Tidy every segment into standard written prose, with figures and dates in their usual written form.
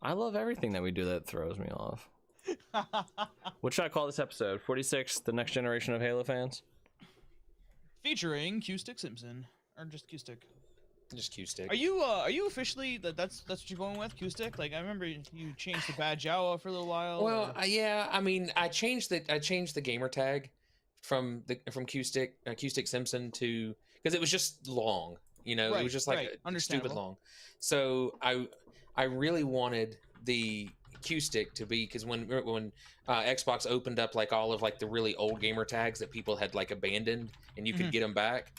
I love everything that we do that throws me off. What should I call this episode? 46, the next generation of Halo fans? Featuring CueStick Simpson. Or just CueStick. Just CueStick. Are you officially that's what you're going with, CueStick? Like I remember you changed the bad Jawa for a little while. Well, yeah, I mean, I changed the gamer tag from CueStick Simpson to, because it was just long, you know, it was just like stupid long. So I really wanted the CueStick to be, because when Xbox opened up like all of like the really old gamer tags that people had like abandoned and you could get them back,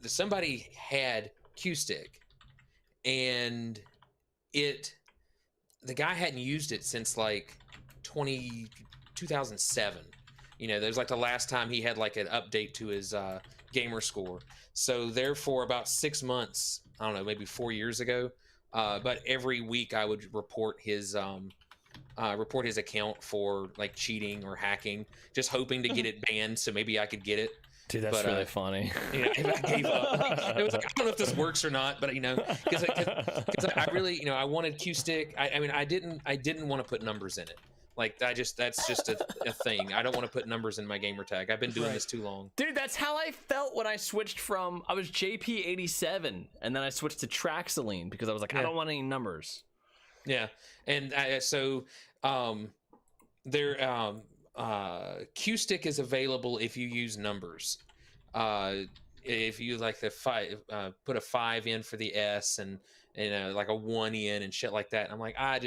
somebody had CueStick, and the guy hadn't used it since like 2007. You know, there's like the last time he had like an update to his gamer score. So therefore, about 6 months, I don't know, maybe 4 years ago, but every week I would report his account for like cheating or hacking, just hoping to get it banned so maybe I could get it. Dude, that's really funny. You know, I gave up. It was like, I don't know if this works or not, but you know, because I really, you know, I wanted CueStick. I mean, I didn't want to put numbers in it. Like that's just a thing. I don't want to put numbers in my gamer tag. I've been doing this too long. Dude, that's how I felt when I switched from, I was JP87 and then I switched to Traxaline because I was like, I don't want any numbers. Yeah, and CueStick is available if you use numbers. If you like put a 5 in for the S and like a 1 in and shit like that. I'm like, I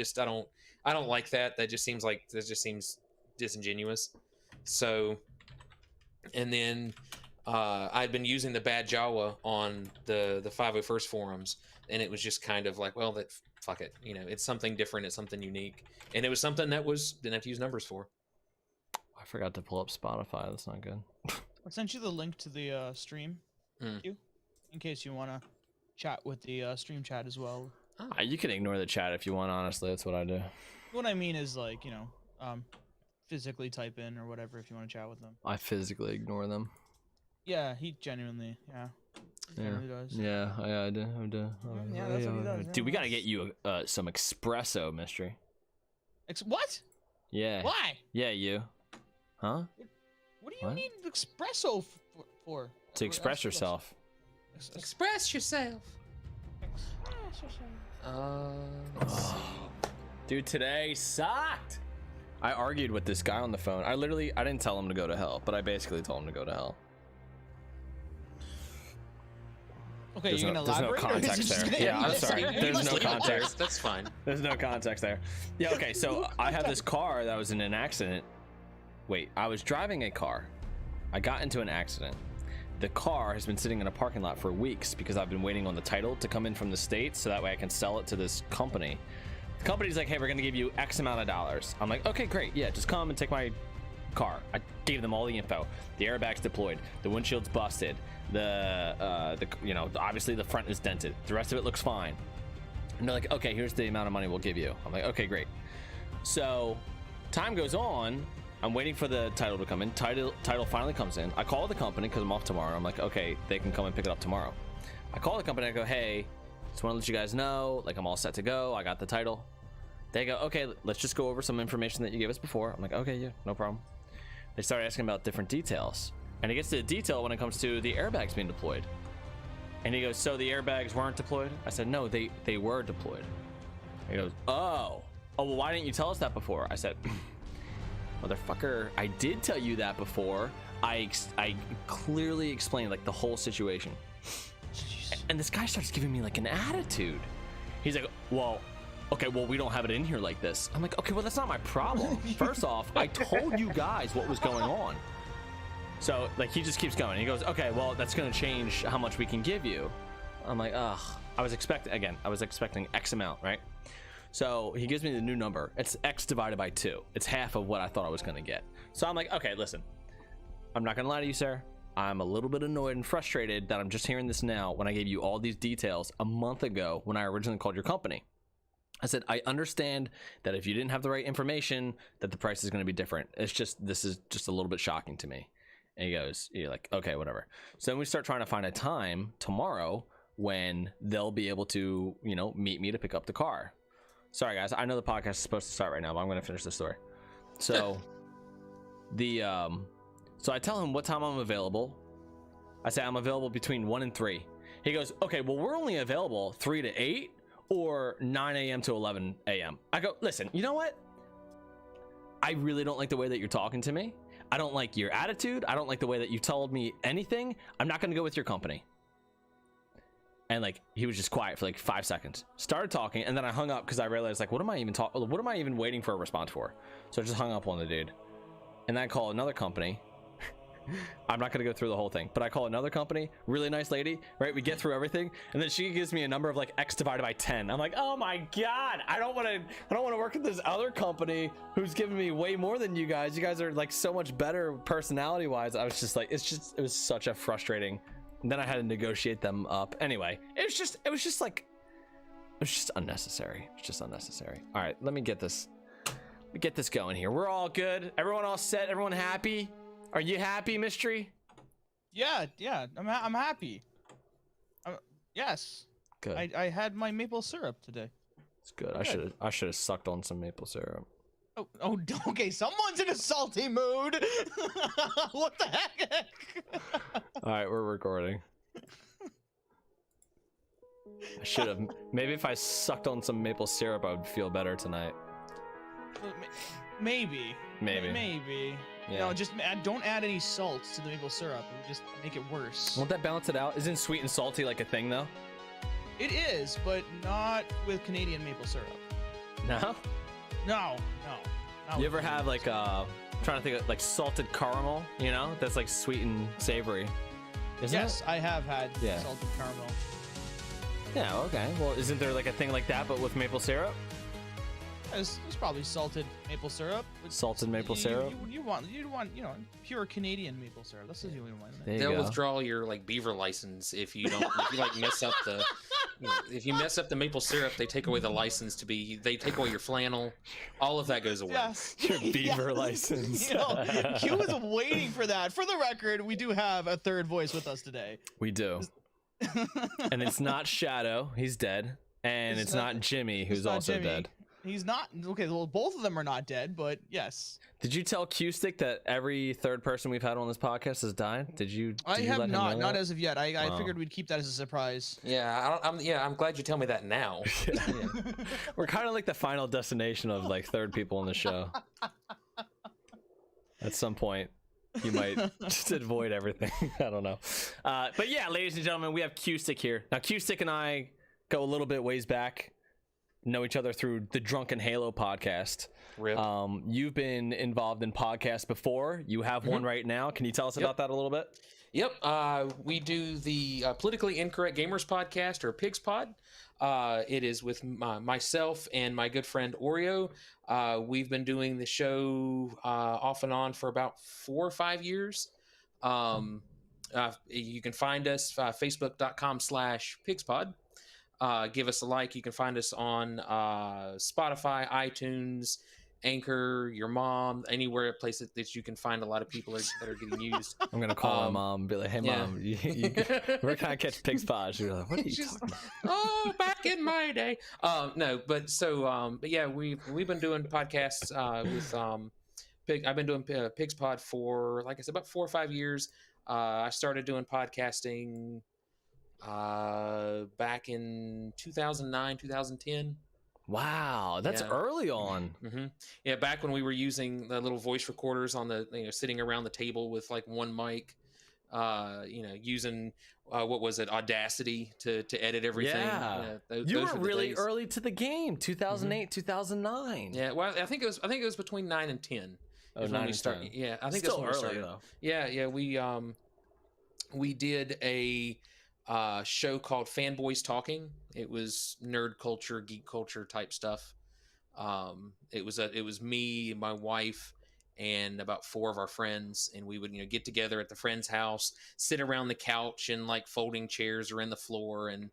don't like that. That just seems disingenuous. So, and then I'd been using the bad Jawa on the 501st forums, and it was just kind of like, well, fuck it, you know, it's something different, it's something unique, and it was something that didn't have to use numbers for. I forgot to pull up Spotify. That's not good. I sent you the link to the stream, in case you want to chat with the stream chat as well. You can ignore the chat if you want. Honestly, that's what I do. What I mean is, like, you know, physically type in or whatever if you want to chat with them. I physically ignore them. Yeah, he genuinely, does. Yeah, I do. Yeah, that's what he does. Dude, we gotta get you some espresso, Mystery. What? Yeah. Why? Yeah, you. Huh? What do you need espresso for? To express yourself. Express yourself. Let's see. Dude, today sucked. I argued with this guy on the phone. I didn't tell him to go to hell, but I basically told him to go to hell. Okay, you're gonna elaborate? There's no context there. Yeah, I'm sorry. There's no context. That's fine. There's no context there. Yeah, okay, so I have this car that was in an accident. Wait, I was driving a car. I got into an accident. The car has been sitting in a parking lot for weeks because I've been waiting on the title to come in from the States so that way I can sell it to this company. The company's like, hey, we're gonna give you X amount of dollars. I'm like, okay, great, yeah, just come and take my car. I gave them all the info. The airbag's deployed, the windshield's busted, the you know, obviously the front is dented, the rest of it looks fine. And they're like, okay, here's the amount of money we'll give you. I'm like, okay, great. So time goes on. I'm waiting for the title to come in. Title finally comes in. I call the company because I'm off tomorrow. I'm like, okay, they can come and pick it up tomorrow. I call the company. I go, hey, just want to let you guys know, like, I'm all set to go. I got the title. They go, okay, let's just go over some information that you gave us before. I'm like, okay, yeah, no problem. They start asking about different details. And it gets to the detail when it comes to the airbags being deployed. And he goes, so the airbags weren't deployed? I said, no, they were deployed. He goes, oh, well, why didn't you tell us that before? I said, motherfucker, I did tell you that before. I clearly explained like the whole situation. And this guy starts giving me like an attitude. He's like, well, okay, well, we don't have it in here like this. I'm like, okay, well, that's not my problem. First off, I told you guys what was going on. So like, he just keeps going. He goes, okay, well, that's going to change how much we can give you. I'm like, ugh. I was expecting X amount, right? So he gives me the new number. It's X divided by 2. It's half of what I thought I was going to get. So I'm like, okay, listen, I'm not going to lie to you, sir. I'm a little bit annoyed and frustrated that I'm just hearing this now when I gave you all these details a month ago when I originally called your company. I said, I understand that if you didn't have the right information, that the price is going to be different. It's just, this is just a little bit shocking to me. And he goes, you're like, okay, whatever. So then we start trying to find a time tomorrow when they'll be able to, you know, meet me to pick up the car. Sorry guys, I know the podcast is supposed to start right now, but I'm gonna finish the story. So so I tell him what time I'm available. I say I'm available between 1 and 3. He goes, okay, well, we're only available 3 to 8 or 9 a.m. to 11 a.m. I go, listen, you know what? I really don't like the way that you're talking to me. I don't like your attitude. I don't like the way that you told me anything. I'm not going to go with your company. And like, he was just quiet for like 5 seconds, started talking. And then I hung up because I realized like, what am I even waiting for a response for? So I just hung up on the dude. And then I call another company. I'm not going to go through the whole thing, but I call another company, really nice lady, right? We get through everything. And then she gives me a number of like X divided by 10. I'm like, oh my God, I don't want to work at this other company who's giving me way more than you guys. You guys are like so much better personality wise. I was just like, it was such a frustrating. And then I had to negotiate them up. Anyway, it was just unnecessary. It's just unnecessary. All right, let me get this going here. We're all good. Everyone all set? Everyone happy? Are you happy, Mystery? Yeah, I'm happy. Yes. Good. I had my maple syrup today. It's good. I should have sucked on some maple syrup. Oh, okay. Someone's in a salty mood. What the heck? All right, we're recording. I should have. Maybe if I sucked on some maple syrup, I would feel better tonight. Maybe. Yeah. You know, just don't add any salt to the maple syrup. It would just make it worse. Won't that balance it out? Isn't sweet and salty like a thing though? It is, but not with Canadian maple syrup. No? No. You ever have like I'm trying to think of like salted caramel, you know? That's like sweet and savory. Yes, I have had Yeah. salted caramel. Yeah, okay. Well, isn't there like a thing like that but with maple syrup? There's probably salted maple syrup. Salted maple syrup? You want pure Canadian maple syrup. That's the only one. There you They'll go. withdraw your like beaver license if you don't if you like mess up the if you mess up the maple syrup, they take away the license they take away your flannel. All of that goes away. Yes. Your beaver license. You know, Q was waiting for that. For the record, we do have a third voice with us today. We do. And it's not Shadow, he's dead. And it's not Jimmy, who's also Jimmy. dead. He's not. Okay, well, both of them are not dead, but yes. Did you tell CueStick that every third person we've had on this podcast has died? Did you I have let him not. know Not that? as of yet. I figured we'd keep that as a surprise. Yeah, I'm glad you tell me that now. We're kind of like the final destination of like third people on the show. At some point, you might just avoid everything. I don't know. But yeah, ladies and gentlemen, we have CueStick here. Now, CueStick and I go a little bit ways back. Know each other through the Drunken Halo podcast. Rip. You've been involved in podcasts before. You have one right now. Can you tell us about that a little bit? Yep. We do the Politically Incorrect Gamers podcast, or Pigs Pod. It is with myself and my good friend Oreo. We've been doing the show off and on for about 4 or 5 years. You can find us facebook.com/pigspod. Give us a like. You can find us on Spotify, iTunes, Anchor, your mom, anywhere place that you can find a lot of people that are getting used. I'm gonna call my mom and be like, "Hey, yeah. mom, where can I catch Pig's Pod?" She's like, "What are you talking about?" Oh, back in my day. No, but yeah, we've been doing podcasts with I've been doing Pig's Pod for, like I said, about 4 or 5 years. I started doing podcasting back in 2009, 2010. Wow, that's early on. Mm-hmm. Yeah, back when we were using the little voice recorders on the, sitting around the table with like one mic, using what was it, Audacity to edit everything. Yeah, those you were were the really days. early to the game, 2008, 2009. Yeah, well, I think it was between 9 and 10. Oh, is 9 when we and started. 10. Yeah, I think Still that's when early we started. though. Yeah, we did a show called Fanboys Talking. It was nerd culture, geek culture type stuff. It was me, my wife, and about 4 of our friends, and we would get together at the friend's house, sit around the couch in like folding chairs or in the floor, and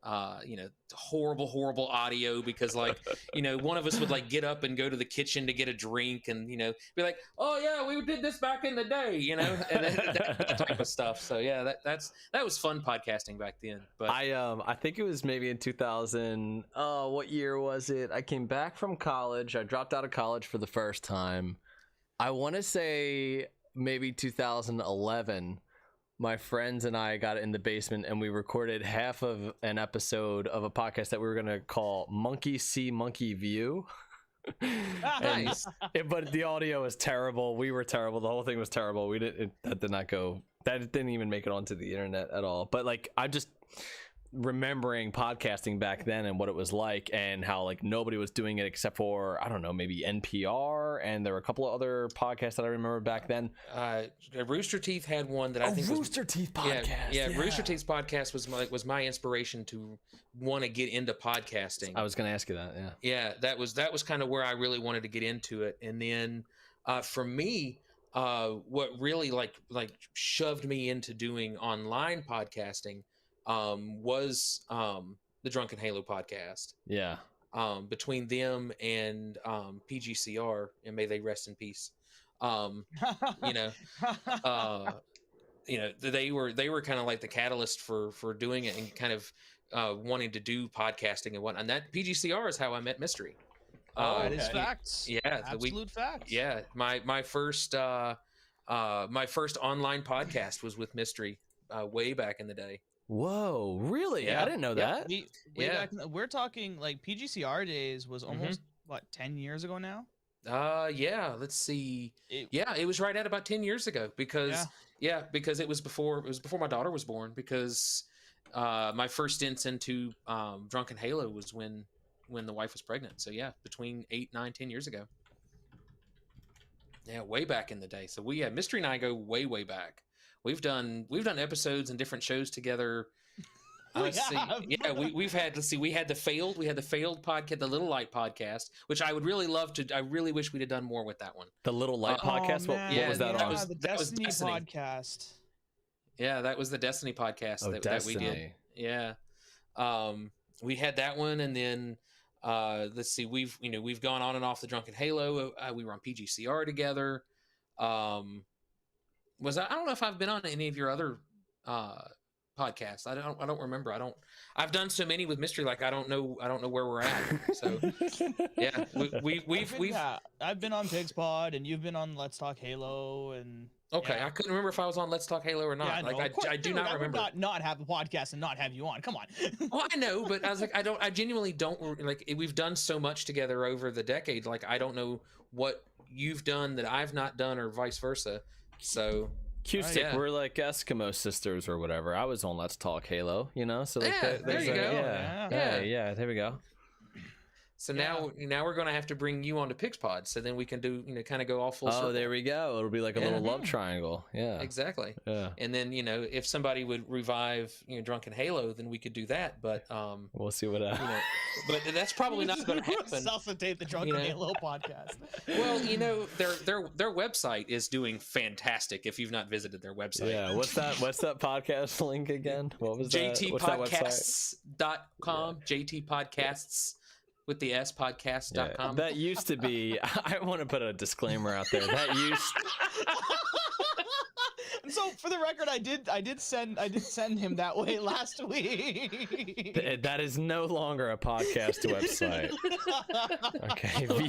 horrible audio because like, one of us would like get up and go to the kitchen to get a drink and, be like, oh yeah, we did this back in the day, and that type of stuff. So yeah, that was fun podcasting back then. But I think it was maybe in 2000. Oh, what year was it? I came back from college. I dropped out of college for the first time. I want to say maybe 2011. My friends and I got in the basement and we recorded half of an episode of a podcast that we were going to call Monkey See, Monkey View. Nice. But the audio was terrible. We were terrible. The whole thing was terrible. That did not go. That didn't even make it onto the internet at all. But like, I just remembering podcasting back then and what it was like and how like nobody was doing it except for, I don't know, maybe NPR, and there were a couple of other podcasts that I remember back then. Rooster Teeth had one that I think Rooster Teeth podcast. Yeah, Rooster Teeth's podcast was my inspiration to want to get into podcasting. I was going to ask you that. Yeah, that was kind of where I really wanted to get into it. And then for me, what really like shoved me into doing online podcasting was the Drunken Halo podcast. Yeah. Between them and PGCR, and may they rest in peace. They were kind of like the catalyst for doing it and kind of wanting to do podcasting and whatnot. And that PGCR is how I met Mystery. It is facts. Yeah, absolute facts. Yeah, my first online podcast was with Mystery way back in the day. Whoa, really? Yeah. I didn't know that. We're talking like PGCR days was almost 10 years ago now. Yeah, let's see. It was right at about 10 years ago because it was before my daughter was born, because my first stints into Drunken Halo was when the wife was pregnant. So yeah, between 8, 9, 10 years ago. Yeah, way back in the day. So Mystery and I go way back. We've done episodes and different shows together. We've had, we had the failed podcast, the Little Light podcast, which I would really love to. I really wish we'd have done more with that one. The Little Light podcast. What was that on? The Destiny podcast. Yeah, that was the Destiny podcast that we did. Yeah, we had that one, and then let's see, we've gone on and off the Drunken Halo. We were on PGCR together. I don't know if I've been on any of your other podcasts. I don't remember. I've done so many with Mystery, like I don't know where we're at. So yeah, I've been on Pigs Pod, and you've been on Let's Talk Halo, and okay, I couldn't remember if I was on Let's Talk Halo or not. Yeah, I do not remember. Not have a podcast and not have you on. Come on. Well, I know, but I was like, I genuinely don't like. We've done so much together over the decade. Like I don't know what you've done that I've not done, or vice versa. So CueStick, we're like Eskimo sisters or whatever. I was on Let's Talk Halo, so like there you go. Yeah, there we go. So now we're going to have to bring you onto PixPod, so then we can do, kind of go all full circle. Oh, there we go. It'll be like a little love triangle. Yeah. Exactly. Yeah. And then, if somebody would revive, Drunken Halo, then we could do that, but we'll see what but that's probably not going to happen. Resuscitate the Drunken Halo podcast. Well, their website is doing fantastic if you've not visited their website. Yeah. What's that podcast link again? What was that? JTpodcasts.com. JT Podcasts with the S, podcast.com. That used to be, I want to put a disclaimer out there. That used So for the record, I did send him that way last week. That is no longer a podcast website. Okay. Well,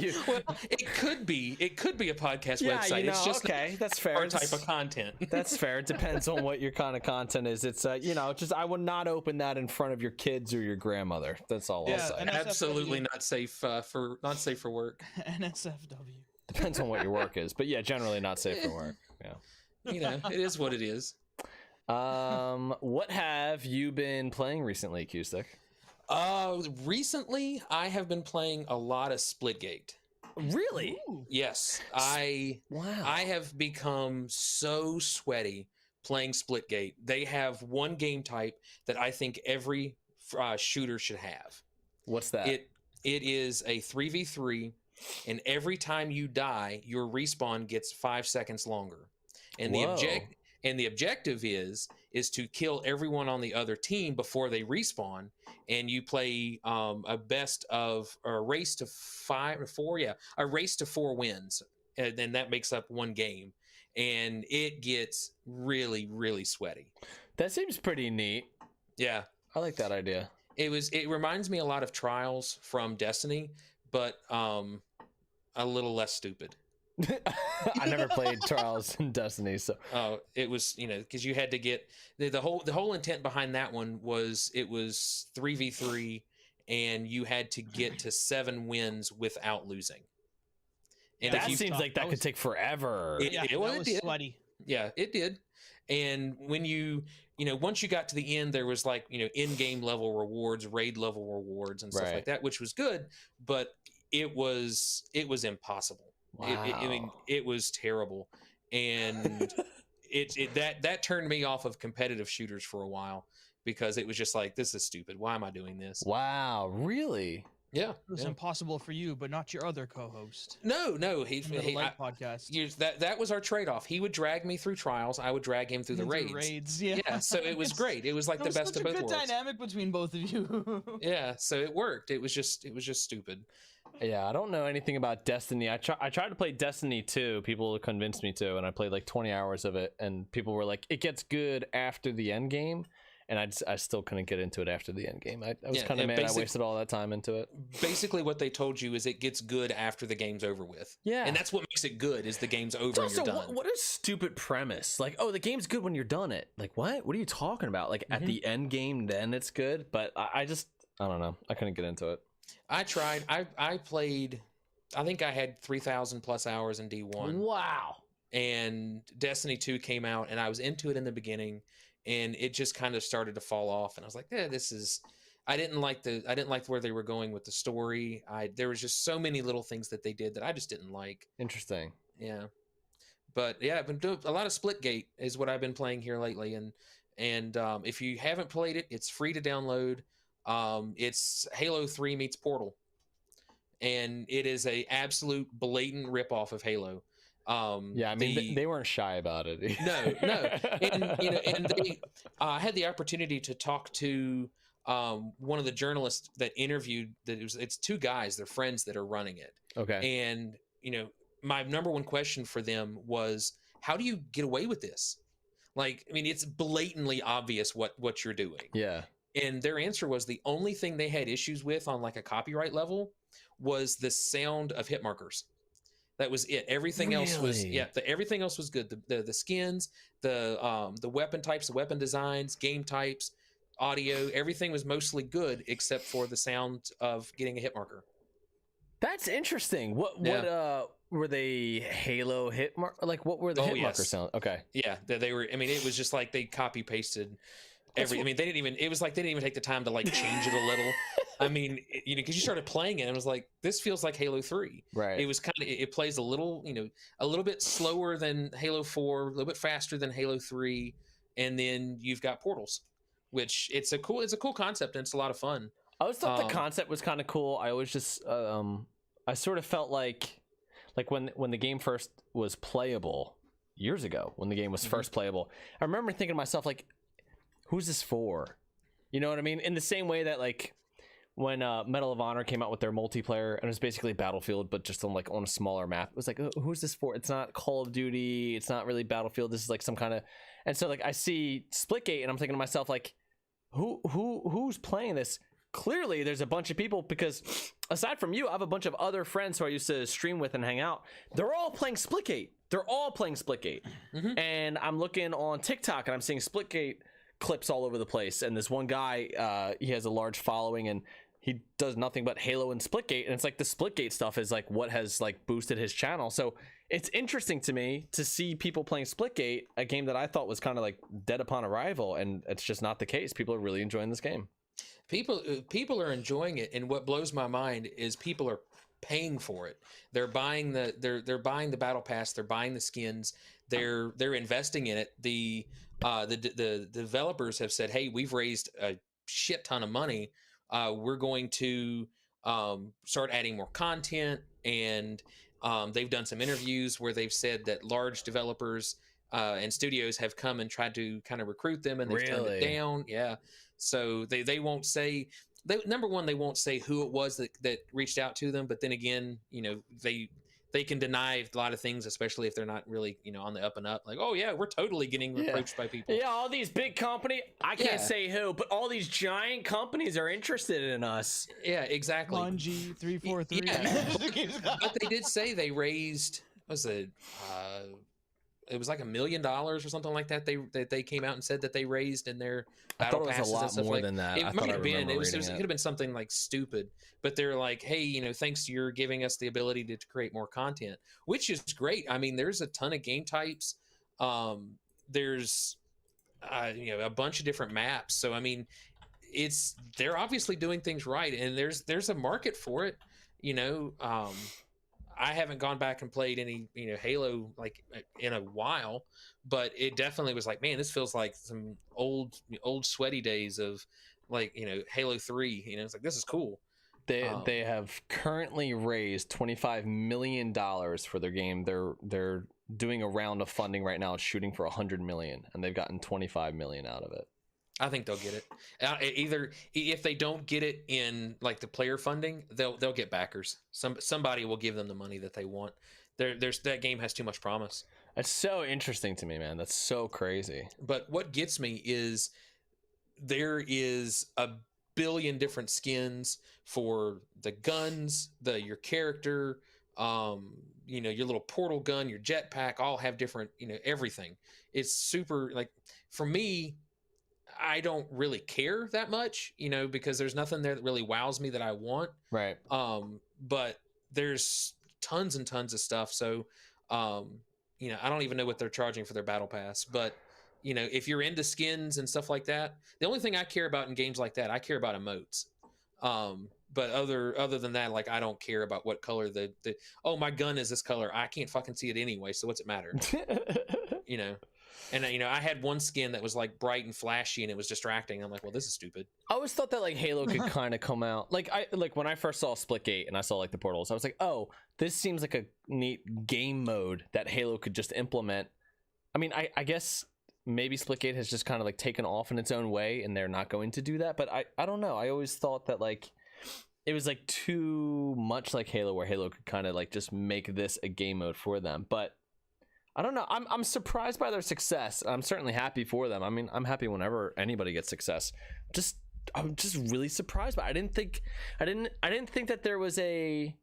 it could be a podcast website. It's just okay. That's fair. Our type of content. That's fair. It depends on what your kind of content is. It's just I would not open that in front of your kids or your grandmother. That's all I'll say. Absolutely not safe for work. NSFW. Depends on what your work is, but yeah, generally not safe for work. Yeah. It is what it is. What have you been playing recently, CueStick? Recently I have been playing a lot of Splitgate. Really? Ooh. Yes. I have become so sweaty playing Splitgate. They have one game type that I think every shooter should have. What's that? It is a 3v3, and every time you die, your respawn gets 5 seconds longer. And the objective is is to kill everyone on the other team before they respawn, and you play a best of or a race to 5 or 4, a race to 4 wins, and then that makes up one game, and it gets really, really sweaty. That seems pretty neat. Yeah, I like that idea. It reminds me a lot of Trials from Destiny, but a little less stupid. I never played Trials in Destiny, so it was, because you had to get the whole intent behind that one was it was 3v3, and you had to get to 7 wins without losing. And that seems like that could take forever. It was sweaty. Yeah, it did. And when once you got to the end, there was like, in-game level rewards, raid level rewards, and stuff like that, which was good, but it was impossible. Wow. I mean, it was terrible, and that turned me off of competitive shooters for a while, because it was just like, this is stupid. Why am I doing this? Wow, really? Yeah, it was impossible for you, but not your other co-host. No, he podcast. That was our trade-off. He would drag me through Trials. I would drag him through the raids. Yeah. So it was great. It was like the best of both worlds. Good dynamic between both of you. Yeah, so it worked. It was just stupid. Yeah, I don't know anything about Destiny. I tried to play Destiny 2. People convinced me to, and I played like 20 hours of it, and people were like, it gets good after the end game, and I still couldn't get into it after the end game. I was kind of mad I wasted all that time into it. Basically what they told you is it gets good after the game's over with. Yeah. And that's what makes it good, is the game's over and you're done. What a stupid premise. Like, oh, the game's good when you're done it. Like, what? What are you talking about? Like, at the end game, then it's good? But I don't know. I couldn't get into it. I tried. I played, I think I had 3,000 plus hours in D1. Wow. And Destiny 2 came out, and I was into it in the beginning, and it just kind of started to fall off, and I was like, I didn't like where they were going with the story. There was just so many little things that they did that I just didn't like. Interesting. Yeah. But yeah, I've been doing a lot of Splitgate is what I've been playing here lately, and if you haven't played it, it's free to download. It's Halo 3 meets Portal, and it is a absolute blatant ripoff of Halo. Yeah, I mean, they weren't shy about it. No, and they had the opportunity to talk to one of the journalists that interviewed it's 2 guys, they're friends that are running it. Okay. And my number one question for them was, how do you get away with this? Like, I mean, it's blatantly obvious what you're doing. Yeah. And their answer was the only thing they had issues with on like a copyright level was the sound of hit markers. That was it. Everything else was everything else was good. The skins, the weapon types, the weapon designs, game types, audio, everything was mostly good except for the sound of getting a hit marker. That's interesting. What were they Halo hit mark? Like, what were the hit marker sound? Okay. Yeah, they were. I mean, it was just like they copy pasted I mean, they didn't even. It was like they didn't even take the time to like change it a little. I mean, because you started playing it, and it was like, this feels like Halo 3. Right. It was kind of. It plays a little, a little bit slower than Halo 4, a little bit faster than Halo 3, and then you've got portals, which it's a cool concept, and it's a lot of fun. I always thought the concept was kind of cool. I always just, I sort of felt like when the game first was playable years ago, when the game was first playable, I remember thinking to myself like, who's this for? You know what I mean? In the same way that like when Medal of Honor came out with their multiplayer, and it was basically Battlefield, but just on a smaller map. It was like, who's this for? It's not Call of Duty. It's not really Battlefield. This is like some kind of, and so like I see Splitgate, and I'm thinking to myself like, who's playing this? Clearly, there's a bunch of people, because aside from you, I have a bunch of other friends who I used to stream with and hang out. They're all playing Splitgate. And I'm looking on TikTok, and I'm seeing Splitgate clips all over the place, and this one guy, he has a large following, and he does nothing but Halo and Splitgate, and it's like the Splitgate stuff is like what has like boosted his channel. So it's interesting to me to see people playing Splitgate, a game that I thought was kind of like dead upon arrival, and it's just not the case. People are really enjoying this game. People are enjoying it, and what blows my mind is people are paying for it. They're buying they're buying the battle pass, they're buying the skins, they're investing in it. The developers have said, hey, we've raised a shit ton of money. We're going to start adding more content, and they've done some interviews where they've said that large developers and studios have come and tried to kind of recruit them, and they've turned it Really? down. Yeah, so they won't say. Number one, they won't say who it was that reached out to them. But then again, they can deny a lot of things, especially if they're not really on the up and up. Like, oh yeah, we're totally getting approached by people. Yeah, all these big company, I can't Yeah. say who, but all these giant companies are interested in us. Yeah, exactly. Bungie 343. Yeah. But they did say they raised, it was like $1 million or something like that. They came out and said that they raised in their battle I thought it was passes a lot and stuff more like than that. It I might thought I have been. remember It reading could have been something like stupid. But they're like, hey, thanks to your giving us the ability to create more content, which is great. I mean, there's a ton of game types. There's a bunch of different maps. So I mean, they're obviously doing things right, and there's a market for it. I haven't gone back and played any Halo like in a while, but it definitely was like, man, this feels like some old sweaty days of like Halo 3. It's like, this is cool. They have currently raised $25 million for their game. They're doing a round of funding right now, shooting for $100 million, and they've gotten $25 million out of it. I think they'll get it. Either if they don't get it in like the player funding, they'll get backers. Somebody will give them the money that they want. That game has too much promise. That's so interesting to me, man. That's so crazy. But what gets me is there is a billion different skins for the guns, your character, your little portal gun, your jetpack, all have different, everything. It's super, like, for me, I don't really care that much, because there's nothing there that really wows me that I want. Right. But there's tons and tons of stuff. So, I don't even know what they're charging for their battle pass, but if you're into skins and stuff like that, the only thing I care about in games like that, I care about emotes. But other than that, like, I don't care about what color my gun is this color. I can't fucking see it anyway, so what's it matter? And I had one skin that was like bright and flashy and it was distracting. I'm like, well, this is stupid. I always thought that like Halo could kind of come out like when I first saw Splitgate and I saw like the portals, I was like, oh, this seems like a neat game mode that Halo could just implement. I mean, I guess maybe Splitgate has just kind of like taken off in its own way and they're not going to do that, but I don't know. I always thought that like it was like too much like Halo, where Halo could kind of like just make this a game mode for them. But I don't know. I'm surprised by their success. I'm certainly happy for them. I mean, I'm happy whenever anybody gets success. I'm just really surprised by it. I didn't think that there was a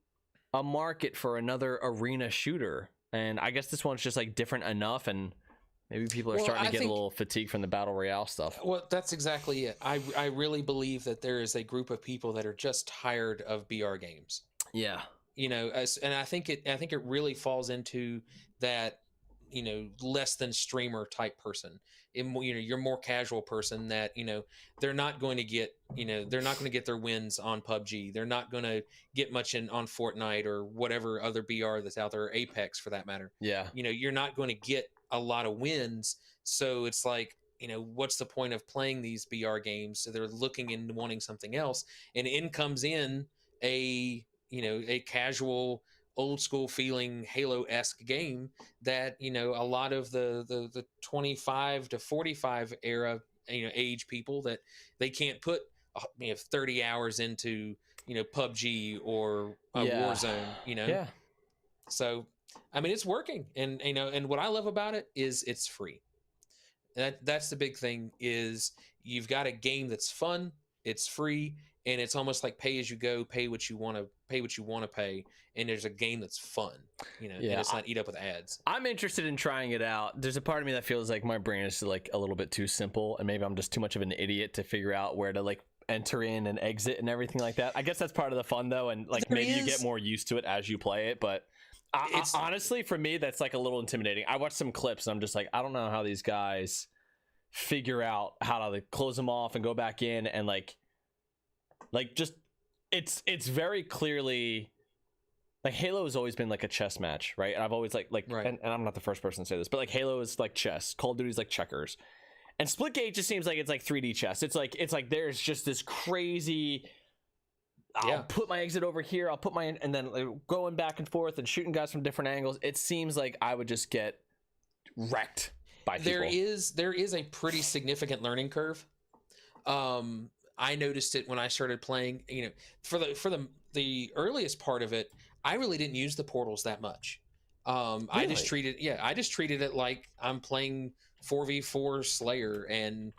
market for another arena shooter. And I guess this one's just like different enough, and maybe people are starting to get a little fatigued from the battle royale stuff. Well, that's exactly it. I really believe that there is a group of people that are just tired of BR games. Yeah. And I think it really falls into that, less than streamer type person. You're more casual person that, they're not going to get, their wins on PUBG. They're not going to get much on Fortnite or whatever other BR that's out there, or Apex for that matter. Yeah. You're not going to get a lot of wins. So it's like, what's the point of playing these BR games? So they're looking and wanting something else. And in comes in a casual, old school feeling Halo-esque game that, a lot of the 25 to 45 era, age people, that they can't put 30 hours into, PUBG or Warzone, Yeah. So, I mean, it's working. And, and what I love about it is it's free. That's the big thing, is you've got a game that's fun, it's free, and it's almost like pay as you go, pay what you want to pay, and there's a game that's fun, and it's not eat up with ads. I'm interested in trying it out. There's a part of me that feels like my brain is like a little bit too simple, and maybe I'm just too much of an idiot to figure out where to like enter in and exit and everything like that. I guess that's part of the fun though, and like maybe you get more used to it as you play it, but it's honestly, for me, that's like a little intimidating. I watched some clips and I'm just like, I don't know how these guys figure out how to like close them off and go back in, and like just it's very clearly like Halo has always been like a chess match, right? And I've always like right. And I'm not the first person to say this, but like Halo is like chess, Call of Duty is like checkers, and Splitgate just seems like it's like 3D chess. It's like there's just this crazy, I'll put my exit over here, I'll put my, and then like going back and forth and shooting guys from different angles. It seems like I would just get wrecked by people. There is a pretty significant learning curve. I noticed it when I started playing. You know, for the earliest part of it, I really didn't use the portals that much. Really? I just treated it like I'm playing 4v4 Slayer, and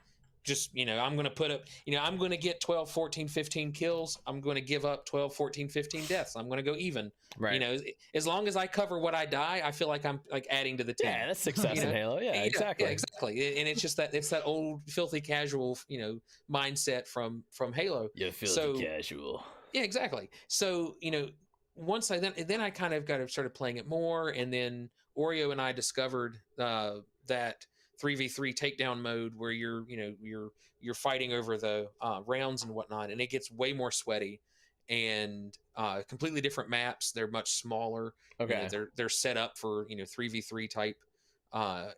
just, you know, I'm going to put up, you know, I'm going to get 12, 14, 15 kills. I'm going to give up 12, 14, 15 deaths. I'm going to go even. Right. You know, as long as I cover what I die, I feel like I'm like adding to the team. Yeah, that's success in Halo. Yeah, exactly. Yeah, exactly. And it's just that it's that old filthy casual, you know, mindset from Halo. Yeah, filthy casual. Yeah, exactly. So, you know, once I then I kind of started playing it more, and then Oreo and I discovered that 3v3 takedown mode where you're fighting over the rounds and whatnot, and it gets way more sweaty, and completely different maps. They're much smaller. Okay. You know, they're set up for, you know, 3v3 type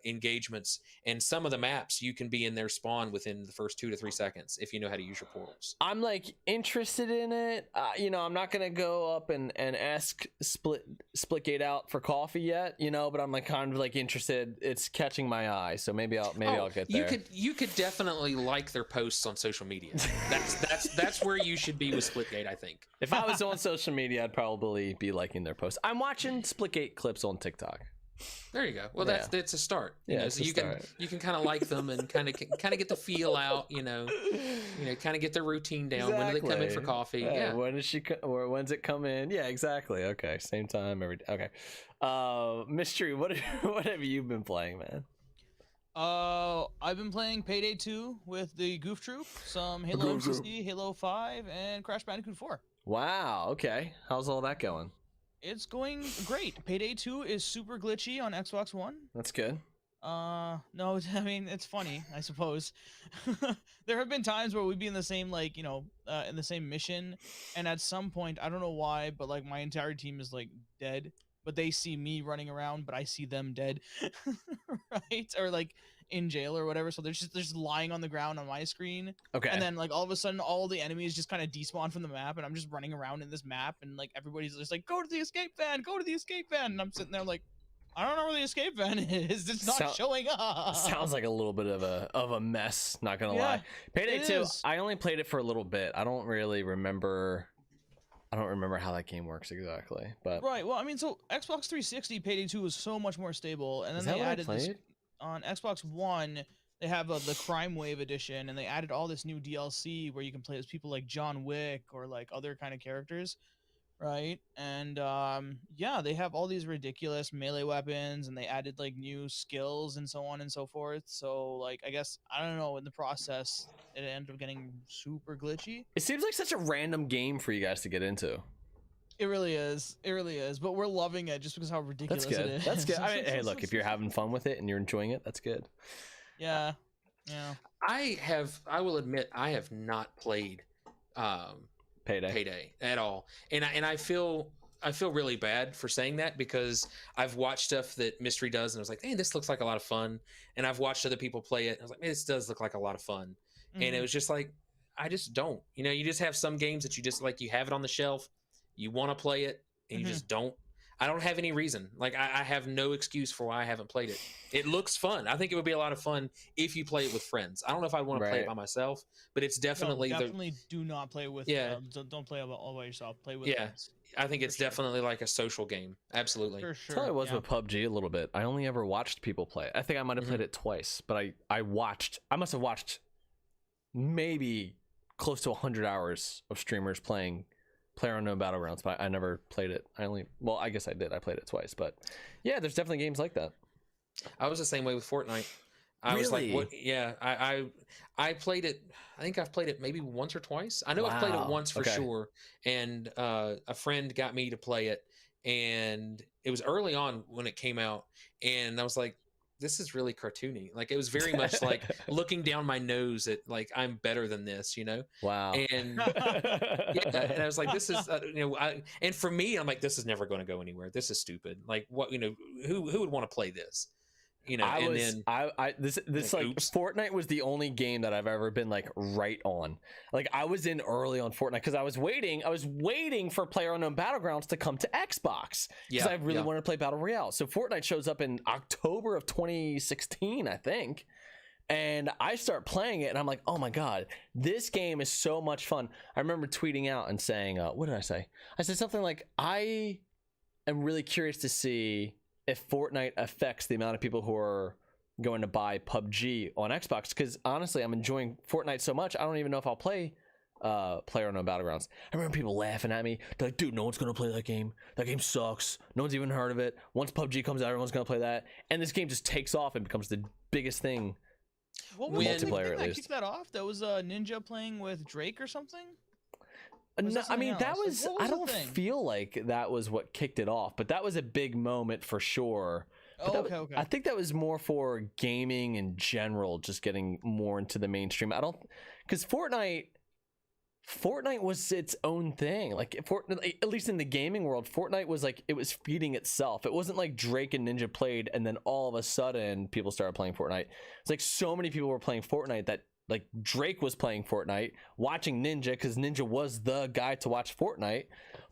engagements, and some of the maps you can be in their spawn within the first 2 to 3 seconds if you know how to use your portals. I'm like interested in it. You know, I'm not gonna go up and ask Splitgate out for coffee yet, you know, but I'm like kind of like interested. It's catching my eye, so maybe I'll get there. You could definitely like their posts on social media. That's where you should be with Splitgate, I think. If I was on social media, I'd probably be liking their posts. I'm watching Splitgate clips on TikTok. There you go. Well, that's a start. Yeah, know? So you can kind of like them and kind of get the feel out. You know, kind of get their routine down. Exactly. When do they come in for coffee? Yeah. When does or when's it come in? Yeah, exactly. Okay, same time every day. Okay. Mystery, what have you been playing, man? I've been playing Payday 2 with the Goof Troop, some Halo MCC, Halo 5, and Crash Bandicoot 4. Wow. Okay. How's all that going? It's going great. Payday 2 is super glitchy on Xbox One. That's good. No, I mean, it's funny, I suppose. There have been times where we'd be in the same, like, you know, in the same mission, and at some point, I don't know why, but like my entire team is like dead, but they see me running around, but I see them dead, right? Or like in jail or whatever. So they're just lying on the ground on my screen. Okay. And then like all of a sudden, all the enemies just kind of despawn from the map, and I'm just running around in this map, and like everybody's just like, "Go to the escape van, go to the escape van," and I'm sitting there like, I don't know where the escape van is. It's not showing up. Sounds like a little bit of a mess, not gonna lie. Payday 2, I only played it for a little bit. I don't remember how that game works exactly. But right, well, I mean, so Xbox 360 Payday 2 was so much more stable, and then they added this on Xbox One. They have the Crime Wave edition, and they added all this new DLC where you can play as people like John Wick or like other kind of characters. Right, and yeah, they have all these ridiculous melee weapons, and they added like new skills and so on and so forth. So like, I guess, I don't know, in the process it ended up getting super glitchy. It seems like such a random game for you guys to get into. It really is, but we're loving it just because how ridiculous it is. That's good. I mean, hey, look, if you're having fun with it and you're enjoying it, that's good. Yeah. I will admit, I have not played Payday at all, and I feel really bad for saying that, because I've watched stuff that Mystery does, and I was like, hey, this looks like a lot of fun, and I've watched other people play it, and I was like, man, this does look like a lot of fun. Mm-hmm. And it was just like, I just don't, you know, you just have some games that you just like, you have it on the shelf, you want to play it, and you just don't. I don't have any reason. Like, I have no excuse for why I haven't played it. It looks fun. I think it would be a lot of fun if you play it with friends. I don't know if I want to play it by myself, but it's definitely do not play with. Don't play all by yourself. Play with. Yeah, friends. I think it's definitely like a social game. Absolutely. For sure. That's how it was with PUBG a little bit. I only ever watched people play it. I think I might have played it twice, but I must have watched maybe close to 100 hours of streamers playing PlayerUnknown Battlegrounds, but I never played it. I guess I did. I played it twice, but yeah, there's definitely games like that. I was the same way with Fortnite. I was like, what? Yeah, I played it. I think I've played it maybe once or twice. I know I've played it once for sure. And a friend got me to play it, and it was early on when it came out, and I was like, this is really cartoony. Like, it was very much like looking down my nose at, like, I'm better than this, you know? Wow. And and I was like, this is, and for me, I'm like, this is never going to go anywhere. This is stupid. Like, what, you know, who would want to play this? you know, this like oops. Fortnite was the only game that I've ever been like right on. Like I was in early on Fortnite because I was waiting for PlayerUnknown Battlegrounds to come to Xbox because I really wanted to play Battle Royale. So Fortnite shows up in October of 2016, I think. And I start playing it and I'm like, oh my God, this game is so much fun. I remember tweeting out and saying, what did I say? I said something like, I am really curious to see if Fortnite affects the amount of people who are going to buy PUBG on Xbox. Because honestly, I'm enjoying Fortnite so much, I don't even know if I'll play PlayerUnknown Battlegrounds. I remember people laughing at me. They're like, dude, no one's going to play that game. That game sucks. No one's even heard of it. Once PUBG comes out, everyone's going to play that. And this game just takes off and becomes the biggest thing. What was the thing that kicked that off? That was Ninja playing with Drake or something? No, I mean, that was I don't feel like that was what kicked it off, but that was a big moment for sure. Okay. I think that was more for gaming in general, just getting more into the mainstream. Because Fortnite was its own thing. Like Fortnite, at least in the gaming world, Fortnite was like, it was feeding itself. It wasn't like Drake and Ninja played and then all of a sudden people started playing Fortnite. It's like so many people were playing Fortnite that like Drake was playing Fortnite, watching Ninja, because Ninja was the guy to watch Fortnite,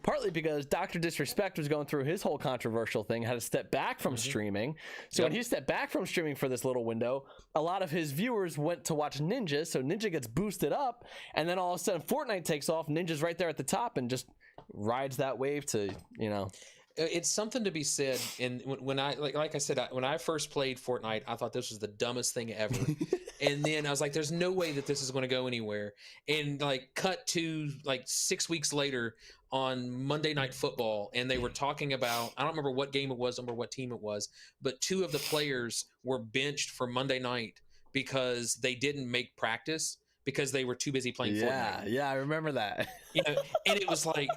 partly because Dr. Disrespect was going through his whole controversial thing, had to step back from streaming. So when he stepped back from streaming for this little window, a lot of his viewers went to watch Ninja, so Ninja gets boosted up, and then all of a sudden Fortnite takes off, Ninja's right there at the top and just rides that wave to, you know. It's something to be said. And when I like I said, when I first played Fortnite, I thought this was the dumbest thing ever. And then I was like, "There's no way that this is going to go anywhere." And like, cut to like 6 weeks later on Monday Night Football, and they were talking about, I don't remember what game it was, I don't remember what team it was, but 2 of the players were benched for Monday night because they didn't make practice because they were too busy playing Fortnite. Yeah, I remember that. You know, and it was like,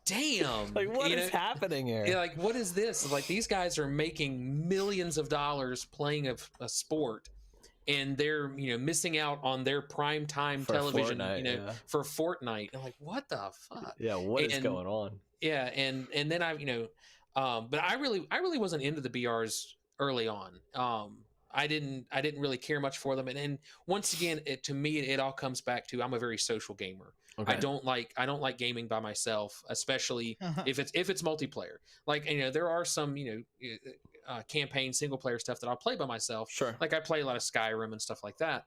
damn, like what is happening here? Yeah, like what is this? Like these guys are making millions of dollars playing a sport, and they're, you know, missing out on their prime time television, Fortnite, you know, for Fortnite. I'm like, what the fuck? Yeah, what is going on? Yeah, and then I, you know, but I really wasn't into the BRs early on. I didn't really care much for them, and once again, to me, it all comes back to, I'm a very social gamer. Okay. I don't like gaming by myself, especially if it's multiplayer. Like, you know, there are some, you know, campaign single player stuff that I'll play by myself. Sure. Like I play a lot of Skyrim and stuff like that.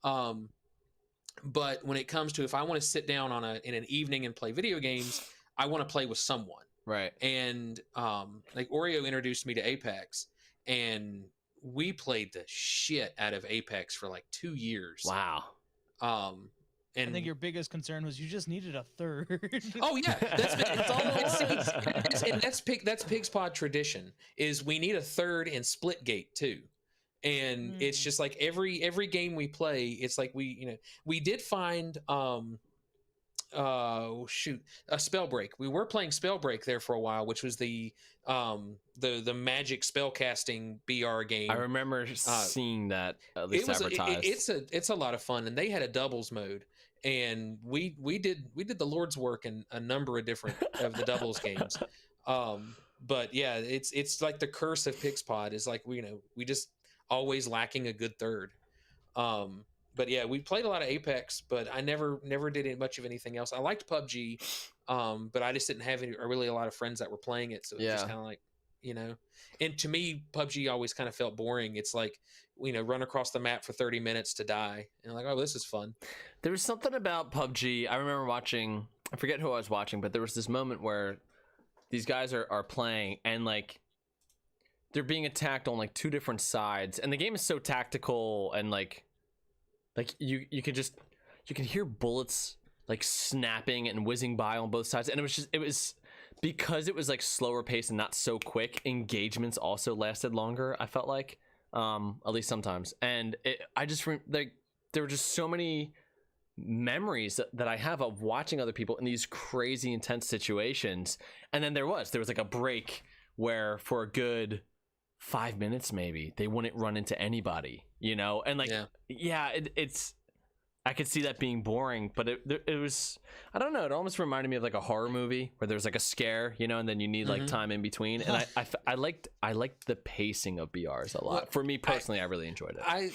But when it comes to, if I want to sit down in an evening and play video games, I want to play with someone. Right. And like Oreo introduced me to Apex, and we played the shit out of Apex for like 2 years. Wow. And I think your biggest concern was you just needed a third. Oh yeah, that's Pig's Pod tradition, is we need a third in Splitgate too. And it's just like every game we play, it's like we did find a Spellbreak. We were playing Spellbreak there for a while, which was the magic spellcasting BR game. I remember seeing that at least advertised. It's a lot of fun, and they had a doubles mode, and we did the Lord's work in a number of different of the doubles games. But yeah, it's like the curse of Pig's Pod is like, we just always lacking a good third. But yeah, we played a lot of Apex, but I never did much of anything else. I liked PUBG, but I just didn't have really a lot of friends that were playing it, so it's just kind of like, you know. And to me, PUBG always kind of felt boring. It's like, run across the map for 30 minutes to die, and I'm like, oh, this is fun. There was something about PUBG. I remember watching, I forget who I was watching, but there was this moment where these guys are playing, and like they're being attacked on like 2 different sides, and the game is so tactical, and like you can hear bullets like snapping and whizzing by on both sides, and it was because it was like slower paced and not so quick. Engagements also lasted longer, I felt like, at least sometimes. And there were just so many memories that I have of watching other people in these crazy intense situations. And then there was like a break where for a good 5 minutes maybe they wouldn't run into anybody, and like it's I could see that being boring, but it was, I don't know, it almost reminded me of like a horror movie where there's like a scare, you know, and then you need like time in between. And I liked the pacing of BRs a lot. Well, for me personally, I really enjoyed it. I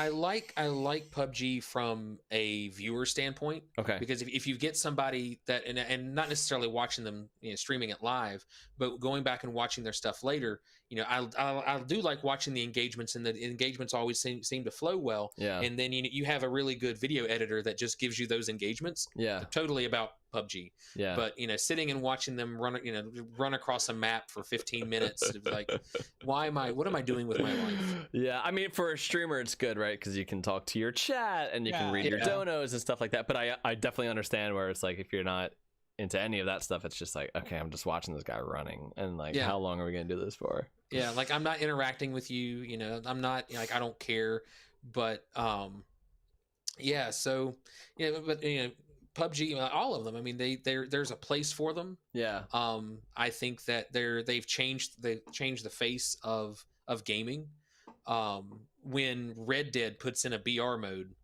like PUBG from a viewer standpoint. Okay. Because if you get somebody that and not necessarily watching them, you know, streaming it live, but going back and watching their stuff later, you know, I do like watching the engagements, and the engagements always seem to flow well. Yeah. And then you have a really good video editor that just gives you those engagements. Yeah. They're totally about PUBG. Yeah. But, you know, sitting and watching them run across a map for 15 minutes, it's like, what am I doing with my life? Yeah, I mean, for a streamer, it's good, right? Because you can talk to your chat and you can read your donos and stuff like that. But I definitely understand where it's like, if you're not into any of that stuff, it's just like, okay, I'm just watching this guy running, and like, how long are we gonna do this for? Yeah, like, I'm not interacting with you, you know, I'm not, like, I don't care. But yeah, so, you know, but, you know, PUBG, all of them, I mean, there's a place for them. Yeah. I think that they've changed the face of gaming. When Red Dead puts in a BR mode,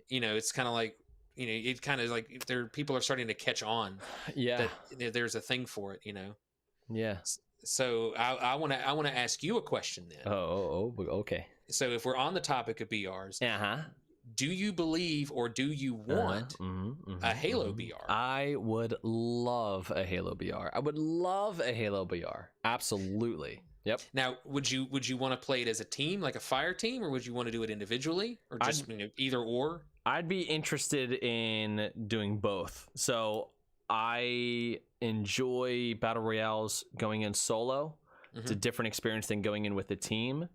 you know, it's kind of like, you know, it kind of like people are starting to catch on. Yeah. That there's a thing for it, you know. Yeah. So I want to ask you a question then. Oh, okay. So if we're on the topic of BRs, do you believe, or do you want a Halo BR? I would love a Halo BR. I would love a Halo BR. Absolutely. Yep. Now, would you want to play it as a team, like a fire team, or would you want to do it individually, or just either or? I'd be interested in doing both. So I enjoy battle royales going in solo. It's a different experience than going in with a team.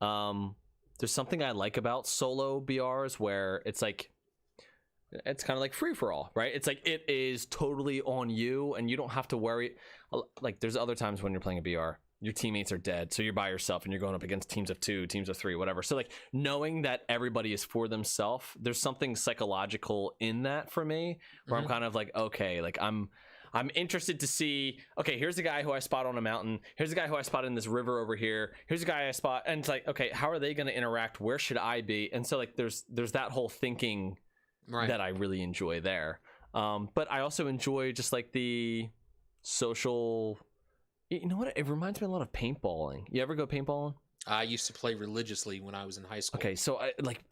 There's something I like about solo BRs where it's like, it's kind of like free for all, right? It's like, it is totally on you, and you don't have to worry. Like, there's other times when you're playing a BR, your teammates are dead, so you're by yourself and you're going up against teams of 2, teams of 3, whatever. So like, knowing that everybody is for themselves, there's something psychological in that for me, where I'm kind of like, okay, like I'm interested to see, okay, here's the guy who I spot on a mountain, here's the guy who I spot in this river over here, here's the guy I spot, and it's like, okay, how are they going to interact, where should I be? And so like, there's that whole thinking that I really enjoy there. But I also enjoy just like the social, you know what, it reminds me a lot of paintballing. You ever go paintballing? I used to play religiously when I was in high school. Okay, so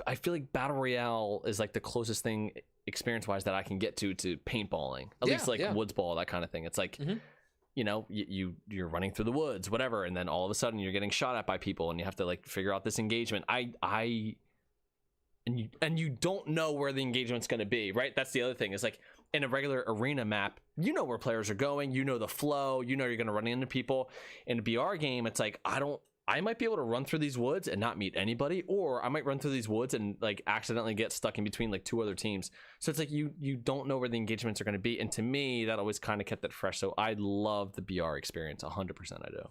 I feel like battle royale is like the closest thing experience wise that I can get to paintballing, at least like woods ball, that kind of thing. It's like, you know, you're running through the woods, whatever, and then all of a sudden you're getting shot at by people, and you have to like figure out this engagement. And you don't know where the engagement's going to be, right? That's the other thing, is like, in a regular arena map, you know where players are going, you know the flow, you know you're going to run into people. In a BR game, it's like, I might be able to run through these woods and not meet anybody, or I might run through these woods and like accidentally get stuck in between like 2 other teams. So it's like, you don't know where the engagements are going to be. And to me, that always kind of kept it fresh. So I love the BR experience. 100% I do.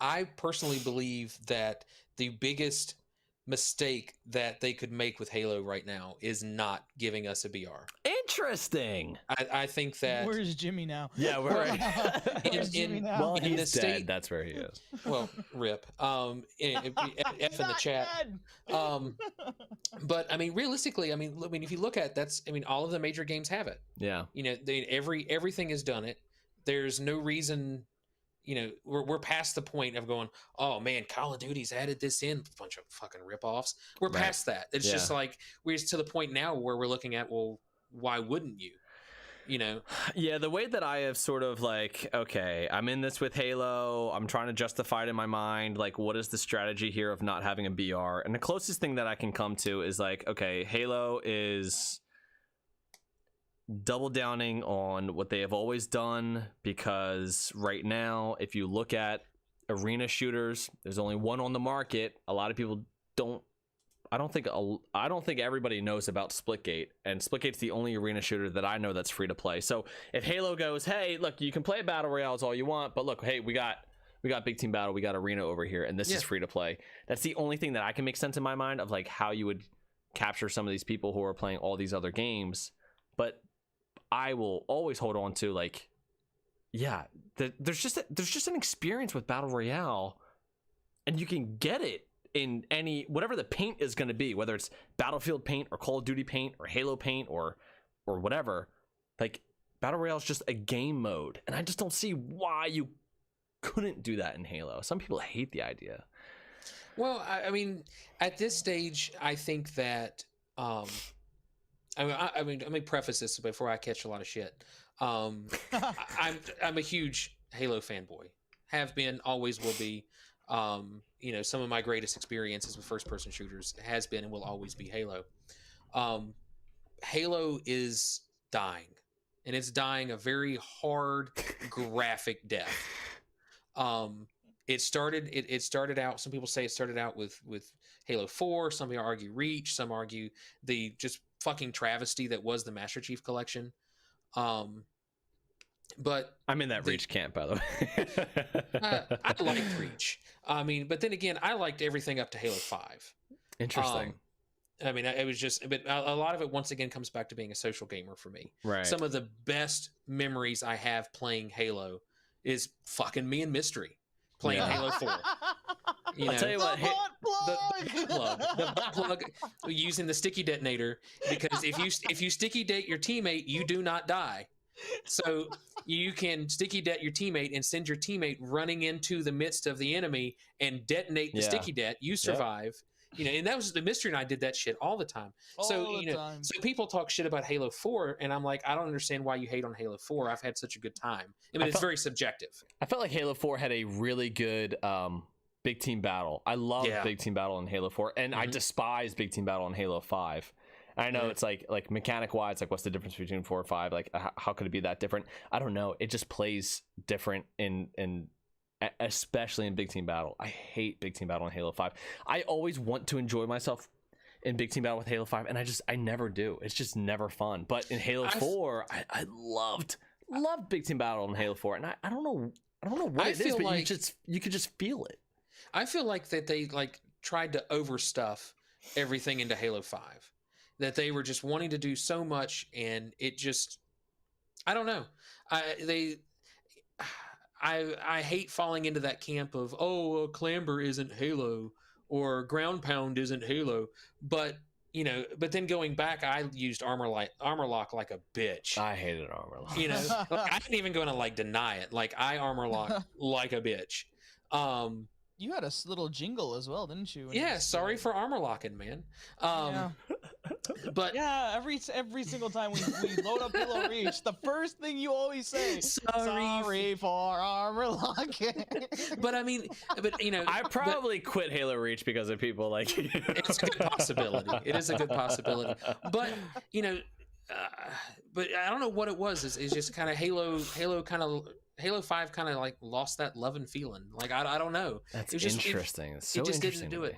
I personally believe that the biggest mistake that they could make with Halo right now is not giving us a BR. Interesting. I think that. Where's Jimmy now? Yeah, we're right. Well, he's the dead. state, that's where he is. Well, rip. F in the chat. But I mean, realistically, I mean, if you look at all of the major games have it. Yeah. You know, everything has done it. There's no reason. You know, we're past the point of going, oh man, Call of Duty's added this in, a bunch of fucking ripoffs. We're past that. It's just like, we're to the point now where we're looking at, well, why wouldn't you? You know? Yeah, the way that I have sort of like, okay, I'm in this with Halo, I'm trying to justify it in my mind, like, what is the strategy here of not having a BR? And the closest thing that I can come to is like, okay, Halo is double downing on what they have always done, because right now, if you look at arena shooters, there's only one on the market. A lot of people I don't think everybody knows about Splitgate, and Splitgate's the only arena shooter that I know that's free to play. So if Halo goes, hey, look, you can play battle royales all you want, but look, hey, we got big team battle, we got arena over here, and this is free to play. That's the only thing that I can make sense in my mind of like how you would capture some of these people who are playing all these other games. But I will always hold on to like, there's just an experience with battle royale, and you can get it in any whatever the paint is going to be, whether it's Battlefield paint or Call of Duty paint or Halo paint or whatever. Like, Battle Royale is just a game mode, and I just don't see why you couldn't do that in Halo. Some people hate the idea. Well, I mean, at this stage, I think that let me preface this before I catch a lot of shit. I'm a huge Halo fanboy. Have been, always will be. Some of my greatest experiences with first-person shooters has been and will always be Halo. Halo is dying, and it's dying a very hard, graphic death. It started out. Some people say it started out with Halo 4. Some people argue Reach. Some argue the just fucking travesty that was the Master Chief Collection. But I'm in that Reach camp, by the way. I liked Reach. I mean, but then again, I liked everything up to Halo 5. Interesting. I mean, it was just, but a lot of it once again comes back to being a social gamer for me. Right. Some of the best memories I have playing Halo is fucking me and Mystery playing Halo 4. I'll tell you what, the butt plug using the sticky detonator, because if you sticky date your teammate, you do not die. So you can sticky det your teammate and send your teammate running into the midst of the enemy and detonate the sticky det. You survive. And that was the Mystery, and I did that shit all the time. So people talk shit about Halo 4, and I'm like, I don't understand why you hate on Halo 4. I've had such a good time. I mean, it's very subjective. I felt like Halo 4 had a really good big team battle. I love big team battle in Halo 4, and I despise big team battle in Halo 5. I know it's like mechanic wise, like what's the difference between 4 or 5? Like how could it be that different? I don't know. It just plays different in especially in big team battle. I hate big team battle in Halo 5. I always want to enjoy myself in big team battle with Halo 5, and I never do. It's just never fun. But in Halo 4, I loved big team battle in Halo 4, and I don't know what it is, but you could just feel it. I feel like that they tried to overstuff everything into Halo 5. That they were just wanting to do so much, and it just, I don't know. I hate falling into that camp of, Clamber isn't Halo or Ground Pound isn't Halo, but then going back, I used Armor Lock like a bitch. I hated Armor Lock. I didn't even going to deny it. Like, I Armor Lock like a bitch. You had a little jingle as well, didn't you? Yeah, sorry for armor locking, man. But yeah, every single time we load up Halo Reach, the first thing you always say, sorry for armor locking. But I mean, I probably quit Halo Reach because of people like you. It's a good possibility. It is a good possibility. But but I don't know what it was. It's just kind of Halo 5 kind of lost that love and feeling. Like, I don't know. That's interesting. It's so it just interesting didn't do it.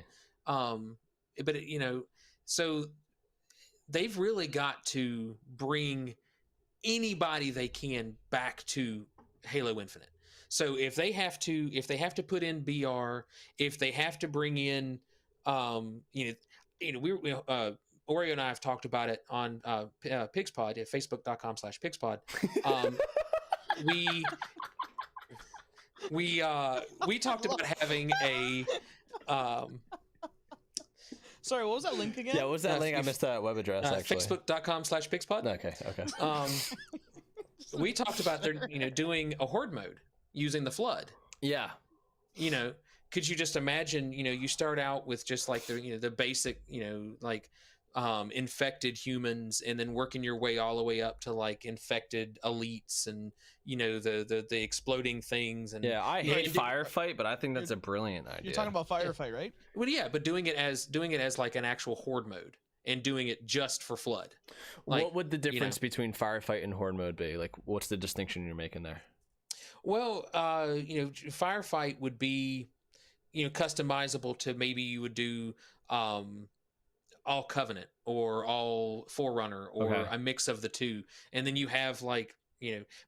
But so they've really got to bring anybody they can back to Halo Infinite. So if they have to put in BR, if they have to bring in, Oreo and I have talked about it on Pigspod at facebook.com/Pigspod. We talked about having a sorry, what was that link again? Yeah, what was that link? I missed that web address actually. Facebook.com/Pigspod. Okay. We talked about doing a horde mode using the flood. Yeah. Could you just imagine, you start out with just the basic, infected humans, and then working your way all the way up to infected elites and the exploding things. And I hate Firefight, but I think that's a brilliant idea. You're talking about Firefight, right? Well, yeah, but doing it as an actual horde mode and doing it just for flood. What would the difference between Firefight and horde mode be? What's the distinction you're making there? Well, Firefight would be customizable to, maybe you would do all Covenant or all Forerunner or a mix of the two, and then you have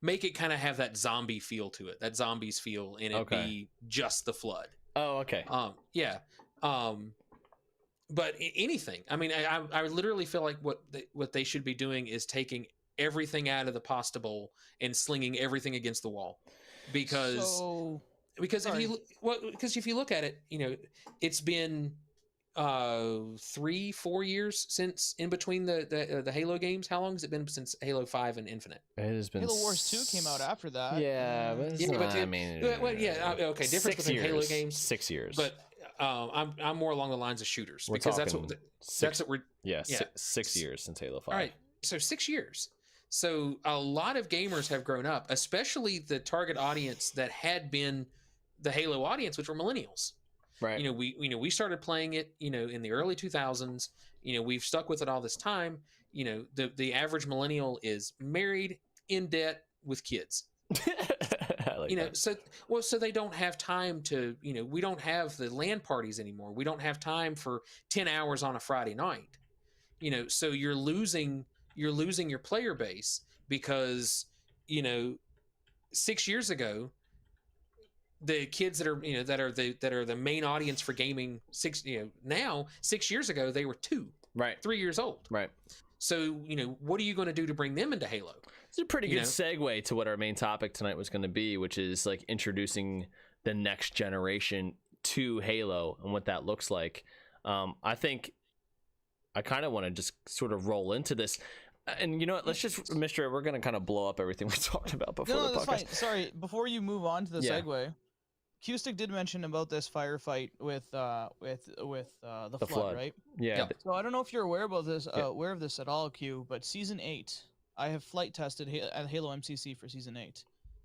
make it kind of have that zombie feel to it, that zombies feel, and it be just the flood. Oh, okay. But anything. I mean, I literally feel like what they should be doing is taking everything out of the pasta bowl and slinging everything against the wall, because because if you look at it, it's been 3-4 years since in between the Halo games. How long has it been since Halo 5 and Infinite? It has been Halo Wars 2 came out after that. Yeah, but it's not, I mean, okay, difference between Halo games. 6 years. But I'm more along the lines of shooters We're because talking that's what we're 6 years since Halo 5. All right, so 6 years. So a lot of gamers have grown up, especially the target audience that had been the Halo audience, which were millennials. Right. We started playing it, in the early 2000s. We've stuck with it all this time. The average millennial is married, in debt, with kids. So they don't have time to, we don't have the LAN parties anymore. We don't have time for 10 hours on a Friday night. So you're losing your player base because 6 years ago, the kids that are the main audience for gaming 6 years ago they were 3 years old. Right. So what are you going to do to bring them into Halo? It's a pretty good segue to what our main topic tonight was going to be, which is like introducing the next generation to Halo and what that looks like. I think I kind of want to just sort of roll into this. And you know what? Let's just, Mister, we're going to kind of blow up everything we talked about before the podcast. Fine. Sorry, before you move on to the segue, CueStick did mention about this firefight with the flood, right? Yeah. So I don't know if you're aware about this, aware of this at all, Q. But Season 8, I have flight tested at Halo MCC for Season 8,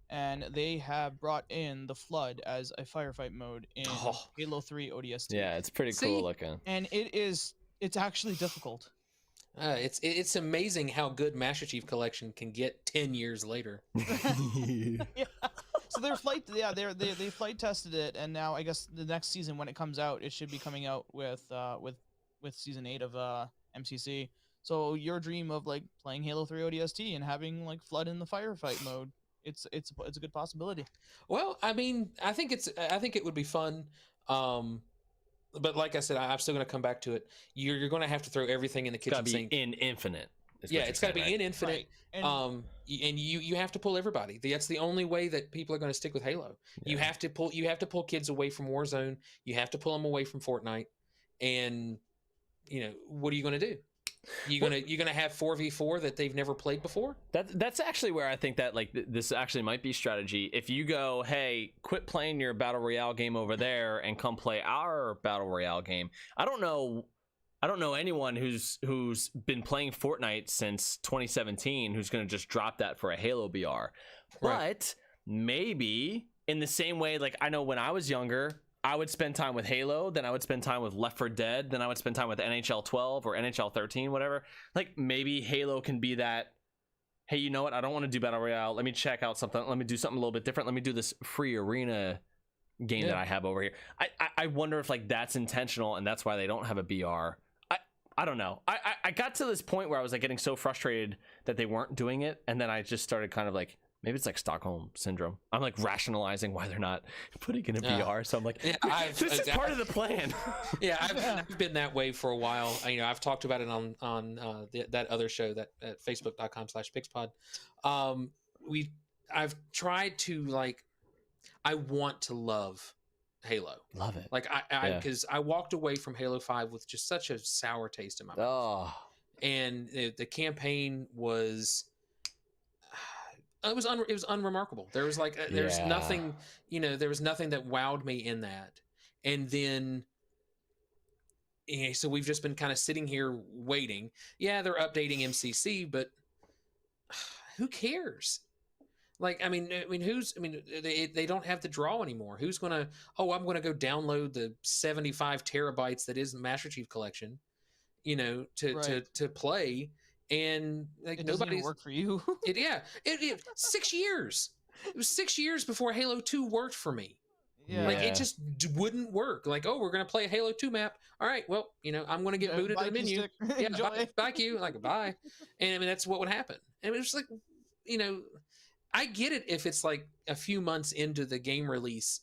and they have brought in the flood as a firefight mode in Halo 3 ODST. Yeah, it's pretty cool looking. And it's actually difficult. It's amazing how good Master Chief Collection can get 10 years later. Yeah. So they flight tested it, and now I guess the next season when it comes out, it should be coming out with Season 8 of MCC. So your dream of like playing Halo 3 ODST and having like flood in the firefight mode, it's a good possibility. Well, I mean, I think it would be fun. But like I said, I'm still going to come back to it. You're going to have to throw everything in the kitchen sink. In Infinite. It's got to be in Infinite. Right. And you have to pull everybody. That's the only way that people are going to stick with Halo. Yeah. You have to pull kids away from Warzone. You have to pull them away from Fortnite. And what are you going to do? You're gonna have 4v4 that they've never played before. That's actually where I think that like this actually might be strategy. If you go, hey, quit playing your battle royale game over there and come play our battle royale game. I don't know anyone who's been playing Fortnite since 2017 who's gonna just drop that for a Halo BR. Right. But maybe in the same way, like I know when I was younger, I would spend time with Halo, then I would spend time with Left 4 Dead, then I would spend time with NHL 12 or NHL 13, whatever. Like maybe Halo can be that, hey, you know what? I don't want to do Battle Royale. Let me check out something. Let me do something a little bit different. Let me do this free arena game that I have over here. I wonder if like that's intentional and that's why they don't have a BR. I don't know. I got to this point where I was like getting so frustrated that they weren't doing it. And then I just started kind of like, maybe it's like Stockholm syndrome. I'm like rationalizing why they're not putting in a BR. So I'm like, this is part of the plan. Yeah, I've been that way for a while. I've talked about it on that other show that at facebook.com/pixpod. I've tried to like, I want to love Halo. Love it. Like because I walked away from Halo 5 with just such a sour taste in my mouth. And the campaign was. It was unremarkable. There was like there's nothing, there was nothing that wowed me in that. And then so we've just been kind of sitting here waiting. Yeah, they're updating MCC, but who cares? Like they don't have the draw anymore. Who's going to I'm going to go download the 75 terabytes that is the Master Chief Collection, to play. And like it doesn't nobody's work for you. 6 years. It was 6 years before Halo 2 worked for me. Yeah. Like it just wouldn't work. Like, we're gonna play a Halo 2 map. All right, well, I'm gonna get booted to the menu. Yeah, bye you. Like bye. And that's what would happen. And it was just like, I get it if it's like a few months into the game release.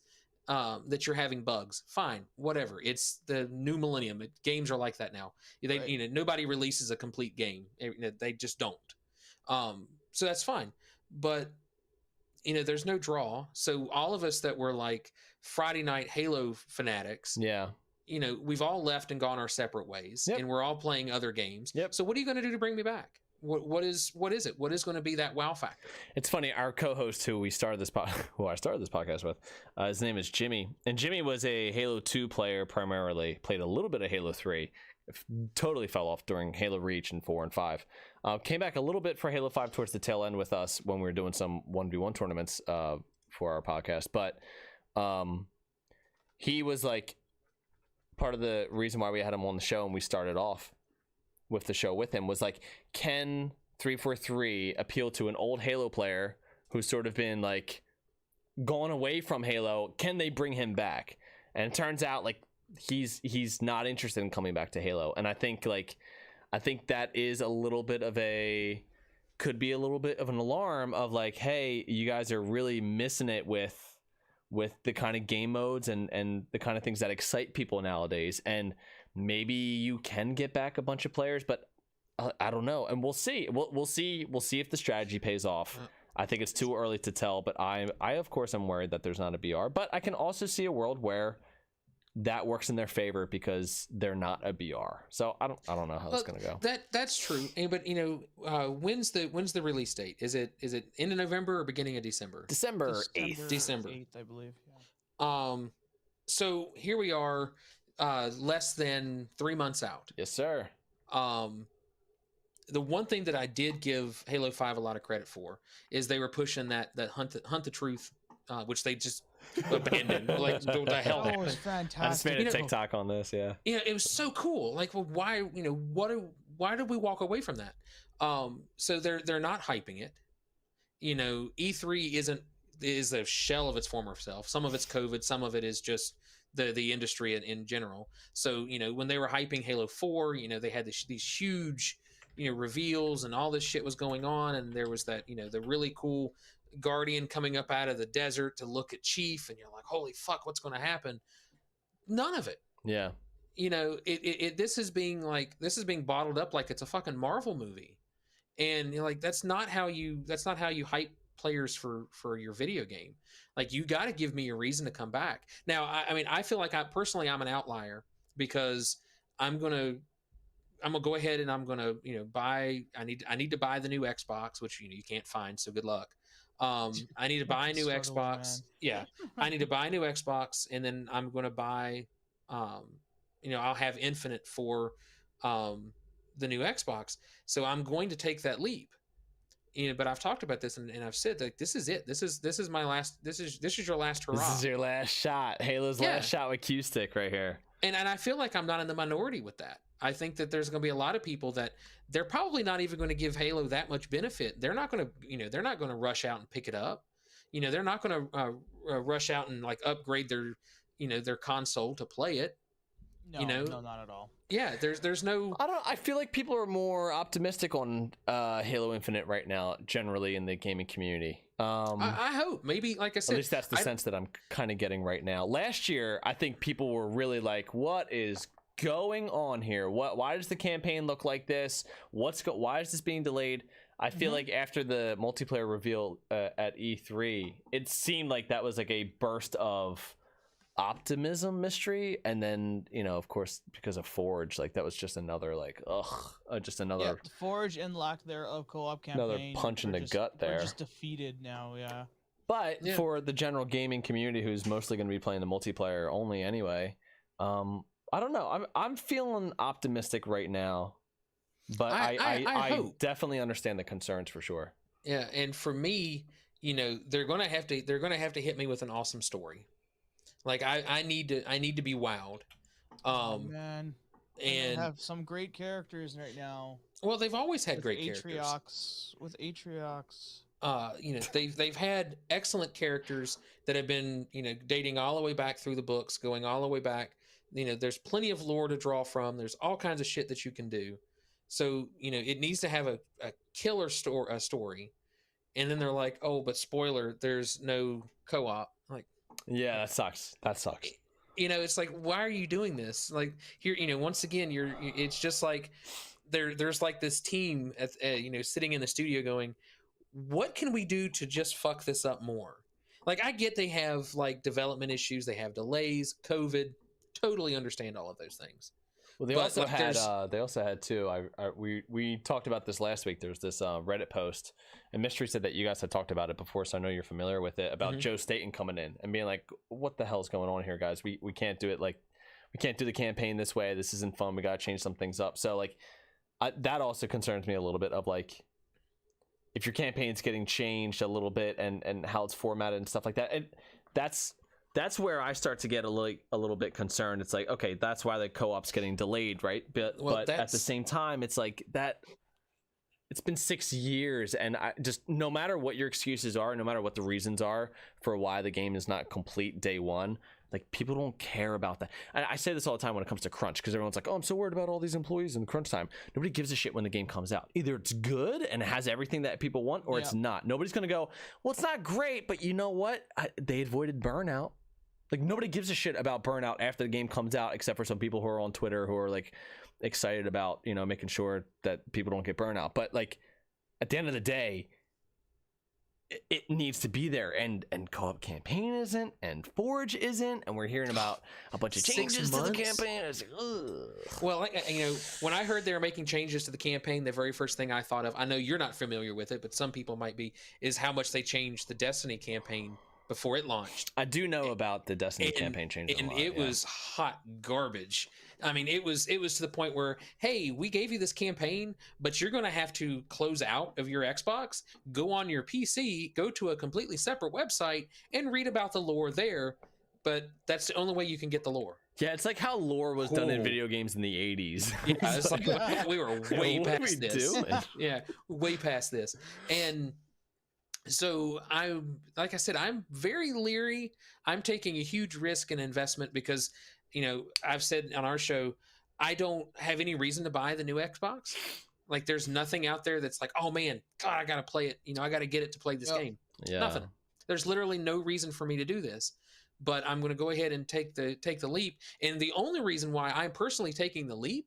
That you're having bugs, fine, whatever. It's the new millennium. Games are like that now. Nobody releases a complete game. They just don't. So that's fine. But there's no draw. So all of us that were like Friday night Halo fanatics, we've all left and gone our separate ways, and we're all playing other games. So what are you going to do to bring me back? What is it? What is going to be that wow factor? It's funny. Our co-host, who I started this podcast with, his name is Jimmy, and Jimmy was a Halo 2 player primarily. Played a little bit of Halo 3. Totally fell off during Halo Reach and 4 and 5. Came back a little bit for Halo 5 towards the tail end with us when we were doing some 1v1 tournaments for our podcast. But he was like part of the reason why we had him on the show, and we started off with the show with him, was like, can 343 appeal to an old Halo player who's sort of been like gone away from Halo? Can they bring him back? And it turns out like he's not interested in coming back to Halo. And I think that is a little bit of could be a little bit of an alarm of like, hey, you guys are really missing it with the kind of game modes and the kind of things that excite people nowadays. And maybe you can get back a bunch of players, but I don't know. And we'll see. We'll see if the strategy pays off. I think it's too early to tell, but I of course am worried that there's not a BR, but I can also see a world where that works in their favor because they're not a BR. So I don't know how it's going to go. That's true. But when's the release date? Is it end of November or beginning of December? December 8th. December 8th, I believe. Yeah. So here we are, less than 3 months out. Yes, sir. The one thing that I did give Halo 5 a lot of credit for is they were pushing that hunt the truth, which they just abandoned. Like, what the hell? That was fantastic. I just made a TikTok on this. Yeah, it was so cool. Like, well, why? Why did we walk away from that? So they're not hyping it. E3 is a shell of its former self. Some of it's COVID. Some of it is just the industry in general. So when they were hyping Halo 4, they had these huge reveals and all this shit was going on, and there was that the really cool Guardian coming up out of the desert to look at Chief, and you're like, holy fuck, what's going to happen? None of it. Yeah. This is being bottled up like it's a fucking Marvel movie, and you're like, that's not how you hype players for your video game. Like, you got to give me a reason to come back. Now, I feel like I'm an outlier because I'm gonna go ahead and I'm gonna buy. I need to buy the new Xbox, which you can't find, so good luck. I need to buy a new Xbox. Yeah, I need to buy a new Xbox, and then I'm going to buy, I'll have Infinite for the new Xbox. So I'm going to take that leap. But I've talked about this, and I've said that this is it. This is my last. This is your last hurrah. This is your last shot. Halo's last shot with CueStick right here. And I feel like I'm not in the minority with that. I think that there's going to be a lot of people that they're probably not even going to give Halo that much benefit. They're not going to rush out and pick it up. They're not going to rush out and like upgrade their console to play it. No, no, not at all. Yeah, there's no. I feel like people are more optimistic on Halo Infinite right now, generally in the gaming community. I hope, maybe, like I said, at least that's the sense that I'm kind of getting right now. Last year, I think people were really like, "What is going on here? Why does the campaign look like this? Why is this being delayed?" I feel like after the multiplayer reveal at E3, it seemed like that was like a burst of optimism mystery, and then of course, because of Forge, like that was just another like Forge and lack thereof co-op campaign, another punch in the gut there. We're just defeated now. But for the general gaming community who's mostly going to be playing the multiplayer only anyway, I don't know. I'm feeling optimistic right now, but I definitely understand the concerns for sure. Yeah, and for me, they're gonna have to hit me with an awesome story. Like I need to be wowed. Man, and have some great characters right now. Well, they've always had great characters. With Atriox. They've had excellent characters that have been dating all the way back through the books, going all the way back. There's plenty of lore to draw from. There's all kinds of shit that you can do. So, it needs to have a killer story. And then they're like, oh, but spoiler, there's no co-op. Like, yeah, that sucks. It's like, why are you doing this? Like, here, once again, it's just like there's like this team at, sitting in the studio going, what can we do to just fuck this up more? Like, I get they have like development issues, they have delays, COVID, totally understand all of those things. Well, they also had too. We talked about this last week. There's this Reddit post, and Mystery said that you guys had talked about it before, so I know you're familiar with it. About Joe Staten coming in and being like, "What the hell's going on here, guys? We can't do it. Like, we can't do the campaign this way. This isn't fun. We gotta change some things up." So like, that also concerns me a little bit. Of like, if your campaign's getting changed a little bit and how it's formatted and stuff like that, and that's where I start to get a little bit concerned. It's like, okay, that's why the co-op's getting delayed, right? But at the same time, it's like that. It's been 6 years, and I just, no matter what your excuses are, no matter what the reasons are for why the game is not complete day one, like, people don't care about that. And I say this all the time when it comes to crunch, because everyone's like, "Oh, I'm so worried about all these employees in crunch time." Nobody gives a shit when the game comes out. Either it's good and it has everything that people want, or it's not. Nobody's gonna go, "Well, it's not great, but you know what? They avoided burnout." Like, nobody gives a shit about burnout after the game comes out, except for some people who are on Twitter who are like excited about, you know, making sure that people don't get burnout. But like, at the end of the day, it needs to be there, and co-op campaign isn't, and Forge isn't, and we're hearing about a bunch of changes to the campaign. It's like, ugh. Well, you know, when I heard they were making changes to the campaign, the very first thing I thought of, I know you're not familiar with it, but some people might be, is how much they changed the Destiny campaign before it launched. I do know about the Destiny campaign changes, and it was hot garbage. I mean, it was to the point where, hey, we gave you this campaign, but you're going to have to close out of your Xbox, go on your PC, go to a completely separate website, and read about the lore there. But that's the only way you can get the lore. Yeah, it's like how lore was done in video games in the 80s. Yeah, it's like we were way past this. Yeah, way past this. And so like I said, I'm very leery. I'm taking a huge risk and investment because, you know, I've said on our show, I don't have any reason to buy the new Xbox. Like, there's nothing out there that's like, oh man, God, I got to play it. You know, I got to get it to play this game. Yeah. Nothing. There's literally no reason for me to do this, but I'm going to go ahead and take the leap. And the only reason why I'm personally taking the leap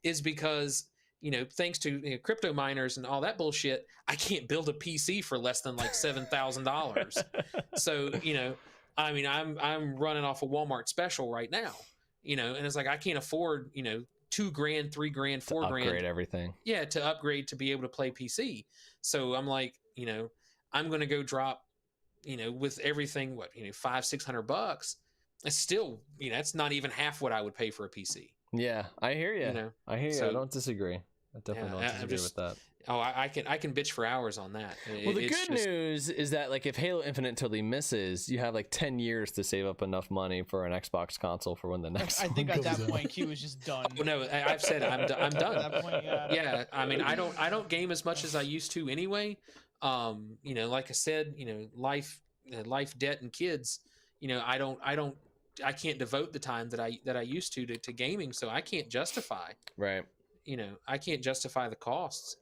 is because, you know, thanks to crypto miners and all that bullshit, I can't build a PC for less than like $7,000. So, you know, I mean, I'm running off a Walmart special right now, you know, and it's like, I can't afford, you know, $2,000, $3,000, $4,000 upgrade everything. Yeah, to upgrade to be able to play PC. So I'm like, you know, I'm going to go drop, you know, with everything, what, you know, $500-$600. It's still, you know, that's not even half what I would pay for a PC. Yeah, I hear you. You know, I hear you. so, I don't disagree. I definitely don't disagree with that. Oh, I can bitch for hours on that. Well, the good news is that, like, if Halo Infinite totally misses, you have like 10 years to save up enough money for an Xbox console for when the next. I think at that point, Q is just done. Oh, no, I've said I'm done. At that point, yeah. I mean, I don't game as much as I used to anyway. You know, like I said, you know, life, debt, and kids. You know, I can't devote the time that I used to gaming, so I can't justify. Right. You know, I can't justify the costs.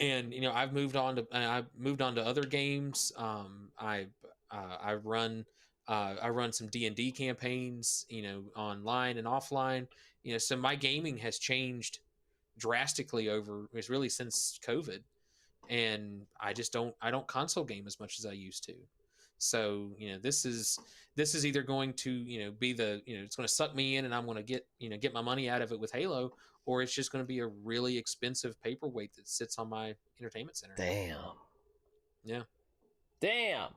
And, you know, I've moved on to other games. I run some D&D campaigns, you know, online and offline. You know, so my gaming has changed drastically really since COVID. And I don't console game as much as I used to. So, you know, this is either going to, you know, be it's going to suck me in and I'm going to get my money out of it with Halo, or it's just going to be a really expensive paperweight that sits on my entertainment center. Damn. Yeah. Damn.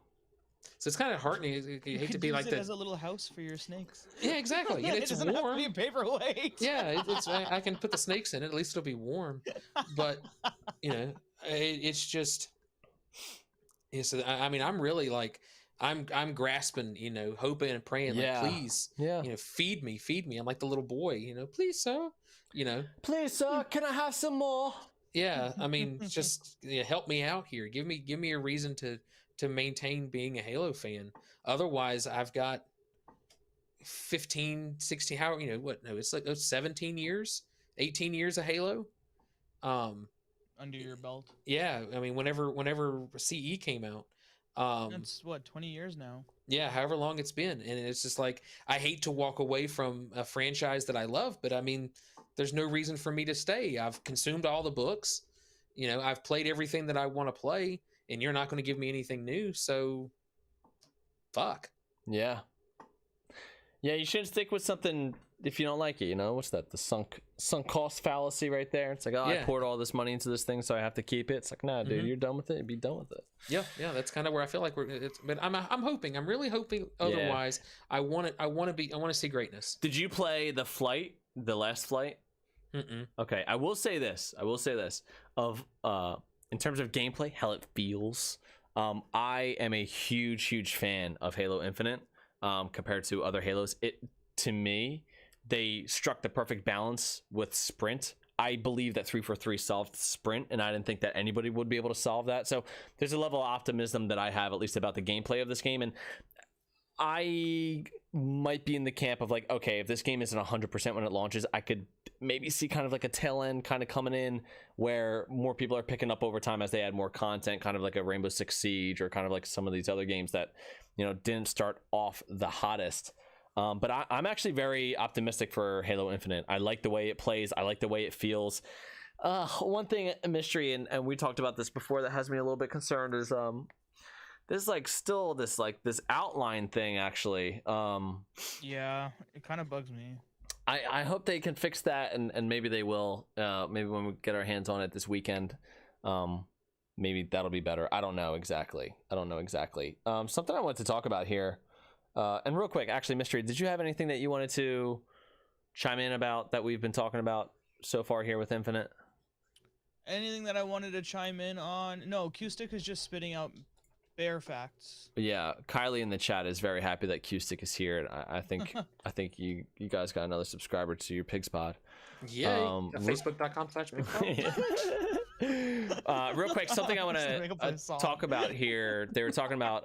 So it's kind of heartening. You hate to be like that. As a little house for your snakes. Yeah, exactly. Yeah, it's it doesn't warm. have to be a paperweight. Yeah, I can put the snakes in it. At least it'll be warm. But, you know, it's just. Yeah, so I mean, I'm really like, I'm grasping, you know, hoping and praying, like, please, you know, feed me. I'm like the little boy, you know, please, sir, you know, please, sir, can I have some more? Yeah, I mean, just help me out here. Give me a reason to maintain being a Halo fan. Otherwise, I've got 15, 16, how, you know, what? No, it's like 17 years, 18 years of Halo. Under your belt. Yeah, I mean, whenever CE came out, that's what, 20 years now. Yeah, however long it's been, and it's just like, I hate to walk away from a franchise that I love, but I mean, there's no reason for me to stay. I've consumed all the books, You know, I've played everything that I want to play, and you're not going to give me anything new. So, fuck. Yeah. Yeah, you shouldn't stick with something if you don't like it. You know, what's that? The sunk cost fallacy right there. It's like, oh, I poured all this money into this thing, so I have to keep it. It's like, nah, dude, you're done with it. Be done with it. Yeah, that's kind of where I feel like but I'm hoping. I'm really hoping. Otherwise, I want to see greatness. Did you play the last flight? Okay, I will say this. Of in terms of gameplay, how it feels. I am a huge fan of Halo Infinite. Compared to other Halos, to me, they struck the perfect balance with sprint. I believe that 343 solved sprint, and I didn't think that anybody would be able to solve that. So there's a level of optimism that I have, at least about the gameplay of this game. And I might be in the camp of like, okay, if this game isn't 100% when it launches, I could maybe see kind of like a tail end kind of coming in where more people are picking up over time as they add more content, kind of like a Rainbow Six Siege or kind of like some of these other games that, you know, didn't start off the hottest. But I'm actually very optimistic for Halo Infinite. I like the way it plays. I like the way it feels. One thing, Mystery, and we talked about this before, that has me a little bit concerned is there's like still this outline thing actually. Yeah, it kind of bugs me. I hope they can fix that, and maybe they will. Maybe when we get our hands on it this weekend, maybe that'll be better. I don't know exactly. Something I wanted to talk about here, and real quick, actually, Mystery, did you have anything that you wanted to chime in about that we've been talking about so far here with Infinite? Anything that I wanted to chime in on? No, CueStick is just spitting out bare facts. Yeah, Kylie in the chat is very happy that CueStick is here, and I think you guys got another subscriber to your Pigs Pod. Yeah, Facebook.com/pigspod. Real quick, something I want to talk about here. They were talking about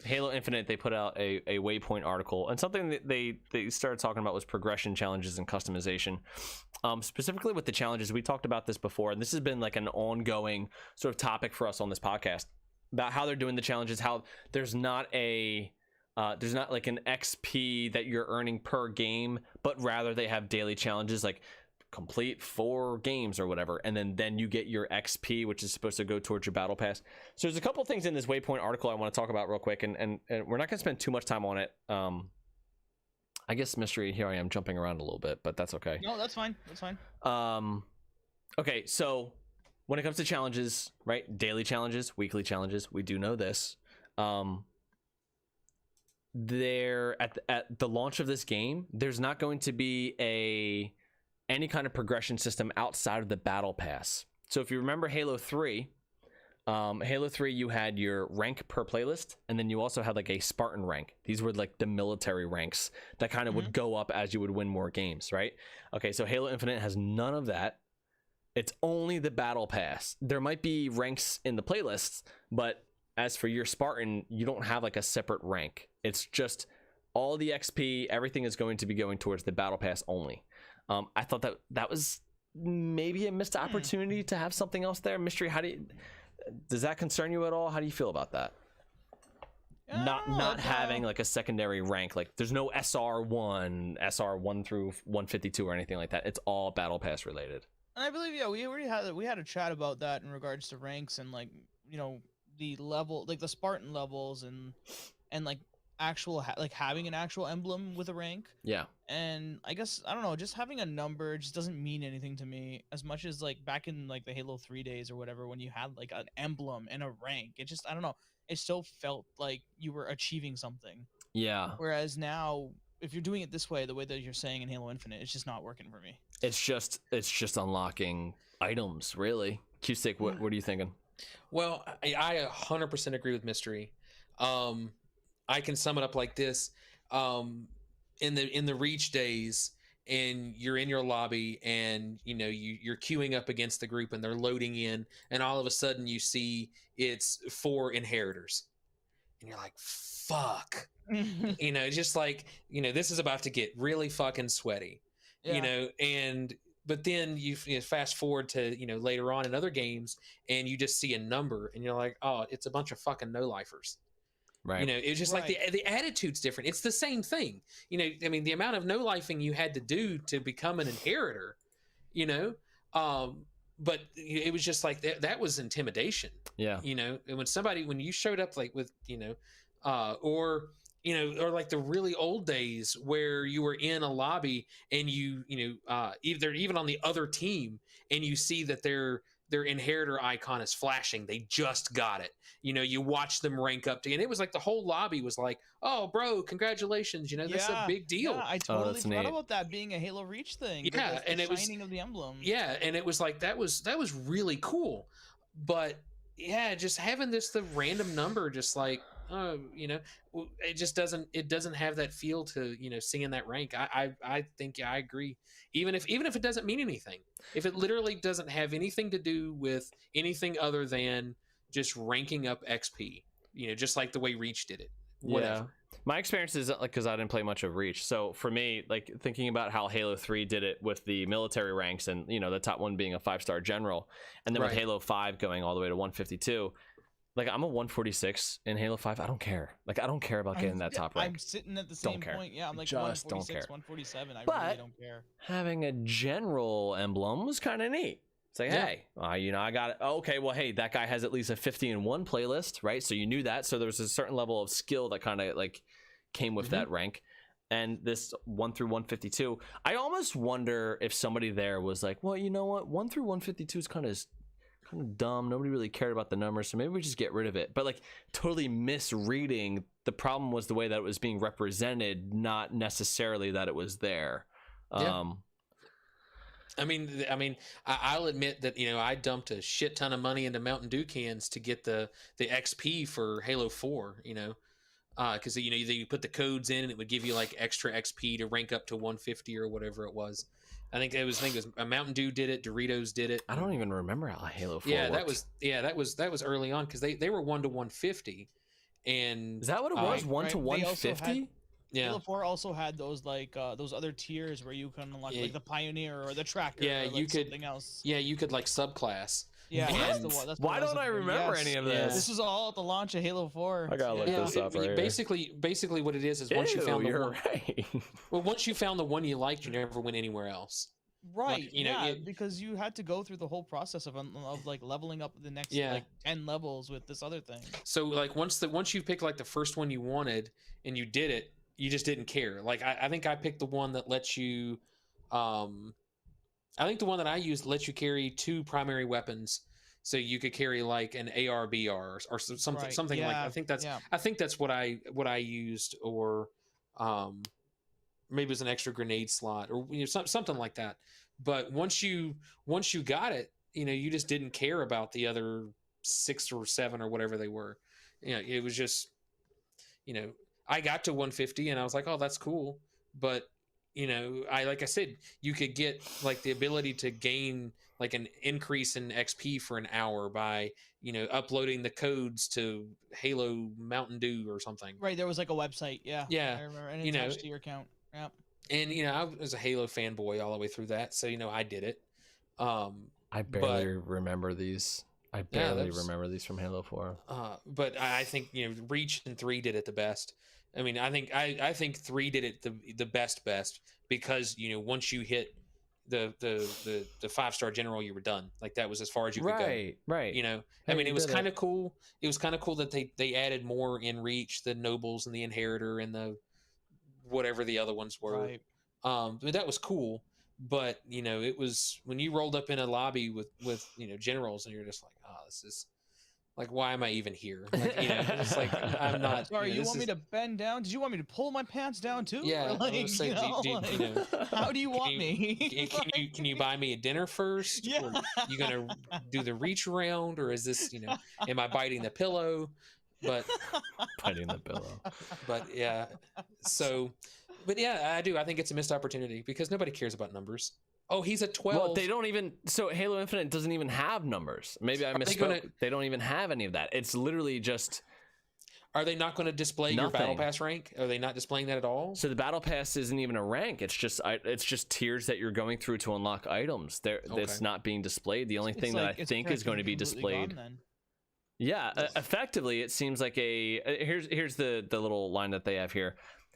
Halo Infinite. They put out a Waypoint article, and something that they started talking about was progression challenges and customization. Specifically with the challenges, we talked about this before, and this has been like an ongoing sort of topic for us on this podcast about how they're doing the challenges, how there's not like an XP that you're earning per game, but rather they have daily challenges like complete 4 games or whatever, and then you get your XP, which is supposed to go towards your battle pass. So there's a couple things in this Waypoint article I want to talk about real quick, and we're not going to spend too much time on it. I guess, Mystery, here I am jumping around a little bit, but that's okay. No, that's fine. Okay, so when it comes to challenges, right? Daily challenges, weekly challenges, we do know this. There at the launch of this game, there's not going to be any kind of progression system outside of the battle pass. So if you remember Halo 3, you had your rank per playlist, and then you also had like a Spartan rank. These were like the military ranks that kind of would go up as you would win more games, right? Okay, so Halo Infinite has none of that. It's only the battle pass. There might be ranks in the playlists, but as for your Spartan, you don't have like a separate rank. It's just all the XP, everything is going to be going towards the battle pass only. I thought that was maybe a missed opportunity to have something else there. Mystery, does that concern you at all? How do you feel about that? Not having like a secondary rank, like there's no SR1 through 152 or anything like that. It's all battle pass related. And I believe, yeah, we had a chat about that in regards to ranks and like, you know, the level, like the Spartan levels and like actual like having an actual emblem with a rank. Yeah. And I guess, I don't know, just having a number just doesn't mean anything to me as much as like back in like the Halo 3 days or whatever, when you had like an emblem and a rank. It just, I don't know, it still felt like you were achieving something. Yeah. Whereas now, if you're doing it this way, the way that you're saying in Halo Infinite, it's just not working for me. It's just unlocking items, really. CueStick, what are you thinking? Well, I 100% agree with Mystery. I can sum it up like this: in the Reach days, and you're in your lobby, and you know you're queuing up against the group, and they're loading in, and all of a sudden you see it's 4 inheritors, and you're like, "Fuck." You know, just like, you know, this is about to get really fucking sweaty. Yeah. You know, but then you fast forward to, you know, later on in other games, and you just see a number, and you're like, oh, it's a bunch of fucking no-lifers. Right. You know, it's just like the attitude's different. It's the same thing. You know, I mean, the amount of no-lifing you had to do to become an inheritor, you know, but it was just like that was intimidation. Yeah. You know, and when you showed up like with, or like the really old days where you were in a lobby and either even on the other team and you see that their inheritor icon is flashing, they just got it. You watch them rank up and it was like the whole lobby was like, "Oh, bro, congratulations! That's a big deal." Yeah, I totally forgot neat. about that being a Halo Reach thing. Yeah, and it was shining of the emblem. Yeah, and it was like that was really cool, but yeah, just having the random number, just like it just doesn't have that feel to seeing that rank. I think I agree. Even if it doesn't mean anything, if it literally doesn't have anything to do with anything other than just ranking up XP, just like the way Reach did it. Whatever. Yeah. My experience is like, because I didn't play much of Reach. So for me, like thinking about how Halo 3 did it with the military ranks and, the top one being a 5-star general. And then with Halo 5 going all the way to 152, like I'm a 146 in Halo 5. I don't care. Like, I don't care about getting that top rank. I'm sitting at the same point. Yeah, I'm like Just 146, 147. I really don't care. Having a general emblem was kind of neat. It's like, hey, I got it. Oh, okay, well, hey, that guy has at least a 50-1 playlist, right? So you knew that. So there was a certain level of skill that kind of like came with that rank. And this 1 through 152, I almost wonder if somebody there was like, well, you know what? 1 through 152 is kind of dumb. Nobody really cared about the numbers, so maybe we just get rid of it. But like totally misreading, the problem was the way that it was being represented, not necessarily that it was there. I mean, I'll admit that I dumped a shit ton of money into Mountain Dew cans to get the XP for Halo 4. Because you put the codes in and it would give you like extra XP to rank up to 150 or whatever it was. I think it was Mountain Dew did it, Doritos did it. I don't even remember how Halo 4 Yeah, worked. that was early on because they were 1 to 150. And is that what it was? 1 to 150? Yeah. Halo 4 also had those like those other tiers where you can unlock like the Pioneer or the Tracker. Yeah, or, like, you could. Something else. Yeah, you could like subclass. Yeah, why don't I remember any of this? This was all at the launch of Halo 4. I gotta look this up right Basically what it is once you found the one. Right. Well, once you found the one you liked, you never went anywhere else. Right. Because you had to go through the whole process of like leveling up the next like 10 levels with this other thing. So like once you pick like the first one you wanted and you did it, you just didn't care. Like I think I picked the one that lets you I think the one that I used lets you carry 2 primary weapons, so you could carry like an AR/BR or something like. I think that's what I used, or maybe it was an extra grenade slot or something like that. But once you got it, you just didn't care about the other 6 or 7 or whatever they were. It was just I got to 150 and I was like, oh, that's cool, but. Like I said, you could get like the ability to gain like an increase in XP for an hour by, uploading the codes to Halo Mountain Dew or something. Right. There was like a website. Yeah. Yeah. I remember. And attached to your account. Yeah. And, I was a Halo fanboy all the way through that. So, I did it. I barely remember these. I barely remember these from Halo 4. But I think, Reach and 3 did it the best. I mean, I think 3 did it the best because once you hit the 5-star general, you were done. Like that was as far as you could go. Right. I mean, it was kind of cool. It was kind of cool that they added more in Reach, the nobles and the inheritor and the whatever the other ones were. Right. But that was cool. But it was when you rolled up in a lobby with generals and you're just like, oh, this is. Like, why am I even here? Like, it's like I'm not. Sorry, you want me to bend down? Did you want me to pull my pants down too? Yeah. Like, how do you want me? Can you buy me a dinner first? Yeah. Or you gonna do the reach around, or is this am I biting the pillow? But biting the pillow. But yeah. But yeah, I do. I think it's a missed opportunity because nobody cares about numbers. Oh, he's a 12. Well, they don't even. So Halo Infinite doesn't even have numbers. Maybe I misspoke. They don't even have any of that. It's literally just. Are they not going to display your battle pass rank? Are they not displaying that at all? So the battle pass isn't even a rank. It's just tiers that you're going through to unlock items. That's not being displayed. The only thing that I think is going to be displayed. Yeah, effectively, it seems like here's the little line that they have here.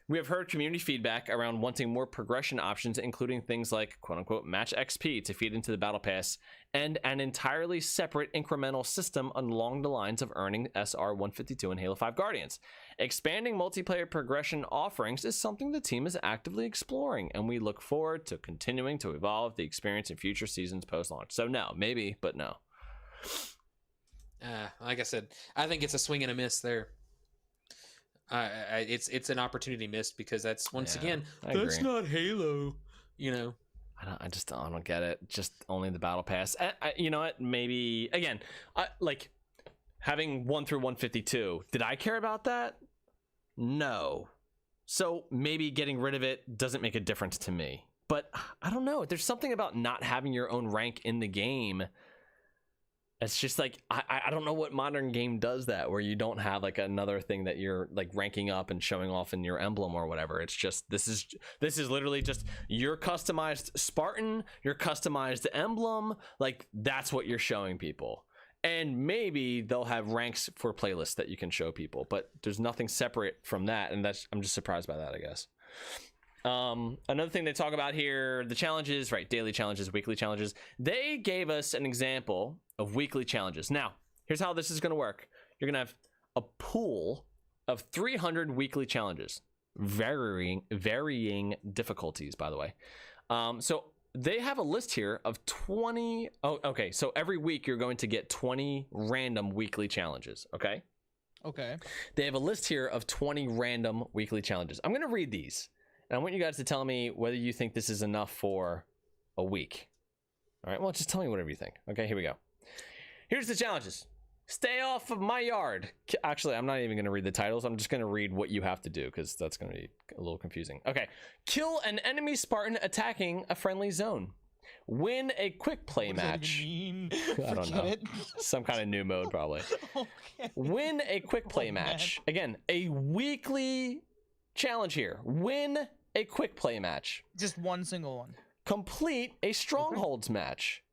We have heard community feedback around wanting more progression options, including things like quote-unquote match XP to feed into the battle pass, and an entirely separate incremental system along the lines of earning SR-152 in Halo 5 Guardians. Expanding multiplayer progression offerings is something the team is actively exploring, and we look forward to continuing to evolve the experience in future seasons post-launch. So no, maybe, but no. Like I said, I think it's a swing and a miss there. It's an opportunity missed because that's again, that's not Halo, you know. I don't get it. Just only the battle pass. You know what? Maybe again, like having 1 through 152. Did I care about that? No. So maybe getting rid of it doesn't make a difference to me. But I don't know. There's something about not having your own rank in the game. It's just like I don't know what modern game does that, where you don't have like another thing that you're like ranking up and showing off in your emblem or whatever. It's just this is literally just your customized Spartan, your customized emblem. Like that's what you're showing people. And maybe they'll have ranks for playlists that you can show people, but there's nothing separate from that, and I'm just surprised by that, I guess. Another thing they talk about here, the challenges, right? Daily challenges, weekly challenges. They gave us an example of weekly challenges. Now, here's how this is going to work. You're going to have a pool of 300 weekly challenges, varying difficulties, by the way. So they have a list here of 20. Oh, okay. So every week you're going to get 20 random weekly challenges. Okay. Okay. They have a list here of 20 random weekly challenges. I'm going to read these. And I want you guys to tell me whether you think this is enough for a week. All right, well, just tell me whatever you think. Okay, here we go. Here's the challenges. Stay off of my yard. Actually, I'm not even going to read the titles. I'm just going to read what you have to do because that's going to be a little confusing. Okay, kill an enemy Spartan attacking a friendly zone. Win a quick play match. I don't know. Some kind of new mode, probably. Okay. Win a quick play match. Again, a weekly challenge here. Win a quick play match. Just one single one. Complete a strongholds match.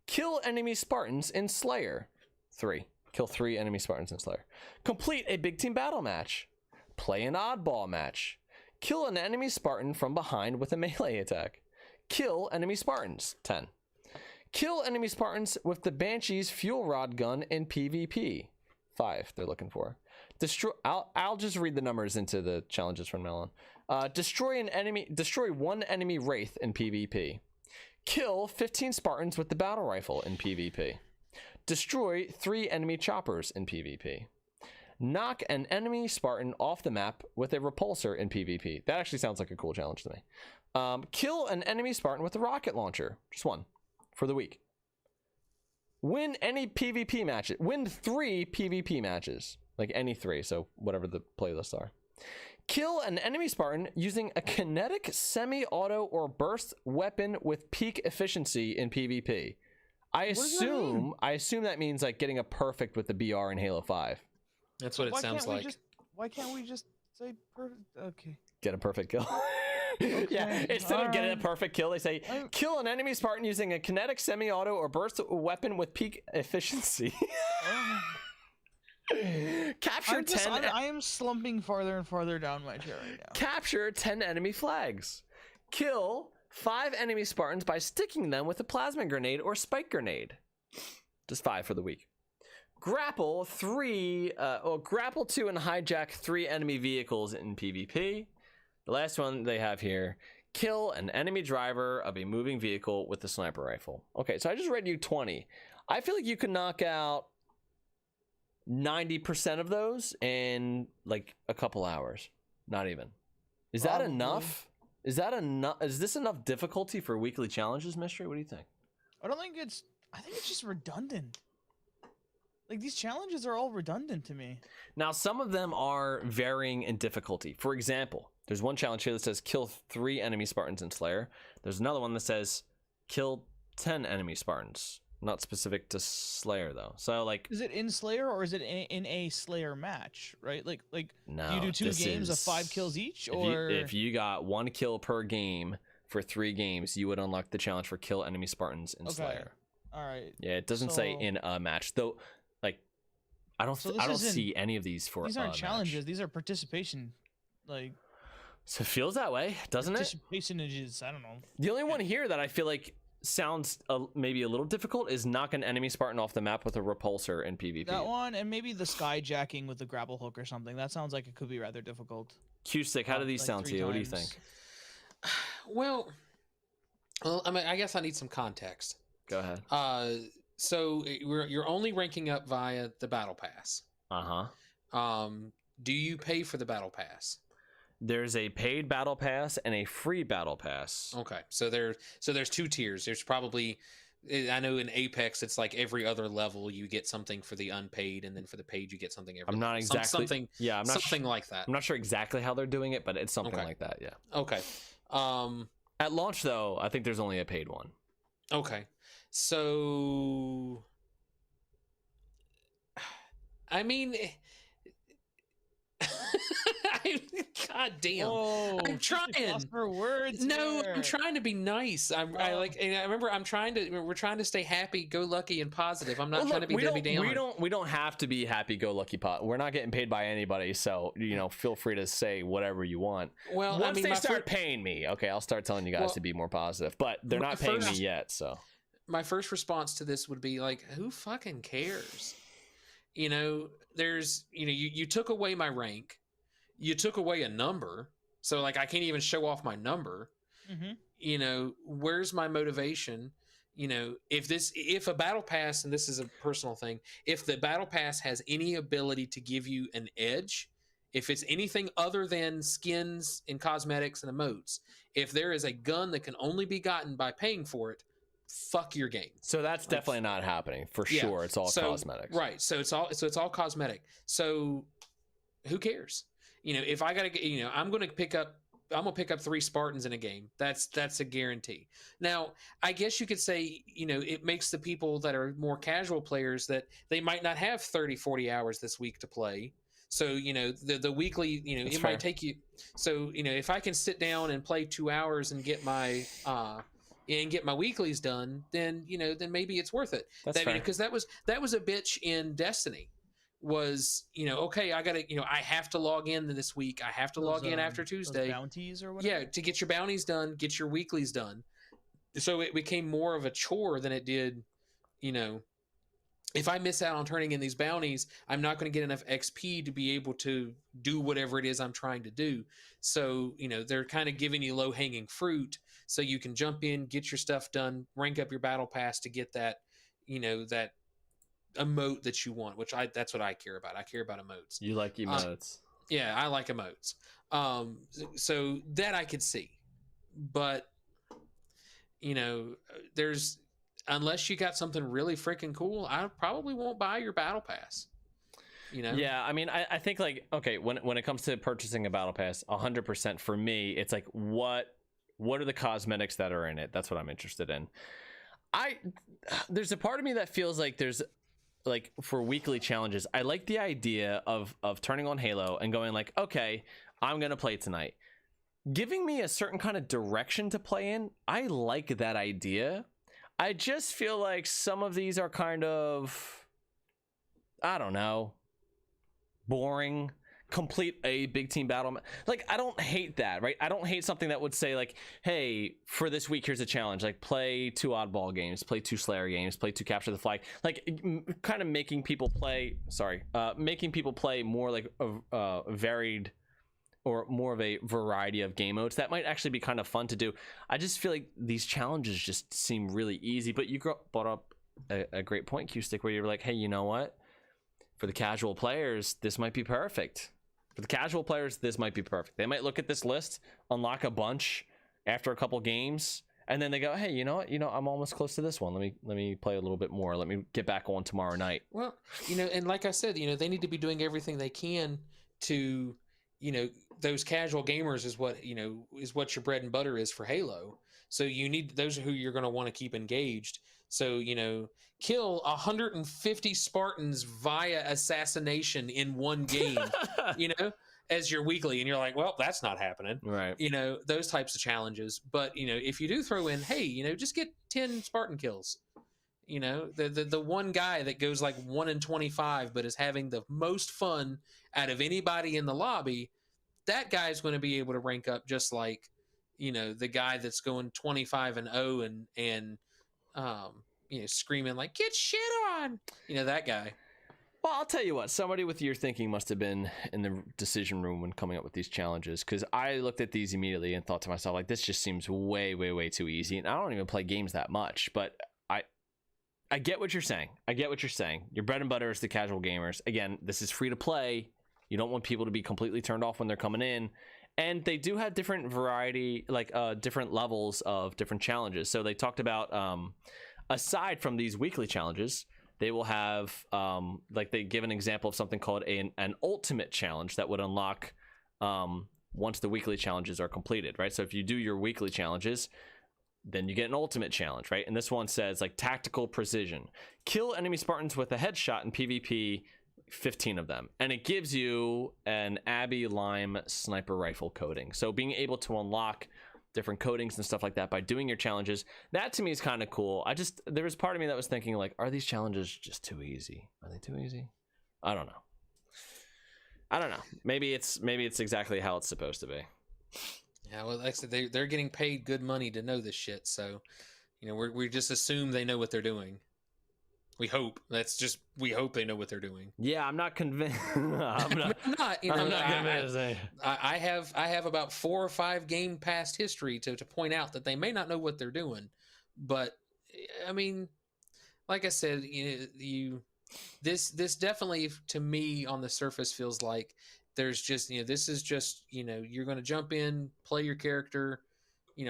Kill enemy Spartans in Slayer. 3. Kill 3 enemy Spartans in Slayer. Complete a big team battle match. Play an oddball match. Kill an enemy Spartan from behind with a melee attack. Kill enemy Spartans. 10. Kill enemy Spartans with the Banshee's fuel rod gun in PvP. 5. They're looking for. Destroy. I'll just read the numbers into the challenges from now on. Destroy one enemy wraith in PvP. Kill 15 Spartans with the battle rifle in PvP. Destroy 3 enemy choppers in PvP. Knock an enemy Spartan off the map with a repulsor in PvP. That actually sounds like a cool challenge to me. Kill an enemy Spartan with a rocket launcher. Just one for the week. Win any PvP matches. Win 3 PvP matches. Like any 3, so whatever the playlists are. Kill an enemy Spartan using a kinetic, semi-auto, or burst weapon with peak efficiency in PvP. I assume that means like getting a perfect with the BR in Halo 5. That's what it sounds like. Why can't we just say perfect? Okay. Get a perfect kill. Okay. Yeah, instead of getting a perfect kill, they say kill an enemy Spartan using a kinetic, semi-auto, or burst weapon with peak efficiency. Capture 10. I am slumping farther and farther down my chair right now. Capture 10 enemy flags. Kill 5 enemy Spartans by sticking them with a plasma grenade or spike grenade. Just 5 for the week. Grapple 2 and hijack 3 enemy vehicles in PvP. The last one they have here. Kill an enemy driver of a moving vehicle with a sniper rifle. Okay, so I just read you 20. I feel like you could knock out 90% of those in like a couple hours. Not even. Is that enough? Is that enough? Is this enough difficulty for weekly challenges, Mystery? What do you think? I think it's just redundant. Like these challenges are all redundant to me. Now, some of them are varying in difficulty. For example, there's one challenge here that says kill 3 enemy Spartans in Slayer. There's another one that says kill 10 enemy Spartans. Not specific to Slayer though. So like, is it in Slayer or is it in a Slayer match? Right? Like no, do you do 2 games of 5 kills each, or if you got 1 kill per game for 3 games, you would unlock the challenge for kill enemy Spartans in Slayer. All right. Yeah, it doesn't say in a match though. Like, I don't see any of these for. These aren't challenges. Match. These are participation. Like, So it feels that way, doesn't it? Pationages, I don't know. The only one here that I feel like sounds maybe a little difficult is knock an enemy Spartan off the map with a repulsor in PvP. That one, and maybe the skyjacking with the grapple hook or something. That sounds like it could be rather difficult. CueStick, how do these sound to you? What do you think? Well, I mean, I guess I need some context. Go ahead. So you're only ranking up via the battle pass. Do you pay for the battle pass? There's a paid battle pass and a free battle pass. Okay, so there's 2 tiers. There's probably, I know in Apex it's like every other level you get something for the unpaid, and then for the paid you get something every. I'm not exactly something. Yeah, I'm not something like that. I'm not sure exactly how they're doing it, but it's something like that. Yeah. Okay. At launch though, I think there's only a paid one. Okay, so I mean. God damn! Whoa, I'm trying. For words no, here. I'm trying to be nice. I remember. We're trying to stay happy, go lucky, and positive. I'm not trying to be Debbie Downer. We don't have to be happy go lucky pot. We're not getting paid by anybody, so feel free to say whatever you want. Well, once they start paying me, okay, I'll start telling you guys to be more positive. But they're not paying me yet, so. My first response to this would be like, who fucking cares? There's you took away my rank. You took away a number, so like I can't even show off my number. Where's my motivation? If a battle pass, and this is a personal thing, if the battle pass has any ability to give you an edge, if it's anything other than skins and cosmetics and emotes, if there is a gun that can only be gotten by paying for it, fuck your game. So that's definitely not happening for sure. It's all cosmetics, right? So it's all cosmetic. So who cares? If I gotta, I'm gonna pick up 3 Spartans in a game. That's a guarantee. Now, I guess you could say, it makes the people that are more casual players that they might not have 30, 40 hours this week to play. So, the weekly, it might take you. So, if I can sit down and play 2 hours and get my weeklies done, then maybe it's worth it. That's fair. Because that was a bitch in Destiny. Was okay, I gotta I have to log in this week. I have to log in after Tuesday. Bounties or whatever. Yeah, to get your bounties done, get your weeklies done. So it became more of a chore than it did. If I miss out on turning in these bounties, I'm not going to get enough XP to be able to do whatever it is I'm trying to do. So they're kind of giving you low hanging fruit, so you can jump in, get your stuff done, rank up your battle pass to get that that emote that you want, that's what I care about. I care about emotes. You like emotes? Yeah, I like emotes. So that I could see, but there's, unless you got something really freaking cool, I probably won't buy your battle pass. Yeah, I mean, I think like, okay, when it comes to purchasing a battle pass, 100% for me, it's like what are the cosmetics that are in it? That's what I'm interested in. There's a part of me that feels like there's like for weekly challenges, I like the idea of turning on Halo and going like, okay, I'm gonna play tonight, giving me a certain kind of direction to play in. I like that idea. I just feel like some of these are kind of, I don't know, boring. Complete a big team battle. Like, I don't hate that, right? I don't hate something that would say like, hey, for this week, here's a challenge. Like, play 2 oddball games, play 2 Slayer games, play 2 capture the flag. Like, kind of making people play, making people play more like a varied or more of a variety of game modes. That might actually be kind of fun to do. I just feel like these challenges just seem really easy. But you brought up a great point, CueStick, where you're like, hey, you know what? For the casual players, this might be perfect. For the casual players, this might be perfect. They might look at this list, unlock a bunch after a couple games, and then they go, hey, you know what? I'm almost close to this one. Let me play a little bit more. Let me get back on tomorrow night. Well, and like I said, they need to be doing everything they can to, those casual gamers is what your bread and butter is for Halo. So you need those who you're going to want to keep engaged. So, kill 150 Spartans via assassination in one game, as your weekly. And you're like, well, that's not happening. Right. Those types of challenges. But, if you do throw in, hey, just get 10 Spartan kills. The one guy that goes like 1 in 25, but is having the most fun out of anybody in the lobby, that guy's going to be able to rank up just like, the guy that's going 25-0 and screaming like, get shit on, that guy. Well, I'll tell you what, somebody with your thinking must have been in the decision room when coming up with these challenges, because I looked at these immediately and thought to myself, like, this just seems way, way, way too easy. And I don't even play games that much, but I get what you're saying. Your bread and butter is the casual gamers. Again, this is free to play. You don't want people to be completely turned off when they're coming in. And they do have different variety, like different levels of different challenges. So they talked about, aside from these weekly challenges, they will have, like they give an example of something called an ultimate challenge that would unlock once the weekly challenges are completed, right? So if you do your weekly challenges, then you get an ultimate challenge, right? And this one says like tactical precision. Kill enemy Spartans with a headshot in PvP, 15 of them. And it gives you an Abbey Lime sniper rifle coating. So being able to unlock different coatings and stuff like that by doing your challenges, that to me is kind of cool. There was part of me that was thinking like, are these challenges just too easy? Are they too easy? I don't know. Maybe it's exactly how it's supposed to be. Yeah, well, like I said, they're getting paid good money to know this shit. So, we just assume they know what they're doing. We hope. We hope they know what they're doing. Yeah, I'm not convinced. I'm not convinced. I have about 4 or 5 game past history to point out that they may not know what they're doing. But I mean, like I said, this definitely to me on the surface feels like there's just, this is just, you're going to jump in, play your character.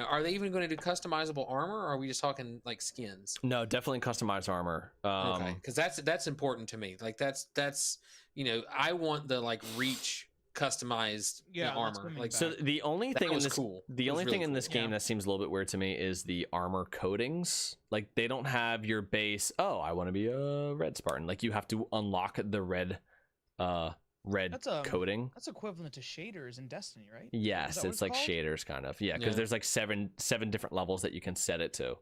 Are they even going to do customizable armor, or are we just talking like skins? No, definitely customized armor. Okay, because that's important to me. Like that's I want the like reach customized armor. Like so, the only thing in this cool. The only thing in this game that seems a little bit weird to me is the armor coatings. Like they don't have your base. Oh, I want to be a red Spartan. Like you have to unlock the red coating. That's equivalent to shaders in Destiny, right? Yes, it's like called? Shaders kind of. Yeah, because there's like seven different levels that you can set it to.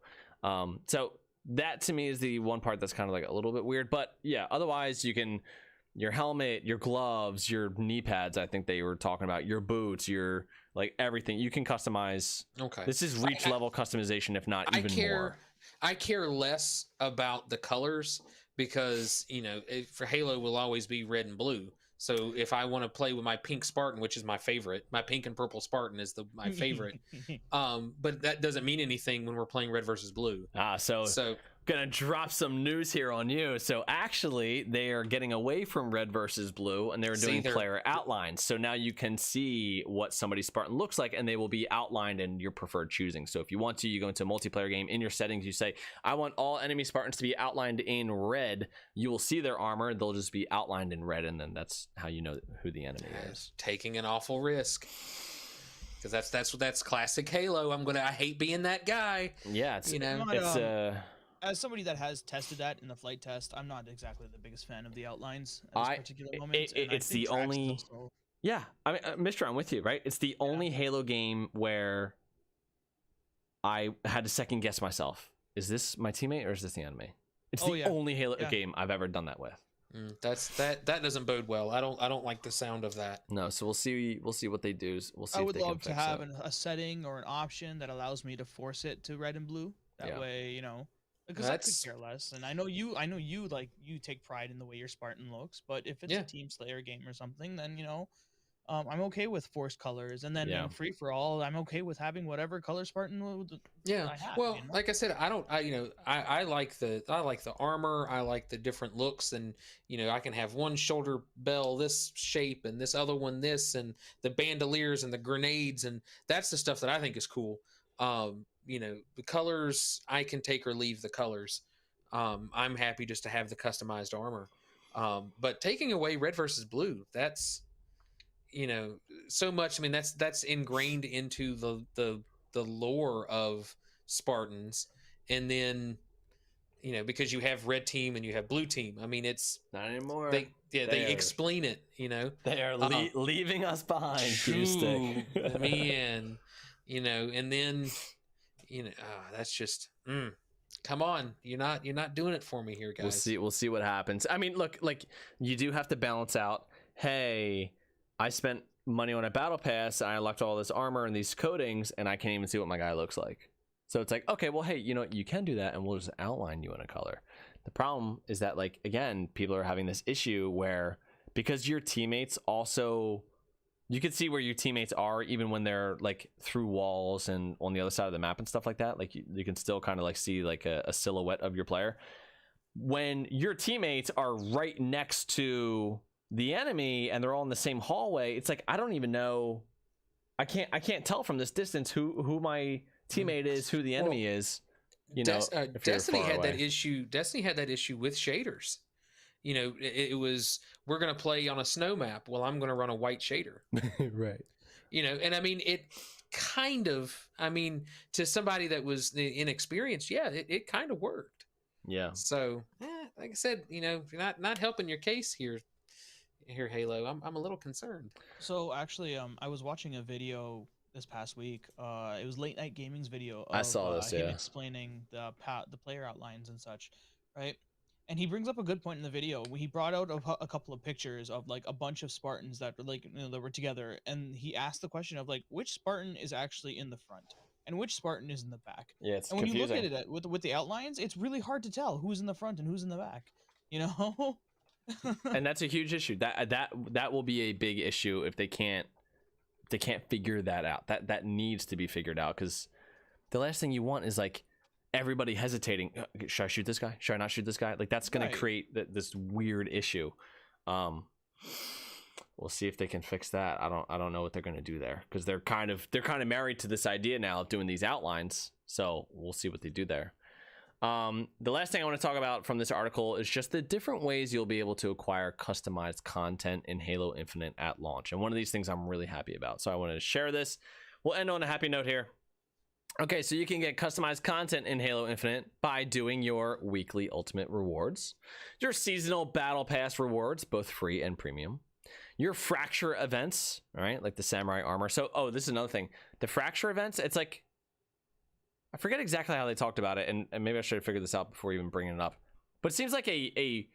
So that to me is the one part that's kind of like a little bit weird. But yeah, otherwise you can, your helmet, your gloves, your knee pads, I think they were talking about, your boots, your like everything you can customize. Okay. This is reach level customization, if not even more. I care less about the colors because, for Halo will always be red and blue. So if I want to play with my pink Spartan, which is my favorite, my pink and purple Spartan is my favorite. But that doesn't mean anything when we're playing red versus blue. So gonna drop some news here on you. So actually they are getting away from red versus blue and they're doing player outlines. So now you can see what somebody's Spartan looks like and they will be outlined in your preferred choosing. So if you want to, you go into a multiplayer game, in your settings you say, I want all enemy Spartans to be outlined in red. You will see their armor, they'll just be outlined in red, and then that's how you know who the enemy is. Taking an awful risk. Because that's classic Halo. I hate being that guy. Yeah, as somebody that has tested that in the flight test, I'm not exactly the biggest fan of the outlines at this particular moment. It's the only. Yeah, I mean, Mr. I'm with you, right? It's the only Halo game where I had to second guess myself. Is this my teammate or is this the enemy? It's the only Halo game I've ever done that with. That doesn't bode well. I don't like the sound of that. No, so we'll see what they do. We'll see. I would love to have a setting or an option that allows me to force it to red and blue. That way, because I could care less. And I know you like you take pride in the way your Spartan looks, but if it's a Team Slayer game or something, then I'm okay with forced colors, and then free for all. I'm okay with having whatever color Spartan. I have, well, like I said, I like the armor. I like the different looks, and I can have one shoulder bell this shape and this other one this, and the bandoliers and the grenades, and that's the stuff that I think is cool. The colors I can take or leave the colors. I'm happy just to have the customized armor. But taking away red versus blue, that's so much. I mean, that's ingrained into the lore of Spartans, and then because you have red team and you have blue team. I mean, it's not anymore. They explain it. They are leaving us behind. CueStick. Man, and then that's just come on, you're not doing it for me here, guys. We'll see what happens. I mean, look, like you do have to balance out, hey, I spent money on a battle pass, and I unlocked all this armor and these coatings, and I can't even see what my guy looks like. So it's like, okay, well, hey, you know, you can do that, and we'll just outline you in a color. The problem is that, like, again, people are having this issue where, because your teammates also, you can see where your teammates are even when they're like through walls and on the other side of the map and stuff like that. Like you can still kind of like see like a silhouette of your player. When your teammates are right next to the enemy and they're all in the same hallway, it's like, I don't even know. I can't tell from this distance who my teammate is, who the enemy is. You know, Destiny had that issue. Destiny had that issue with shaders. You know, it was, we're going to play on a snow map. Well, I'm going to run a white shader. Right. You know, and I mean, it kind of, I mean, to somebody that was inexperienced, yeah, it kind of worked. Yeah. So, like I said, you know, if you're not helping your case here, Halo, I'm a little concerned. So actually, I was watching a video this past week. It was Late Night Gaming's video of I saw this, him explaining the player outlines and such, right? And he brings up a good point in the video. He brought out a couple of pictures of like a bunch of Spartans that were like, you know, that were together, and he asked the question of like, which Spartan is actually in the front and which Spartan is in the back. Yeah, it's and when confusing. you look at it with the outlines, it's really hard to tell who's in the front and who's in the back. You know. And that's a huge issue. That will be a big issue if they can't figure that out. That needs to be figured out, because the last thing you want is like everybody hesitating. Should I shoot this guy? Should I not shoot this guy? Like that's going to create this weird issue. We'll see if they can fix that. I don't know what they're going to do there, because they're kind of married to this idea now of doing these outlines. So we'll see what they do there. The last thing I want to talk about from this article is just the different ways you'll be able to acquire customized content in Halo Infinite at launch. And one of these things I'm really happy about. So I wanted to share this. We'll end on a happy note here. Okay, so you can get customized content in Halo Infinite by doing your weekly ultimate rewards, your seasonal battle pass rewards, both free and premium, your fracture events, all right, like the samurai armor. So, this is another thing. The fracture events, it's like, I forget exactly how they talked about it, and maybe I should have figured this out before even bringing it up. But it seems like a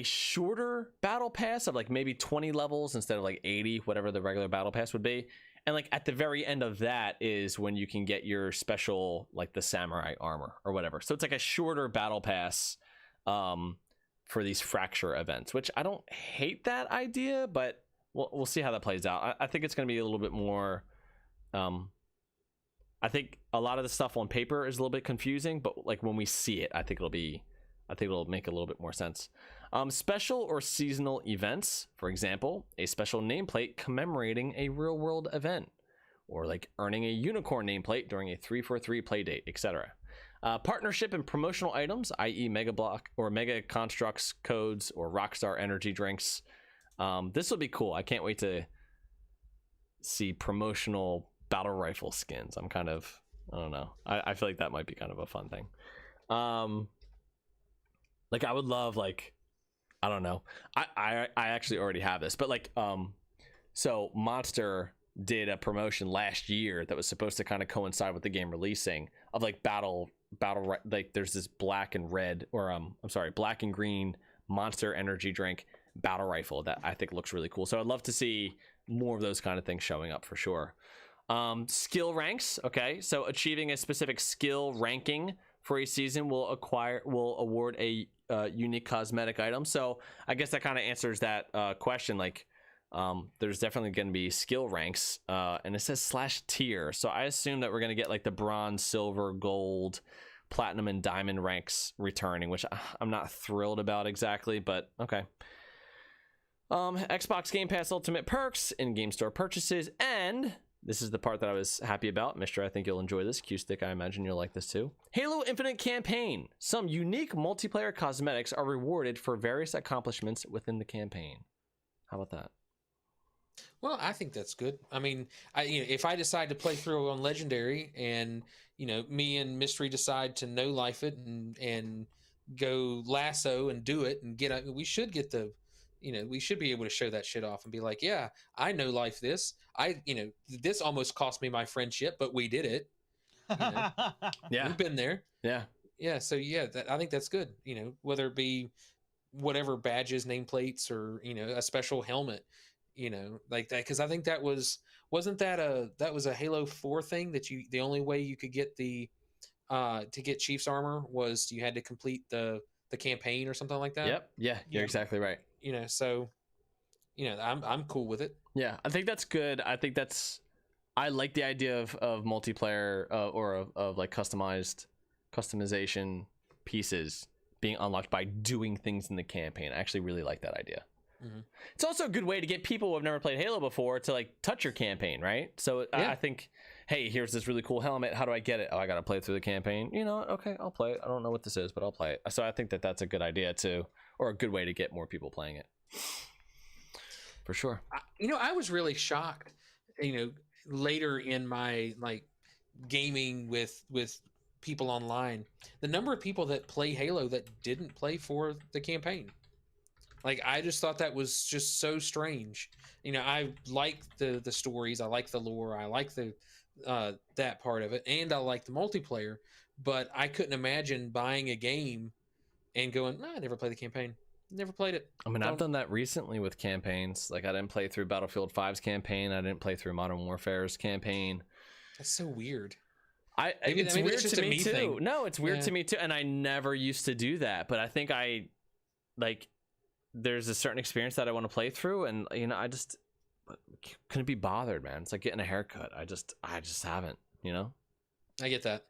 shorter battle pass of like maybe 20 levels instead of like 80, whatever the regular battle pass would be. And like at the very end of that is when you can get your special, like the samurai armor or whatever. So it's like a shorter battle pass for these fracture events, which I don't hate that idea, but we'll see how that plays out. I think it's going to be a little bit more. I think a lot of the stuff on paper is a little bit confusing, but like when we see it, I think it'll make a little bit more sense. Special or seasonal events, for example, a special nameplate commemorating a real world event, or like earning a unicorn nameplate during a 343 playdate, etc. Partnership and promotional items, i.e. Mega Block or Mega Constructs codes or Rockstar energy drinks. This will be cool. I can't wait to see promotional battle rifle skins. I don't know. I feel like that might be kind of a fun thing. Like I would love, like, I don't know. I actually already have this, but like, so Monster did a promotion last year that was supposed to kind of coincide with the game releasing of like battle, like there's this black and red, or black and green Monster energy drink battle rifle that I think looks really cool. So I'd love to see more of those kind of things showing up for sure. Skill ranks. Okay, so achieving a specific skill ranking for a season will award a unique cosmetic item. So I guess that kind of answers that question. Like, there's definitely going to be skill ranks, and it says /tier. So I assume that we're going to get like the bronze, silver, gold, platinum, and diamond ranks returning, which I'm not thrilled about exactly, but okay. Xbox Game Pass Ultimate perks, in-game store purchases, and this is the part that I was happy about. Mister, I think you'll enjoy this. CueStick, I imagine you'll like this too. Halo Infinite campaign. Some unique multiplayer cosmetics are rewarded for various accomplishments within the campaign. How about that? Well, I think that's good. I mean, if I decide to play through on Legendary, and me and Mystery decide to no life it and go lasso and do it and we should get the. We should be able to show that shit off and be like, yeah, I know life this. This almost cost me my friendship, but we did it. Yeah. We've been there. Yeah. Yeah. So yeah, I think that's good. Whether it be whatever badges, nameplates, or, a special helmet, you know, like that, because I think that wasn't that a Halo 4 thing, that the only way you could get the to get Chief's armor was you had to complete the campaign or something like that. Yep. Yeah, you're exactly right. You know, so you know, I'm cool with it. Yeah, I think that's good. I like the idea of multiplayer or of like customization pieces being unlocked by doing things in the campaign. I actually really like that idea. Mm-hmm. It's also a good way to get people who have never played Halo before to like touch your campaign, right? So I think, hey, here's this really cool helmet. How do I get it? Oh, I got to play through the campaign. You know, okay, I'll play it. I don't know what this is, but I'll play it. So I think that that's a good idea too, or a good way to get more people playing it. For sure. You know, I was really shocked, you know, later in my like gaming with people online, the number of people that play Halo that didn't play for the campaign. Like, I just thought that was just so strange. You know, I like the stories, I like the lore, I like the that part of it, and I like the multiplayer, but I couldn't imagine buying a game and going, I never played the campaign. Never played it. I mean, I've done that recently with campaigns. Like, I didn't play through Battlefield 5's campaign. I didn't play through Modern Warfare's campaign. That's so weird. It's weird to me too. Thing. No, it's weird to me too. And I never used to do that. But I think there's a certain experience that I want to play through. And, you know, I just couldn't be bothered, man. It's like getting a haircut. I just haven't, you know? I get that.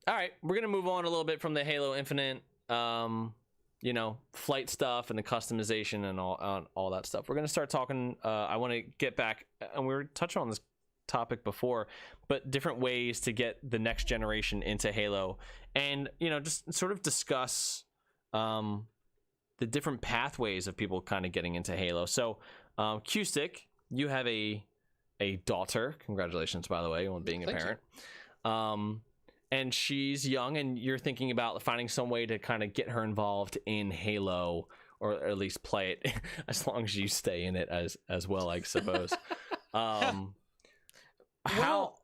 All right, we're gonna move on a little bit from the Halo Infinite, you know, flight stuff and the customization and all that stuff. We're gonna start talking. I want to get back, and we were touching on this topic before, but different ways to get the next generation into Halo, and you know, just sort of discuss the different pathways of people kind of getting into Halo. So, CueStick, you have a daughter. Congratulations, by the way, on being a parent. And she's young, and you're thinking about finding some way to kind of get her involved in Halo, or at least play it as long as you stay in it as well, I suppose. Yeah, go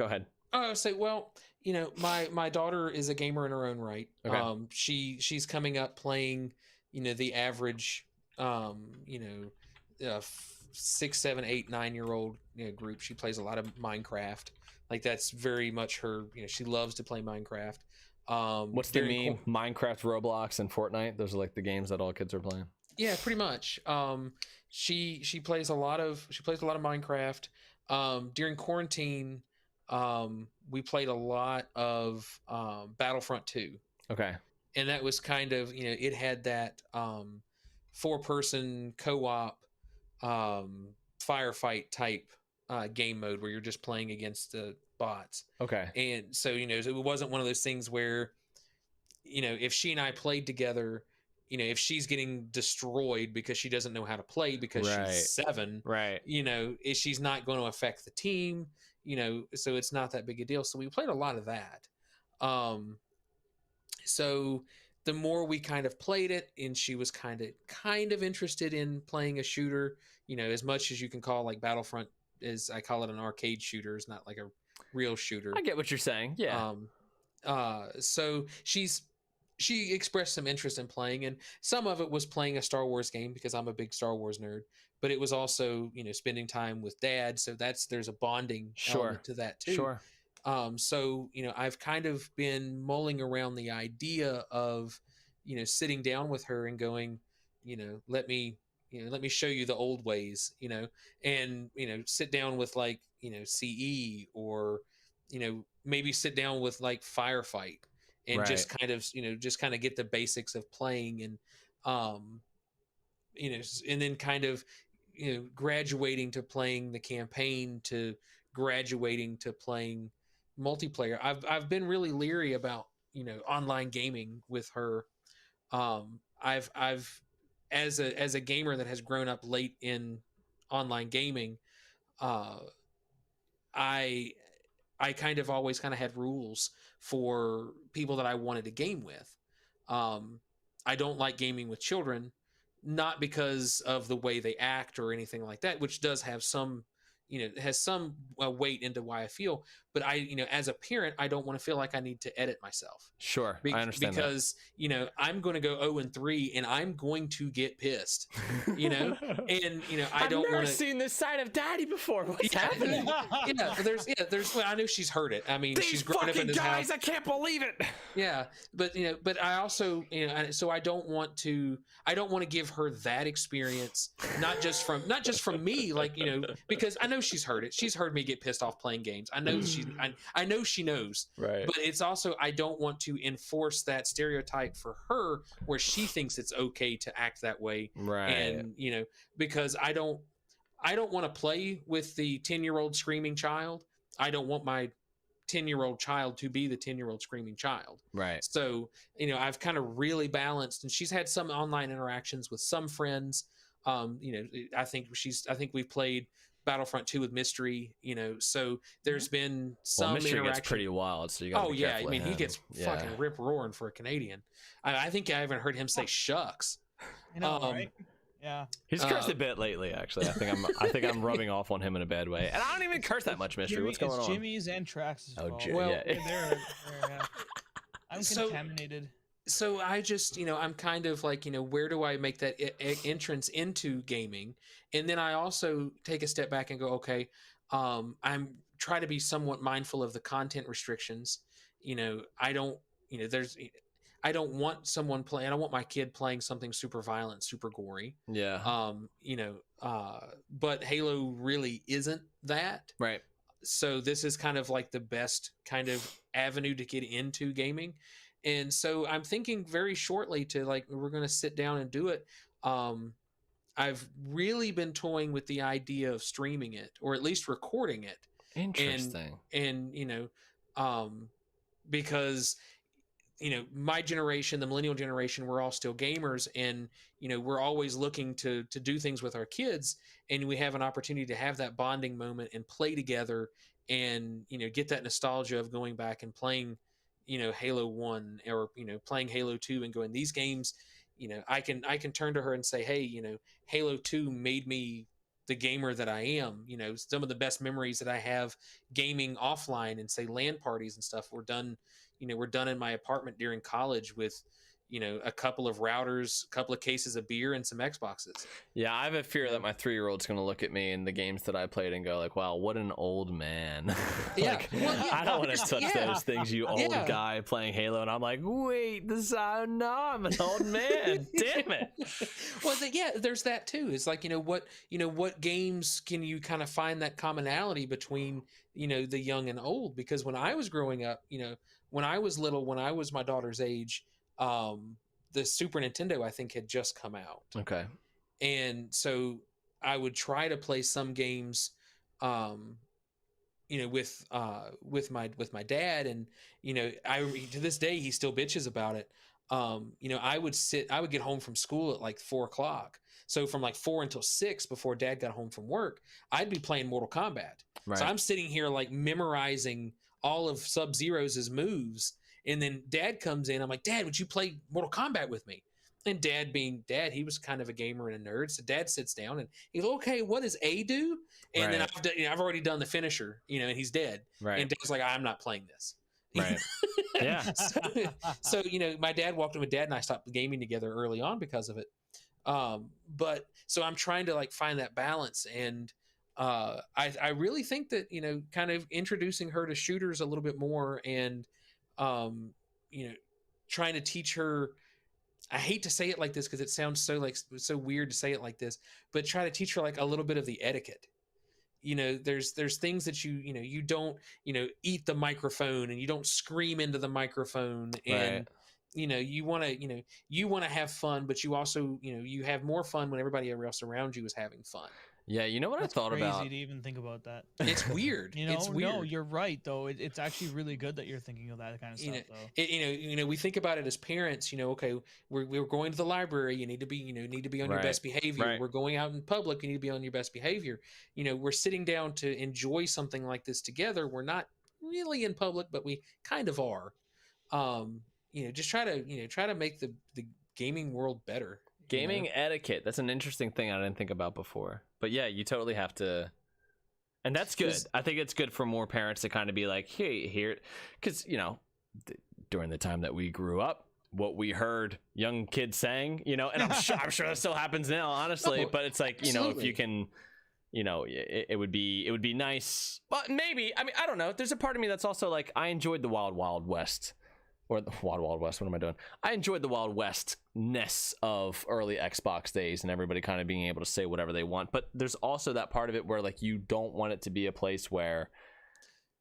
ahead. I would say, well, you know, my daughter is a gamer in her own right. Okay. She's coming up playing, you know, the average, you know, 6, 7, 8, 9-year-old, you know, group. She plays a lot of Minecraft. Like, that's very much her, you know, she loves to play Minecraft. What's the meme? Minecraft, Roblox, and Fortnite. Those are like the games that all kids are playing. Yeah, pretty much. She plays a lot of Minecraft. During quarantine, we played a lot of Battlefront 2. Okay. And that was kind of, you know, it had that 4-person co-op firefight type game mode where you're just playing against the bots. Okay. And so, you know, it wasn't one of those things where, you know, if she and I played together, you know, if she's getting destroyed because she doesn't know how to play because she's 7, right, you know, she's not going to affect the team, you know, so it's not that big a deal. So we played a lot of that. So the more we kind of played it, and she was kind of interested in playing a shooter, you know, as much as you can call like Battlefront, is I call it an arcade shooter. It's not like a real shooter. I get what you're saying. Yeah. So she expressed some interest in playing, and some of it was playing a Star Wars game because I'm a big Star Wars nerd, but it was also, you know, spending time with Dad. So there's a bonding element to that too. Sure. So, you know, I've kind of been mulling around the idea of, you know, sitting down with her and going, you know, let me show you the old ways, you know, and, you know, sit down with like, you know, CE, or, you know, maybe sit down with like Firefight and just kind of get the basics of playing, and, you know, and then kind of, you know, graduating to playing the campaign, to graduating to playing multiplayer. I've been really leery about, you know, online gaming with her. I've as a gamer that has grown up late in online gaming, I kind of always kind of had rules for people that I wanted to game with. I don't like gaming with children, not because of the way they act or anything like that, which does have some, has some weight into why I feel. But as a parent, I don't want to feel like I need to edit myself. Sure, I understand because I'm going to go 0-3 and I'm going to get pissed, and I don't want to. I've seen this side of Daddy before. What's happening? There's. Well, I know she's heard it. I mean, These she's grown up in this guys, house. I can't believe it. Yeah, but but I also, so I don't want to give her that experience, not just from me, like, because I know she's heard it. She's heard me get pissed off playing games. I know I know she knows. Right. But it's also, I don't want to enforce that stereotype for her where she thinks it's okay to act that way. Right. And because I don't want to play with the 10-year-old screaming child. I don't want my 10-year-old child to be the 10-year-old screaming child. Right. So, I've kind of really balanced, and she's had some online interactions with some friends. I think we've played Battlefront 2 with Mystery, so there's been some Mystery interaction. gets pretty wild, so you gotta be careful. I mean, he gets fucking rip roaring for a Canadian. I think I haven't heard him say shucks. I know, right? Yeah, he's cursed a bit lately. Actually, I think I'm rubbing off on him in a bad way, and I don't even curse that much. Mystery, what's going on? Jimmy's and Trax's fault. Well, yeah. I'm contaminated. So I just, I'm kind of like, where do I make that entrance into gaming? And then I also take a step back and go, okay, I'm trying to be somewhat mindful of the content restrictions. I don't want someone playing, I don't want my kid playing something super violent, super gory. Yeah. But Halo really isn't that. Right. So this is kind of like the best kind of avenue to get into gaming. And so I'm thinking very shortly to, like, we're going to sit down and do it. I've really been toying with the idea of streaming it, or at least recording it. Interesting. And because, my generation, the millennial generation, we're all still gamers, and, we're always looking to do things with our kids, and we have an opportunity to have that bonding moment and play together and, get that nostalgia of going back and playing, Halo 1 or, playing Halo 2 and going, these games, I can turn to her and say, hey, Halo 2 made me the gamer that I am. Some of the best memories that I have gaming offline and, say, LAN parties and stuff were done in my apartment during college with, a couple of routers, a couple of cases of beer, and some Xboxes. Yeah, I have a fear that my 3-year-old's going to look at me and the games that I played and go like, wow, what an old man. Yeah. I don't want to touch those things, you old guy playing Halo. And I'm like, wait, no, I'm an old man. Damn it. Well, there's that too. It's like, what games can you kind of find that commonality between, the young and old? Because when I was growing up, when I was little, when I was my daughter's age, the Super Nintendo, I think, had just come out. Okay. And so I would try to play some games, with my dad, and, to this day, he still bitches about it. I would get home from school at like 4:00. So from like 4 until 6 before Dad got home from work, I'd be playing Mortal Kombat. Right. So I'm sitting here like memorizing all of Sub-Zero's moves. And then Dad comes in. I'm like, Dad, would you play Mortal Kombat with me? And Dad, being Dad, he was kind of a gamer and a nerd. So Dad sits down and he's like, okay, what does A do? And then I've already done the finisher, and he's dead. Right. And Dad's like, I'm not playing this. Right. Yeah. So my dad walked in with Dad, and I stopped gaming together early on because of it. But so I'm trying to like find that balance, and I really think that kind of introducing her to shooters a little bit more, and trying to teach her. I hate to say it like this because it sounds so weird to say it like this, but try to teach her like a little bit of the etiquette. There's things that you don't eat the microphone, and you don't scream into the microphone, and you want to have fun, but you also you have more fun when everybody else around you is having fun. Yeah, you know what I thought about? Crazy to even think about that. It's weird. It's weird. No, you're right though. It's actually really good that you're thinking of that kind of stuff. Though. We think about it as parents. Okay, we're going to the library. You need to be on your best behavior. Right. We're going out in public. You need to be on your best behavior. We're sitting down to enjoy something like this together. We're not really in public, but we kind of are. Just try to make the gaming world better. Gaming etiquette. That's an interesting thing I didn't think about before. But yeah, you totally have to And that's good. I think it's good for more parents to kind of be like, hey, here, because, you know, during the time that we grew up, what we heard young kids saying, you know, and I'm sure that still happens now, honestly, but it's like, you know, if you can, you know, it would be nice. But maybe, I mean, I don't know. There's a part of me that's also like, I enjoyed the Wild Wild West. Or the Wild Wild West, what am I doing? I enjoyed the Wild West-ness of early Xbox days and everybody kind of being able to say whatever they want. But there's also that part of it where, like, you don't want it to be a place where,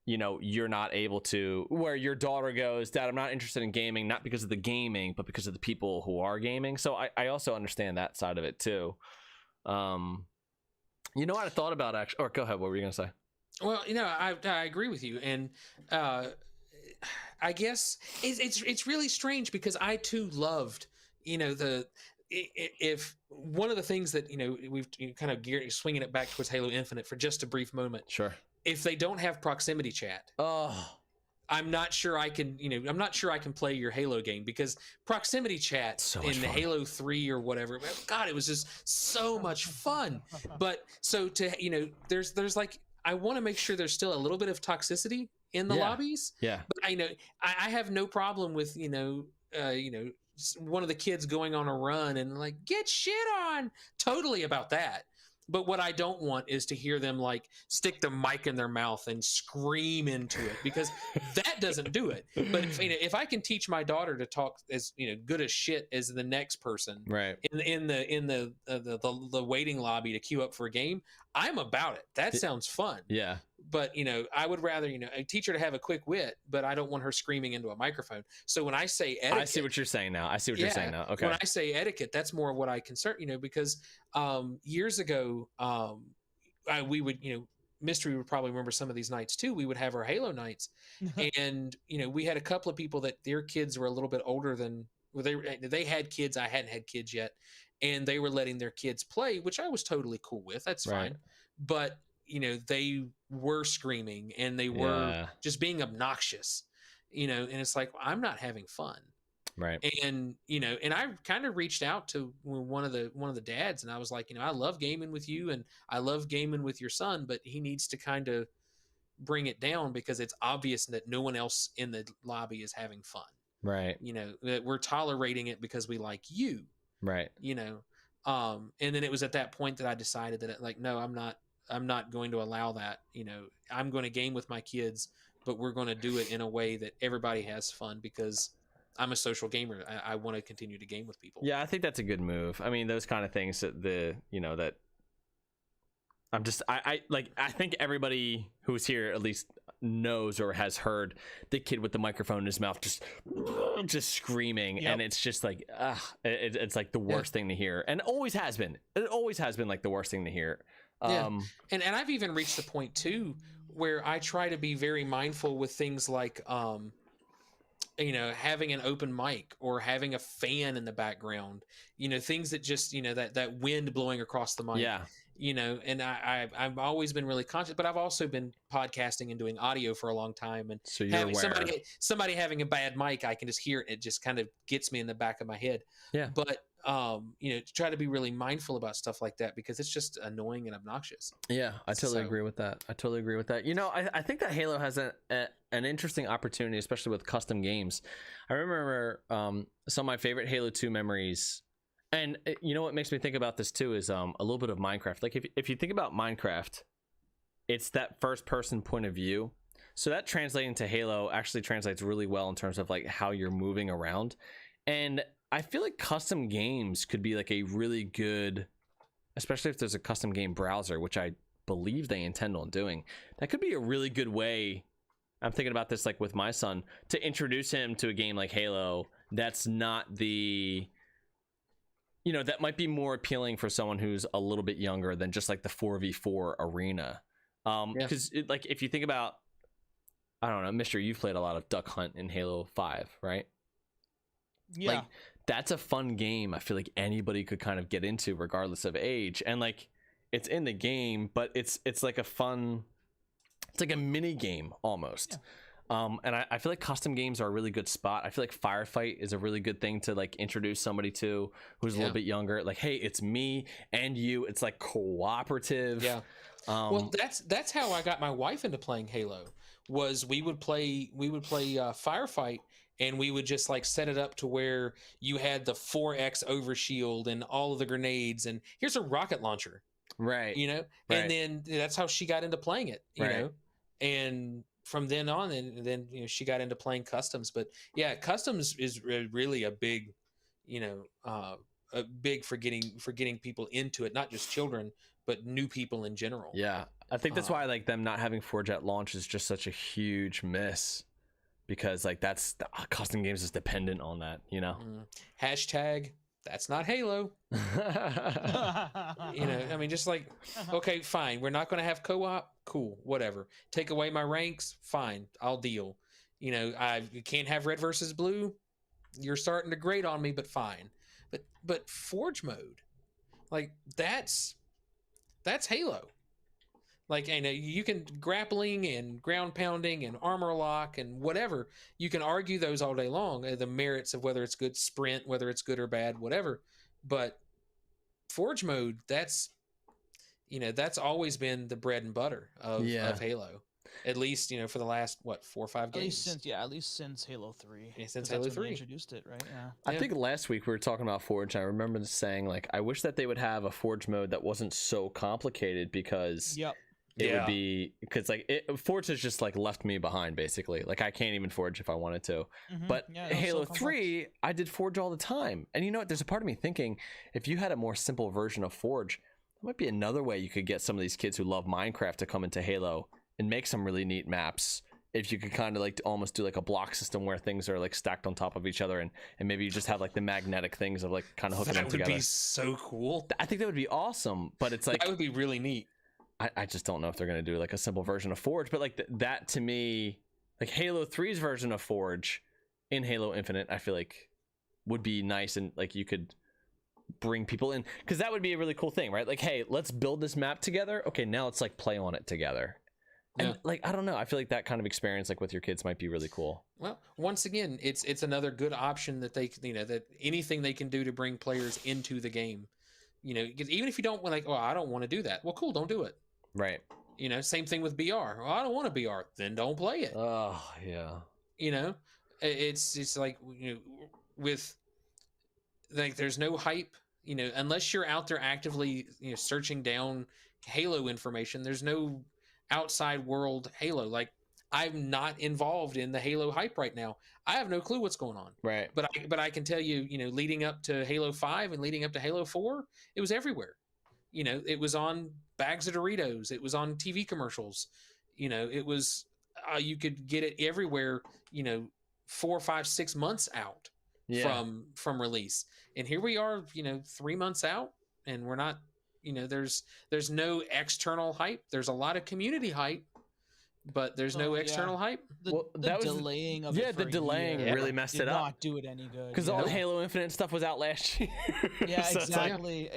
you know, you're not able to, where your daughter goes, Dad, I'm not interested in gaming, not because of the gaming, but because of the people who are gaming. So I also understand that side of it, too. You know what I thought about, actually? Or go ahead, what were you going to say? Well, you know, I agree with you. And, I guess it's really strange because I too loved, you know, if one of the things that, you know, we've kind of swinging it back towards Halo Infinite for just a brief moment. Sure. If they don't have proximity chat, I'm not sure I can, you know, I'm not sure I can play your Halo game because proximity chat in Halo 3 or whatever, God, it was just so much fun. But so to, you know, there's like, I want to make sure there's still a little bit of toxicity in the lobbies. Yeah. But I know I have no problem with, you know, one of the kids going on a run and like, get shit on, totally about that. But what I don't want is to hear them like stick the mic in their mouth and scream into it, because that doesn't do it. But if, you know, if I can teach my daughter to talk as, you know, good as shit as the next person, right, in the waiting lobby to queue up for a game, I'm about it. That sounds fun. Yeah. But, you know, I would rather, you know, teach her to have a quick wit, but I don't want her screaming into a microphone. So when I say etiquette, I see what you're saying now. You're saying now. Okay. When I say etiquette, that's more what I concern, you know, because years ago, we would, you know, Mystery would probably remember some of these nights too. We would have our Halo nights, and you know, we had a couple of people that their kids were a little bit older than, well, they had kids. I hadn't had kids yet, and they were letting their kids play, which I was totally cool with. That's fine. But you know, they were screaming and they were just being obnoxious, you know, and it's like, well, I'm not having fun. Right. And, you know, and I kind of reached out to one of the dads, and I was like, you know, I love gaming with you and I love gaming with your son, but he needs to kind of bring it down because it's obvious that no one else in the lobby is having fun. Right. You know, that we're tolerating it because we like you. Right. You know, and then it was at that point that I decided that, like, no, I'm not going to allow that. You know, I'm going to game with my kids, but we're going to do it in a way that everybody has fun, because I'm a social gamer. I want to continue to game with people. Yeah, I think that's a good move. I mean, those kind of things that I think everybody who's here at least knows or has heard the kid with the microphone in his mouth just screaming, and it's just like, it's like the worst thing to hear, and always has been. It always has been like the worst thing to hear. And I've even reached the point too where I try to be very mindful with things like you know, having an open mic or having a fan in the background, you know, things that just, you know, that wind blowing across the mic. Yeah. You know, and I've always been really conscious, but I've also been podcasting and doing audio for a long time. And so you're having somebody having a bad mic, I can just hear it. It just kind of gets me in the back of my head. Yeah. But you know, to try to be really mindful about stuff like that, because it's just annoying and obnoxious. Yeah, I totally agree with that. You know, I think that Halo has an interesting opportunity, especially with custom games. I remember some of my favorite Halo 2 memories. And you know what makes me think about this too is a little bit of Minecraft. Like if you think about Minecraft, it's that first person point of view. So that translating to Halo actually translates really well in terms of like how you're moving around. And I feel like custom games could be like a really good, especially if there's a custom game browser, which I believe they intend on doing. That could be a really good way. I'm thinking about this like with my son, to introduce him to a game like Halo that's not the, you know, that might be more appealing for someone who's a little bit younger than just like the 4v4 arena. Because like if you think about, I don't know, Mystery, you've played a lot of Duck Hunt in Halo 5, right? Yeah. Like, that's a fun game I feel like anybody could kind of get into regardless of age. And like it's in the game, but it's like a fun, it's like a mini game almost. And I feel like custom games are a really good spot. I feel like Firefight is a really good thing to like introduce somebody to who's a little bit younger. Like, hey, it's me and you. It's like cooperative. Yeah. Well, that's how I got my wife into playing Halo. Was we would play Firefight, and we would just like set it up to where you had the 4x overshield and all of the grenades, and here's a rocket launcher, right? You know, and then that's how she got into playing it, you know, and from then on, and then you know she got into playing customs. But yeah, customs is really a big, you know, a big for getting people into it, not just children, but new people in general. Yeah, I think that's why like them not having Forge at launch is just such a huge miss, because like that's custom games is dependent on that, you know. Hashtag that's not Halo. You know, I mean, just like, okay, fine, we're not going to have co-op, cool, whatever. Take away my ranks, fine, I'll deal. You know, you can't have red versus blue. You're starting to grate on me, but fine. But Forge mode, like that's Halo. Like, you know, you can grappling and ground pounding and armor lock and whatever. You can argue those all day long, the merits of whether it's good sprint, whether it's good or bad, whatever. But Forge mode, that's, you know, that's always been the bread and butter of Halo. At least, you know, for the last 4 or 5 games. At least since Halo 3. Yeah, since Halo 3 introduced it, right? Yeah. I think last week we were talking about Forge. I remember saying like, I wish that they would have a Forge mode that wasn't so complicated, because it would be, because like Forge has just like left me behind basically. Like I can't even Forge if I wanted to. But Halo 3, I did Forge all the time. And you know what? There's a part of me thinking, if you had a more simple version of Forge, there might be another way you could get some of these kids who love Minecraft to come into Halo and make some really neat maps. If you could kind of like almost do like a block system where things are like stacked on top of each other, and maybe you just have like the magnetic things of like kind of hooking them together. That would be so cool. I think that would be awesome, but it's like, that would be really neat. I just don't know if they're going to do like a simple version of Forge, but like that to me, like Halo 3's version of Forge in Halo Infinite, I feel like would be nice, and like you could bring people in, because that would be a really cool thing, right? Like, hey, let's build this map together. Okay, now let's like play on it together. And like, I don't know, I feel like that kind of experience like with your kids might be really cool. Well, once again, it's another good option that they, you know, that anything they can do to bring players into the game, you know, because even if you don't like, oh, I don't want to do that, well, cool, don't do it. Right. You know, same thing with BR. Well, I don't want to BR, then don't play it. Oh yeah. You know, it's like, you know, with like, there's no hype, you know, unless you're out there actively, you know, searching down Halo information. There's no outside world Halo. Like, I'm not involved in the Halo hype right now. I have no clue what's going on. Right. But I can tell you, you know, leading up to Halo 5 and leading up to Halo 4, it was everywhere. You know, it was on bags of Doritos. It was on TV commercials. You know, it was, you could get it everywhere, you know, 4, 5, 6 months out from release. And here we are, you know, 3 months out, and we're not, you know, there's no external hype. There's a lot of community hype, but there's no external hype. The delaying of it the delaying really messed it up. Did not do it any good. Because all the Halo Infinite stuff was out last year. Yeah, so exactly.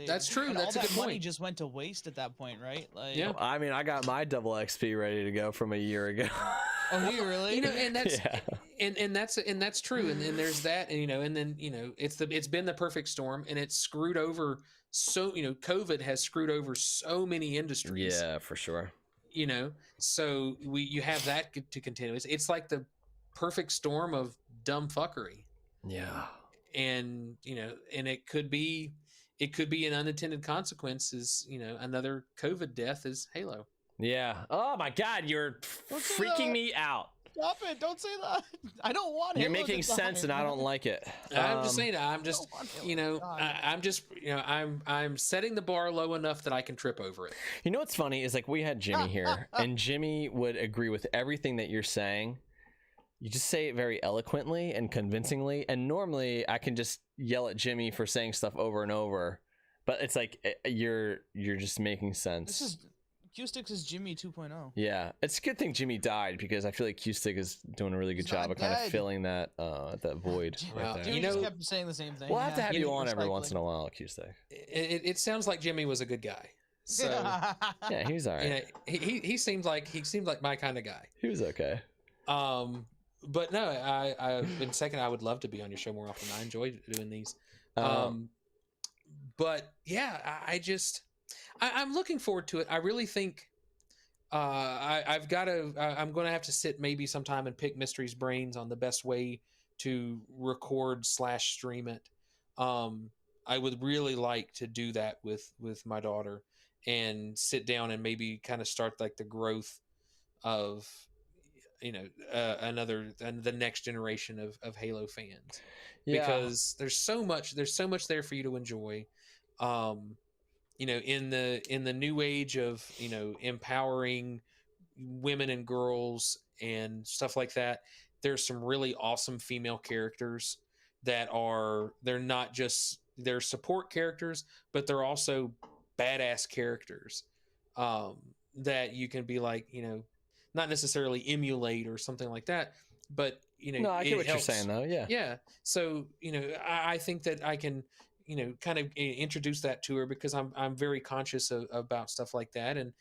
That's true. And that's all a good that money point. Just went to waste at that point, right? Like, yeah. I mean, I got my double XP ready to go from a year ago. Oh, you really? You know, and that's and that's true. And there's that, and you know, and then you know, it's been the perfect storm, and it's screwed over. So, you know, COVID has screwed over so many industries. Yeah, for sure. You know, so you have that to continue. It's like the perfect storm of dumb fuckery. Yeah. And, you know, and it could be an unintended consequence is, you know, another COVID death is Halo. Yeah. Oh my God, you're freaking me out. Stop it! Don't say that. I don't want it. You're making sense, and I don't like it. I'm just saying. I'm just, you know, I'm just, you know, I'm setting the bar low enough that I can trip over it. You know what's funny is like we had Jimmy here, and Jimmy would agree with everything that you're saying. You just say it very eloquently and convincingly, and normally I can just yell at Jimmy for saying stuff over and over, but it's like you're just making sense. CueStick is Jimmy 2.0. Yeah, it's a good thing Jimmy died, because I feel like CueStick is doing a really good job of kind of filling that void. Well, right there. You just kept saying the same thing. We'll have to have you on every once in a while, CueStick. It sounds like Jimmy was a good guy. So yeah, he was all right. You know, he seemed like my kind of guy. He was okay. But no, in second, I would love to be on your show more often. I enjoy doing these. But yeah, I'm looking forward to it. I really think I'm going to have to sit maybe sometime and pick Mystery's brains on the best way to record / stream it. I would really like to do that with my daughter and sit down and maybe kind of start like the growth of, the next generation of Halo fans, because there's so much there for you to enjoy. In the new age of, empowering women and girls and stuff like that, there's some really awesome female characters they're not just, they're support characters, but they're also badass characters, that you can be like, not necessarily emulate or something like that, but no, I get what you're saying though. Yeah. So, I think that I can, kind of introduce that to her, because I'm very conscious about stuff like that. And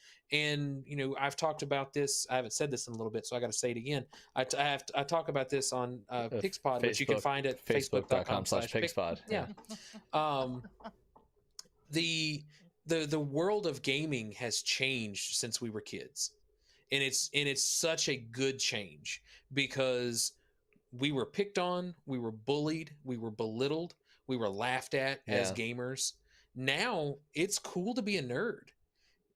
I've talked about this. I haven't said this in a little bit, so I got to say it again. I talk about this on Pigspod, which you can find at facebook.com/Pigspod. Yeah. The world of gaming has changed since we were kids. And it's such a good change, because we were picked on, we were bullied, we were belittled, we were laughed at as gamers. Now it's cool to be a nerd.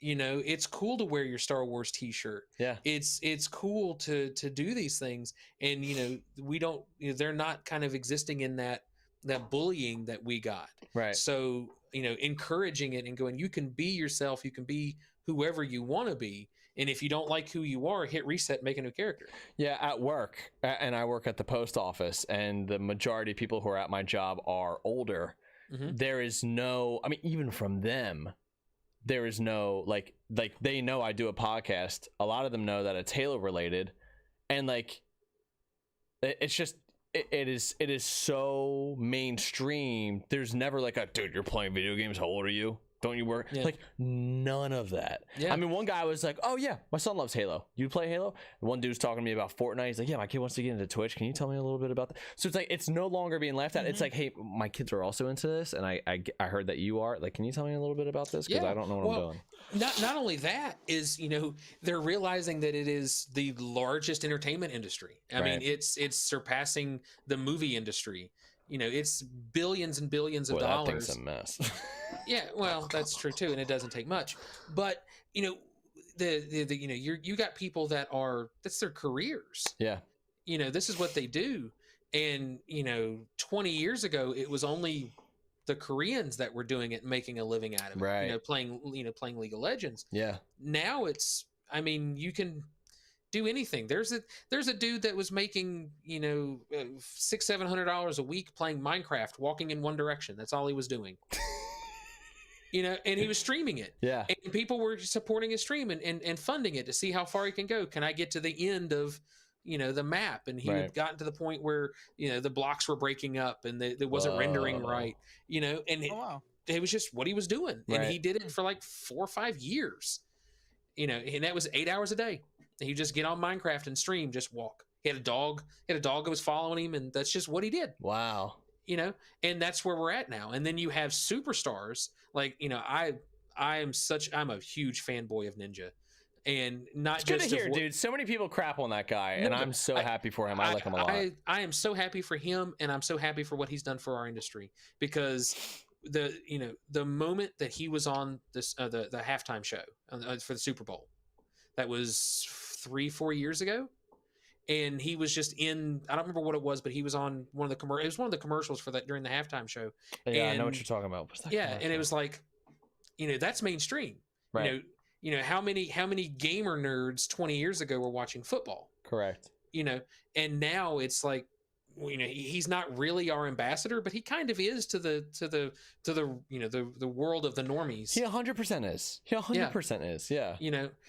It's cool to wear your Star Wars t-shirt. Yeah. It's cool to do these things. And, they're not kind of existing in that bullying that we got. Right. So, encouraging it and going, you can be yourself, you can be whoever you want to be. And if you don't like who you are, hit reset, make a new character. Yeah, at work, and I work at the post office, and the majority of people who are at my job are older. Mm-hmm. There is no, even from them, there is no, like they know I do a podcast. A lot of them know that it's Halo related. And it's just, it is so mainstream. There's never like dude, you're playing video games, how old are you? Don't you work? Yeah. Like, none of that. Yeah. One guy was like, oh yeah, my son loves Halo. You play Halo? And one dude was talking to me about Fortnite. He's like, yeah, my kid wants to get into Twitch. Can you tell me a little bit about that? So it's like, it's no longer being laughed at. Mm-hmm. It's like, hey, my kids are also into this, and I heard that you are. Like, can you tell me a little bit about this? Because I don't know what I'm doing. Not only that is, they're realizing that it is the largest entertainment industry. I mean, it's surpassing the movie industry. It's billions and billions of dollars. That thing's a mess. Yeah, well, that's true too, and it doesn't take much. But you got people that's their careers. Yeah. This is what they do, and 20 years ago, it was only the Koreans that were doing it, and making a living out of it. Right. Playing League of Legends. Yeah. Now it's, you can do anything. There's a dude that was making $600-700 a week playing Minecraft, walking in one direction. That's all he was doing. And he was streaming it. Yeah. And people were supporting his stream and funding it to see how far he can go. Can I get to the end of the map? And he had gotten to the point where the blocks were breaking up and it wasn't rendering right. And it was just what he was doing. Right. And he did it for like 4 or 5 years. And that was 8 hours a day. He'd just get on Minecraft and stream, just walk. He had a dog that was following him, and that's just what he did. Wow. And that's where we're at now. And then you have superstars like, I'm a huge fanboy of Ninja. And not it's just good to hear, dude. So many people crap on that guy, and I'm so happy for him. I like him a lot. I am so happy for him, and I'm so happy for what he's done for our industry, because the moment that he was on this the halftime show for the Super Bowl, that was 3-4 years ago, and he was just in, I don't remember what it was, but he was on it was one of the commercials for that during the halftime show. Yeah, and I know what you're talking about. And it was like, that's mainstream. Right. How many gamer nerds 20 years ago were watching football? Correct. And now it's like, he's not really our ambassador, but he kind of is to the world of the normies. He 100% is. He 100% is. Yeah.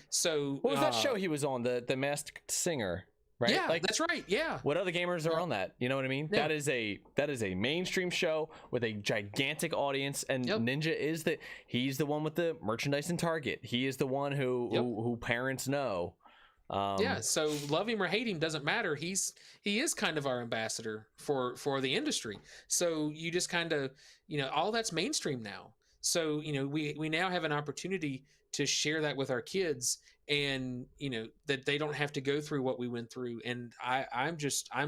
So what was that show he was on? The Masked Singer, right? Yeah, that's right. Yeah. What other gamers are on that? You know what I mean? Yeah. That is a mainstream show with a gigantic audience, and Ninja is he's the one with the merchandise in Target. He is the one who parents know. Yeah, so love him or hate him doesn't matter. He is kind of our ambassador for the industry. So you just kind of, all that's mainstream now. So, we now have an opportunity to share that with our kids, and that they don't have to go through what we went through. And I'm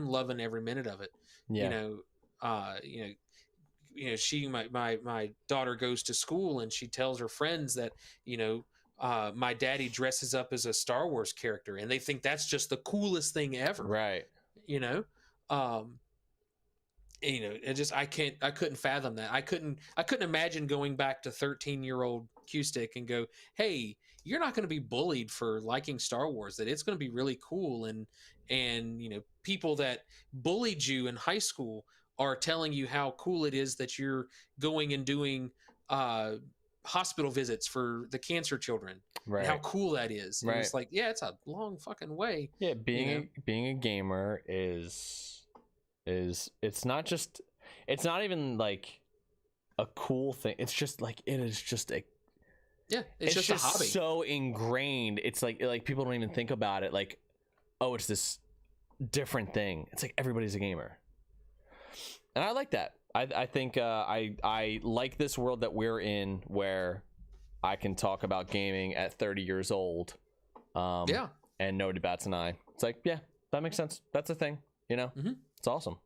loving every minute of it. Yeah. My daughter goes to school and she tells her friends that, my daddy dresses up as a Star Wars character, and they think that's just the coolest thing ever. Right. I couldn't fathom that. I couldn't imagine going back to 13-year-old CueStick and go, hey, you're not going to be bullied for liking Star Wars, that it's going to be really cool. And people that bullied you in high school are telling you how cool it is that you're going and doing hospital visits for the cancer children. Right. And how cool that is. Right. And it's like, yeah, it's a long fucking way. Yeah, being a gamer is it's not even like a cool thing. It's just like, it is just a, yeah, it's just a hobby. So ingrained. It's like people don't even think about it like, oh, it's this different thing. It's like everybody's a gamer. And I like that. I think I like this world that we're in, where I can talk about gaming at 30 years old. And nobody bats an eye. It's like, yeah, that makes sense. That's a thing, Mm-hmm. It's awesome.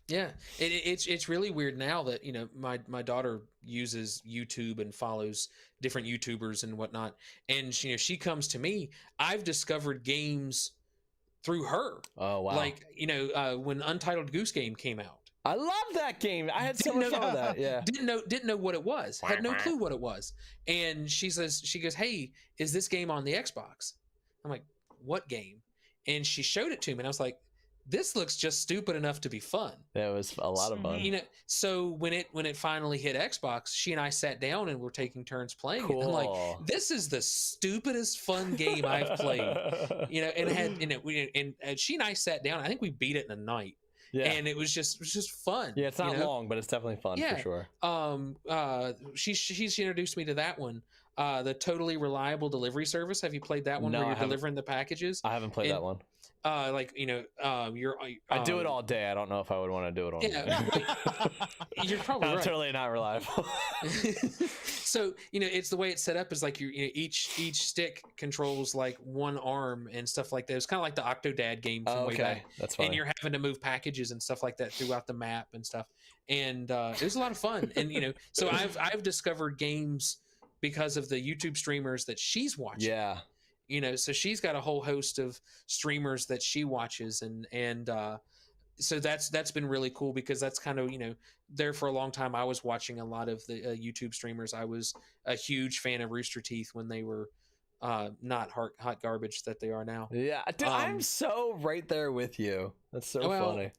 Yeah, it's really weird now that my daughter uses YouTube and follows different YouTubers and whatnot, and she comes to me. I've discovered games through her. Oh wow! Like when Untitled Goose Game came out, I love that game. I had so much fun with that. Yeah, didn't know what it was. Had no clue what it was, and she goes, "Hey, is this game on the Xbox?" I'm like, "What game?" And she showed it to me, and I was like, this looks just stupid enough to be fun. That was a lot of fun. So when it finally hit Xbox, she and I sat down and we're taking turns playing it. I'm like, this is the stupidest fun game I've played. And she and I sat down. I think we beat it in a night. Yeah. And it was just fun. Yeah, it's not long, but it's definitely fun for sure. She's introduced me to that one. The Totally Reliable Delivery Service. Have you played that one where you're delivering the packages? I haven't played that one. I do it all day. I don't know if I would want to do it all day. You're probably right. Totally not reliable. So it's the way it's set up is like each stick controls like one arm and stuff like that. It's kind of like the Octodad game from way back. That's funny. And you're having to move packages and stuff like that throughout the map and stuff. And it was a lot of fun. And so I've discovered games because of the YouTube streamers that she's watching. Yeah. So she's got a whole host of streamers that she watches, and so that's been really cool, because that's kind of there for a long time. I was watching a lot of the YouTube streamers. I was a huge fan of Rooster Teeth when they were not hot garbage that they are now. Yeah, dude, I'm so right there with you. That's so funny.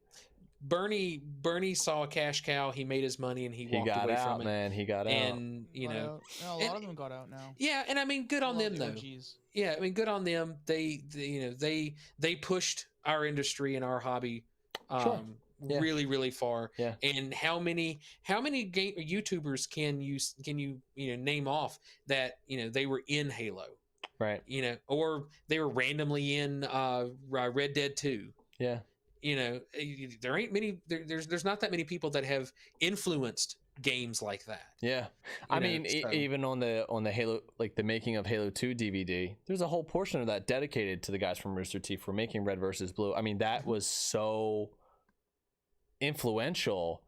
Bernie saw a cash cow. He made his money and he walked away from it. Man, he got out. And a lot of them got out now. Yeah, and I mean, good on them though. Yeah, I mean, good on them. They pushed our industry and our hobby really, really far. Yeah. And how many YouTubers can you name off that they were in Halo, right? Or they were randomly in Red Dead 2. Yeah. There ain't many. There's not that many people that have influenced games like that. Yeah, even on the Halo, like the making of Halo 2 DVD, there's a whole portion of that dedicated to the guys from Rooster Teeth for making Red versus Blue. I mean, that was so influential.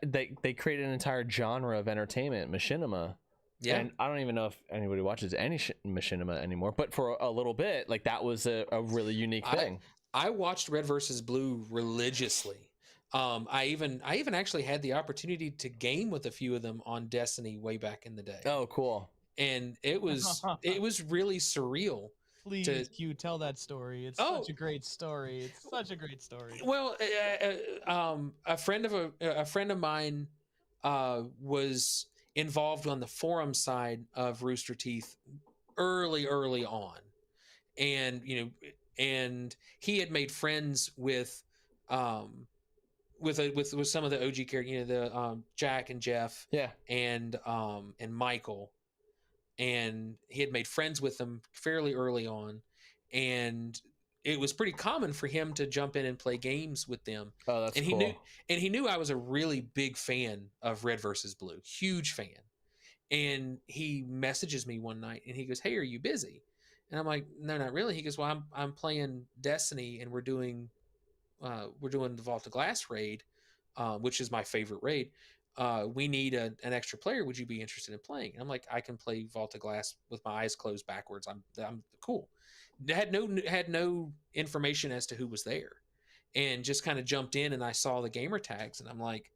They created an entire genre of entertainment, machinima. Yeah, and I don't even know if anybody watches any machinima anymore, but for a little bit, like that was a really unique thing. I watched Red versus Blue religiously. I even actually had the opportunity to game with a few of them on Destiny way back in the day. Oh, cool! And it was really surreal. Please, Q, tell that story. It's such a great story. It's such a great story. Well, a friend of mine was involved on the forum side of Rooster Teeth early on, and and he had made friends with some of the OG characters, the Jack and Jeff, and Michael, and he had made friends with them fairly early on, and it was pretty common for him to jump in and play games with them. Oh, that's and cool. He knew I was a really big fan of Red versus Blue, huge fan. And he messages me one night and he goes, "Hey, are you busy?" And I'm like, "No, not really." He goes, "Well, I'm playing Destiny and we're doing the Vault of Glass raid, which is my favorite raid. We need an extra player. Would you be interested in playing?" And I'm like, "I can play Vault of Glass with my eyes closed backwards. I'm cool." Had no information as to who was there, and just kind of jumped in, and I saw the gamer tags, and I'm like,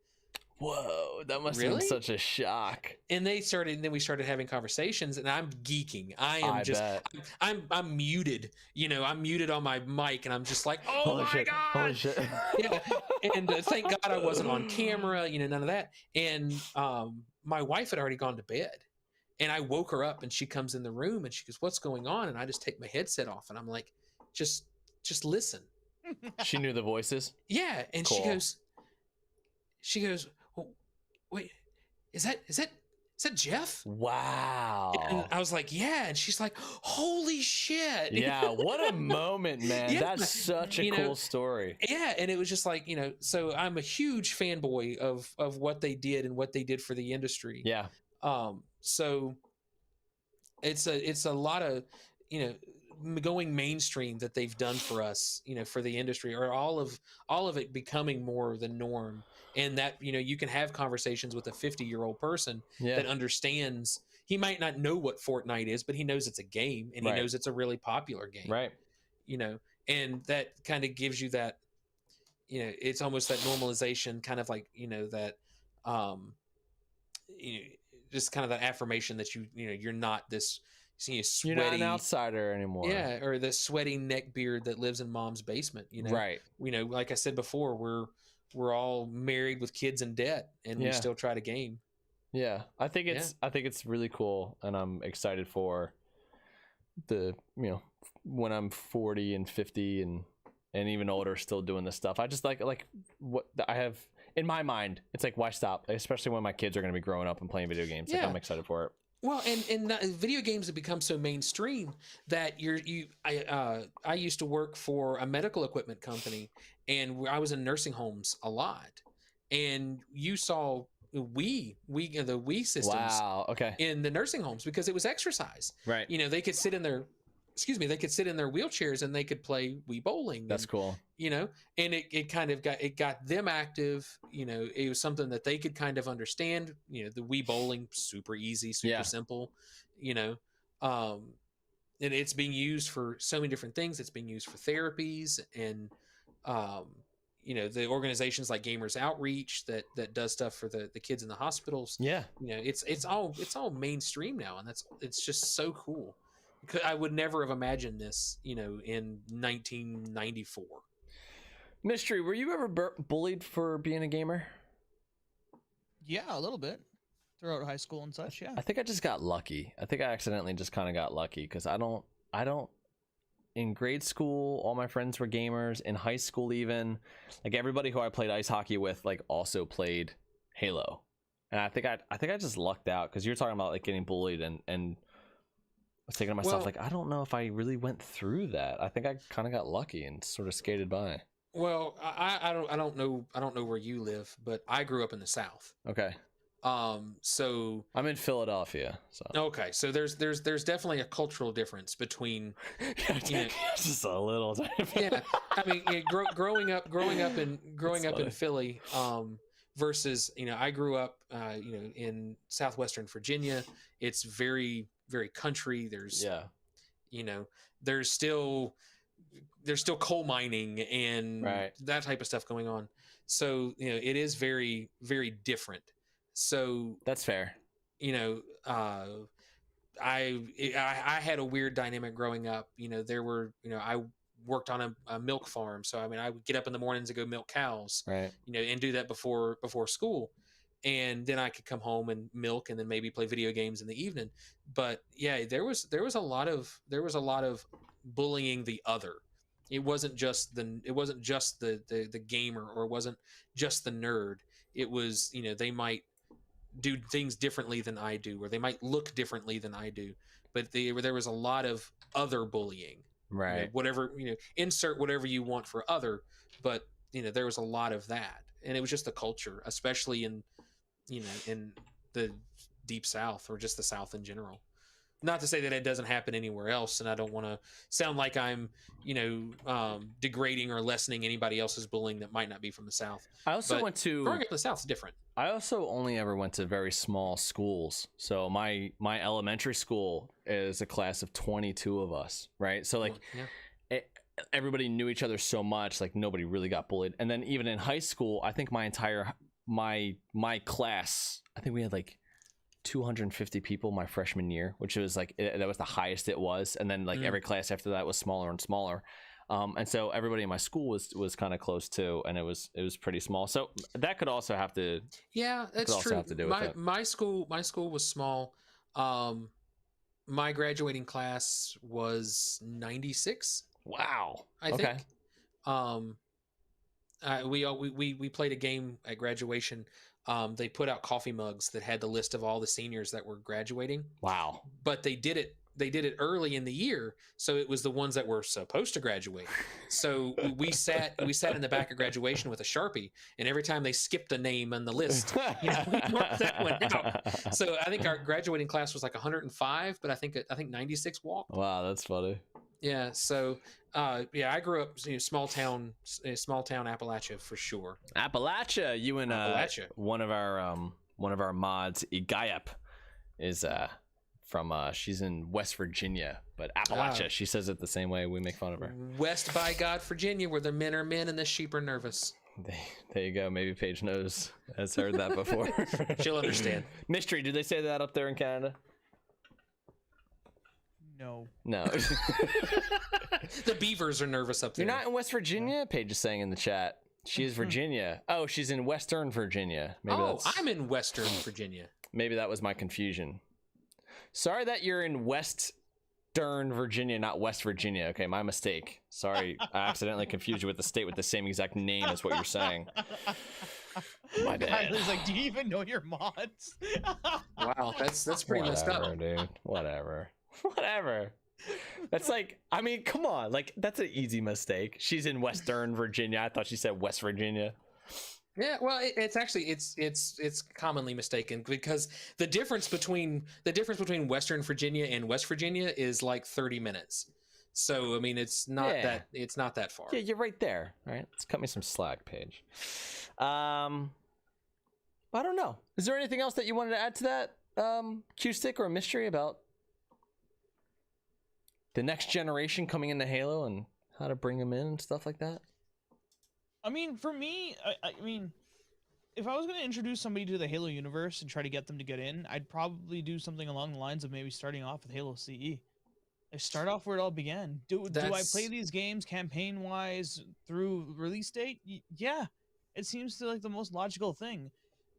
"Whoa, that must have really?" been such a shock. And we started having conversations, and I'm geeking. I'm muted. I'm muted on my mic, and I'm just like, "Oh Holy my shit. God." Holy shit. Yeah. And thank God I wasn't on camera, none of that. And my wife had already gone to bed, and I woke her up, and she comes in the room and she goes, "What's going on?" And I just take my headset off, and I'm like, just listen. She knew the voices? Yeah. And cool. she goes, "Oh, wait, is that Jeff?" Wow. And I was like, "Yeah." And she's like, "Holy shit." Yeah, what a moment, man. Yeah. That's such a cool story. Yeah, and it was just like, so I'm a huge fanboy of what they did and what they did for the industry. Yeah. So it's a lot of, going mainstream that they've done for us, for the industry, or all of it becoming more the norm. And that, you can have conversations with a 50-year-old person that understands. He might not know what Fortnite is, but he knows it's a game, and he knows it's a really popular game. Right. And that kind of gives you that, it's almost that normalization, kind of like, that, just kind of that affirmation that you're not this, sweaty, you're not an outsider anymore. Yeah. Or the sweaty neckbeard that lives in mom's basement, Right. Like I said before, we're all married with kids in debt, and we still try to game. Yeah. I think it's really cool, and I'm excited for the, when I'm 40 and 50 and even older, still doing this stuff. I just like what I have in my mind. It's like, why stop? Especially when my kids are going to be growing up and playing video games. Like, I'm excited for it. Well, and video games have become so mainstream that I used to work for a medical equipment company, and I was in nursing homes a lot, and you saw the Wii systems in the nursing homes because it was exercise. Right. They could sit in their wheelchairs and they could play Wii bowling. That's cool. And it got them active. It was something that they could kind of understand. The Wii bowling, super easy, super simple. And it's being used for so many different things. It's being used for therapies, and the organizations like Gamers Outreach that does stuff for the kids in the hospitals. Yeah. It's all mainstream now, and it's just so cool. I would never have imagined this, in 1994. Mystery, were you ever bullied for being a gamer? Yeah, a little bit throughout high school and such. Yeah, I think I just got lucky. I think I accidentally just kind of got lucky because I don't. In grade school, all my friends were gamers. In high school, even like everybody who I played ice hockey with, like also played Halo, and I think I just lucked out because you're talking about like getting bullied and. I was thinking to myself, I don't know if I really went through that. I think I kind of got lucky and sort of skated by. Well, I don't know where you live, but I grew up in the South. Okay. So I'm in Philadelphia. So okay, so there's definitely a cultural difference between just a little. Yeah, I mean, growing up in Philly, versus I grew up in southwestern Virginia. It's very, very country. There's there's still coal mining and that type of stuff going on. So it is very, very different. So that's fair. I had a weird dynamic growing up. There were I worked on a milk farm, so I mean I would get up in the mornings and go milk cows, right? And do that before school, and then I could come home and milk, and then maybe play video games in the evening. But yeah, there was a lot of bullying the other. It wasn't just the gamer, or it wasn't just the nerd. It was they might do things differently than I do, or they might look differently than I do, but there was a lot of other bullying. Right. Whatever, insert whatever you want for other, but there was a lot of that, and it was just the culture, especially in in the deep South, or just the South in general. Not to say that it doesn't happen anywhere else, and I don't want to sound like I'm, degrading or lessening anybody else's bullying that might not be from the South. I also went to growing up in the South is different. I also only ever went to very small schools. So my elementary school is a class of 22 of us, right? So like everybody knew each other so much, like nobody really got bullied. And then even in high school, I think my entire my class, I think we had like 250 people my freshman year, which was like that was the highest it was, and then like every class after that was smaller and smaller, and so everybody in my school was kind of close too, and it was pretty small. So that could also have to that's true. My school was small. My graduating class was 96. Wow. I think. We played a game at graduation. They put out coffee mugs that had the list of all the seniors that were graduating. Wow. But they did it early in the year, so it was the ones that were supposed to graduate. So we sat in the back of graduation with a Sharpie, and every time they skipped a name on the list, we marked that one out. So I think our graduating class was like 105, but I think 96 walked. Wow, that's funny. Yeah, so I grew up small town Appalachia for sure. Appalachia, you and Appalachia. one of our mods, Igayap, is from she's in West Virginia, but Appalachia, she says it the same way we make fun of her. West by God, Virginia, where the men are men and the sheep are nervous. There you go. Maybe Paige has heard that before. She'll understand. Mystery, did they say that up there in Canada? No. The beavers are nervous up there. You're not in West Virginia? Paige is saying in the chat. She is Virginia. Oh, she's in Western Virginia. I'm in Western Virginia. Maybe that was my confusion. Sorry that you're in Western Virginia, not West Virginia. Okay, my mistake. Sorry, I accidentally confused you with the state with the same exact name as what you're saying. My bad. It's like, do you even know your mods? Wow, that's pretty messed up, dude. Whatever. That's like, I mean, come on, like that's an easy mistake. She's in Western Virginia. I thought she said West Virginia. Yeah, well, it's actually it's commonly mistaken, because the difference between Western Virginia and West Virginia is like 30 minutes. So I mean, it's not that far. Yeah, you're right there. All right, let's cut me some slack, Paige. I don't know. Is there anything else that you wanted to add to that, CueStick, or a mystery about the next generation coming into Halo and how to bring them in and stuff like that? I mean, for me, I mean, if I was going to introduce somebody to the Halo universe and try to get them to get in, I'd probably do something along the lines of maybe starting off with Halo CE. I start off where it all began. Do I play these games campaign-wise through release date? Yeah, it seems to like the most logical thing.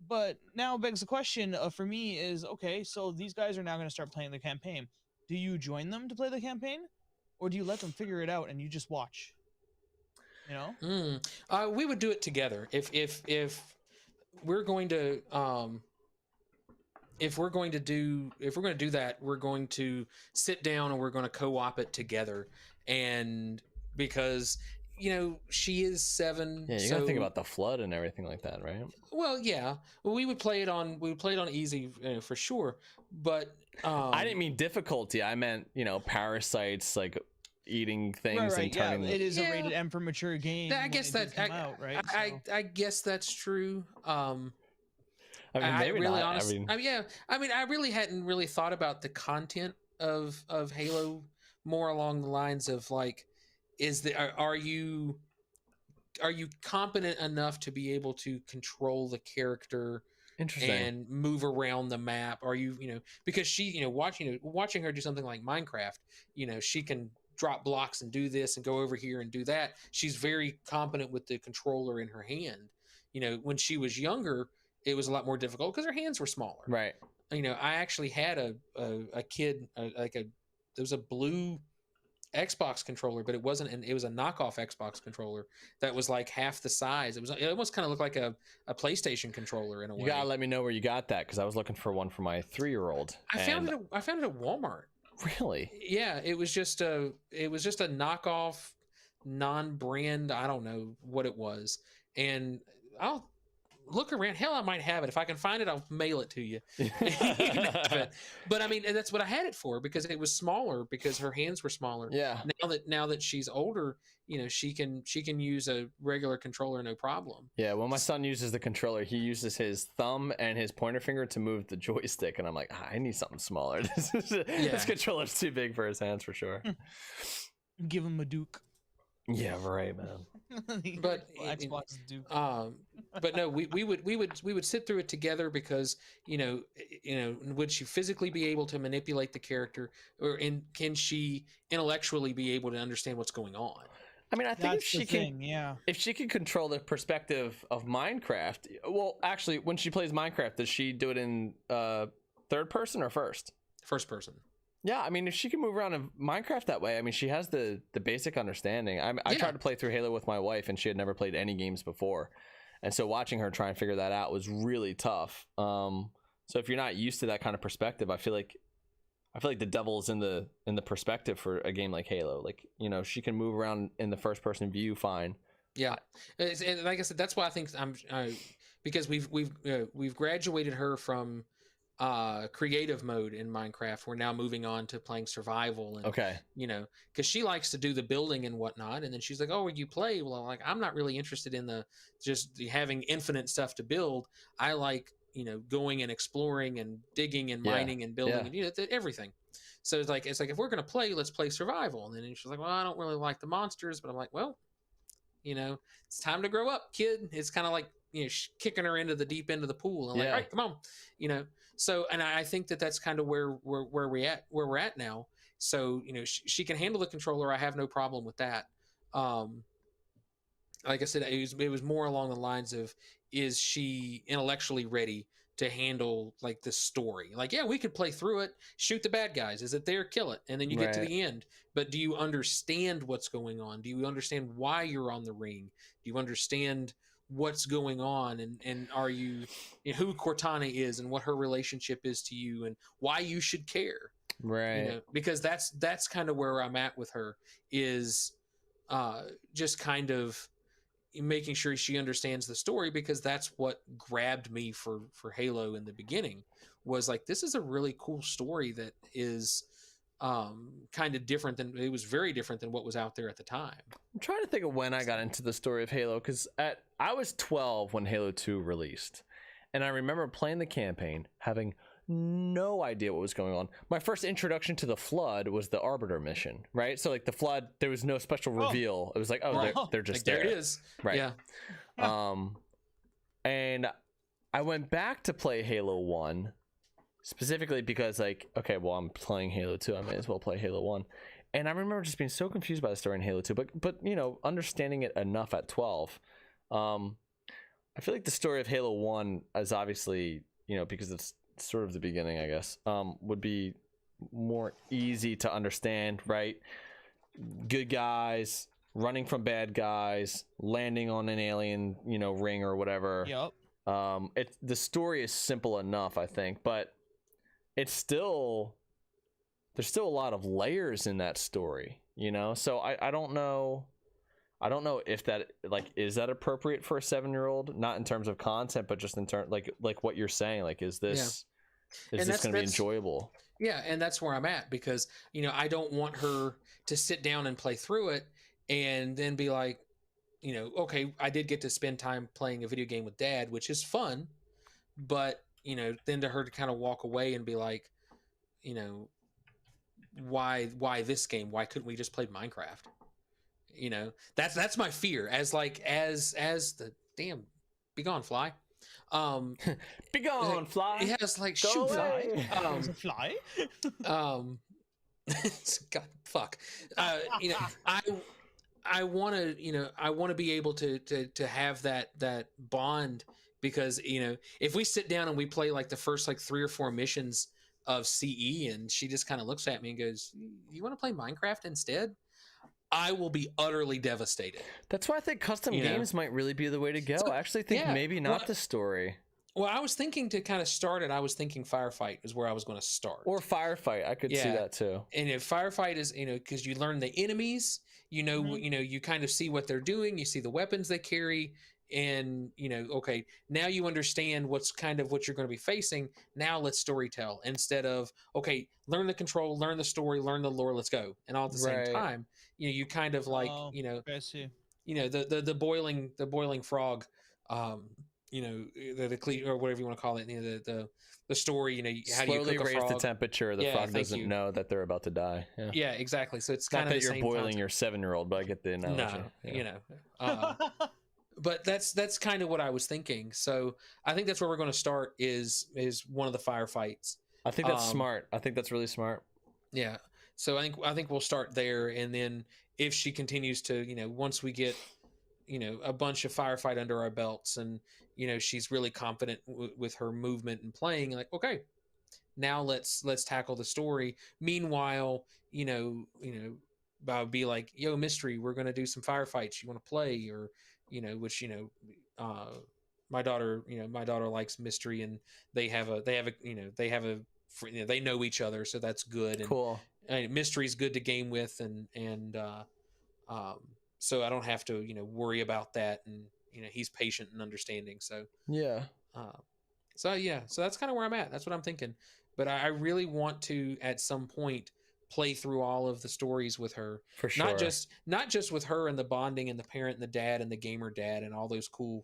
But now begs the question for me is, okay, so these guys are now going to start playing the campaign. Do you join them to play the campaign, or do you let them figure it out and you just watch? You know, we would do it together. If we're going to do that, we're going to sit down and we're going to co-op it together. And because she is 7. Yeah, you gotta think about the flood and everything like that, right? Well, yeah. Well, we would play it on easy for sure. But I didn't mean difficulty. I meant parasites like eating things and turning. It is a rated M for mature game. I guess that I guess that's true. I mean, maybe really not. I really hadn't really thought about the content of Halo more along the lines of like, are you competent enough to be able to control the character and move around the map? Are you because she watching her do something like Minecraft, she can drop blocks and do this and go over here and do that. She's very competent with the controller in her hand. When she was younger, it was a lot more difficult because her hands were smaller. Right. I actually had a kid there was a blue Xbox controller, but it wasn't, and it was a knockoff Xbox controller that was like half the size. It almost kind of looked like a PlayStation controller in a way. You gotta let me know where you got that, because I was looking for one for my 3-year-old. I found it at Walmart. Really? Yeah, it was just a knockoff, non-brand. I don't know what it was, and I'll look around. Hell, I might have it. If I can find it, I'll mail it to you. But I mean, that's what I had it for, because it was smaller, because her hands were smaller. Yeah. Now that she's older, she can use a regular controller, no problem. Yeah. When my son uses the controller, he uses his thumb and his pointer finger to move the joystick, and I'm like, I need something smaller. This controller's too big for his hands for sure. Give him a Duke. Yeah, right, man. But Xbox Duke. But no, we would sit through it together, because would she physically be able to manipulate the character, can she intellectually be able to understand what's going on? I mean, I think if she can control the perspective of Minecraft, well, actually, when she plays Minecraft, does she do it in third person or first? First person. Yeah, I mean, if she can move around in Minecraft that way, I mean, she has the basic understanding. I tried to play through Halo with my wife, and she had never played any games before, and so watching her try and figure that out was really tough. So if you're not used to that kind of perspective, I feel like the devil is in the perspective for a game like Halo. Like, she can move around in the first person view fine. Yeah, and like I said, that's why I think because we've graduated her from creative mode in Minecraft. We're now moving on to playing survival, and because she likes to do the building and whatnot, and then she's like, oh, you play? Well, like, I'm not really interested in just having infinite stuff to build. I like going and exploring and digging and mining and building and everything. So it's like if we're gonna play, let's play survival. And then she's like, well, I don't really like the monsters. But I'm like, well, it's time to grow up, kid. It's kind of like kicking her into the deep end of the pool. I'm like, all right, come on, So, and I think that's kind of where we're at now. So, she can handle the controller. I have no problem with that. Like I said, it was more along the lines of, is she intellectually ready to handle like the story? Like, yeah, we could play through it, shoot the bad guys. Is it there? Kill it. And then you get to the end. But do you understand what's going on? Do you understand why you're on the ring? Do you understand what's going on, and are you who Cortana is, and what her relationship is to you, and why you should care, right? Because that's kind of where I'm at with her, is just kind of making sure she understands the story, because that's what grabbed me for Halo in the beginning, was like, this is a really cool story that is kind of different than, it was very different than what was out there at the time. I'm trying to think of when I got into the story of Halo, because I was 12 when Halo 2 released, and I remember playing the campaign, having no idea what was going on. My first introduction to the Flood was the Arbiter mission, right? So like the Flood, there was no special reveal. It was like, they're just like, there it is, right? Yeah. And I went back to play Halo 1 specifically because, like, okay, well, I'm playing Halo 2, I may as well play Halo 1. And I remember just being so confused by the story in Halo 2, but understanding it enough at 12. I feel like the story of Halo 1 is obviously, because it's sort of the beginning, I guess, would be more easy to understand, right? Good guys running from bad guys, landing on an alien, ring or whatever. Yep. The story is simple enough, I think, but there's still a lot of layers in that story, so I don't know if that, like, is that appropriate for a 7-year-old, not in terms of content, but just in terms like what you're saying, like, is this going to be enjoyable? Yeah, and that's where I'm at, because I don't want her to sit down and play through it and then be like, okay, I did get to spend time playing a video game with Dad, which is fun, but then to her to kind of walk away and be like, why this game? Why couldn't we just play Minecraft? That's my fear, as the damn, be gone, fly. Be gone, fly. Yeah, it's like, shoot, fly. Fly. God, fuck. I want to be able to have that bond, because if we sit down and we play like the first like 3 or 4 missions of CE, and she just kind of looks at me and goes, "You want to play Minecraft instead?" I will be utterly devastated. That's why I think custom games might really be the way to go. I actually think maybe not the story. Well, I was thinking to kind of start it. I was thinking firefight is where I was going to start. Or firefight. I could see that too. And if firefight is, because you learn the enemies, you kind of see what they're doing. You see the weapons they carry, and okay, now you understand what's kind of what you're going to be facing. Now let's storytell instead of okay, learn the control, learn the story, learn the lore. Let's go, and all at the same time, you kind of like I see. The boiling frog. The or whatever you want to call it, the story, how do you slowly cook a raise frog? the temperature. The frog doesn't know that they're about to die. Yeah, exactly. So it's Not kind of that the you're same boiling concept. your 7-year-old, but I get the analogy. No, but that's kind of what I was thinking. So I think that's where we're going to start is one of the firefights. I think that's smart. I think that's really smart. Yeah. So I think we'll start there, and then if she continues to, once we get a bunch of firefight under our belts, and she's really confident with her movement and playing, like, okay, now let's tackle the story. Meanwhile, I'll be like, yo, Mystery, we're gonna do some firefights, you want to play? Or which my daughter likes Mystery, and they know each other, so that's good. And cool. Mystery's good to game with, and so I don't have to worry about that, and he's patient and understanding. So so that's kind of where I'm at. That's what I'm thinking. But I really want to at some point play through all of the stories with her. For sure. Not just with her and the bonding and the parent and the dad and the gamer dad and all those cool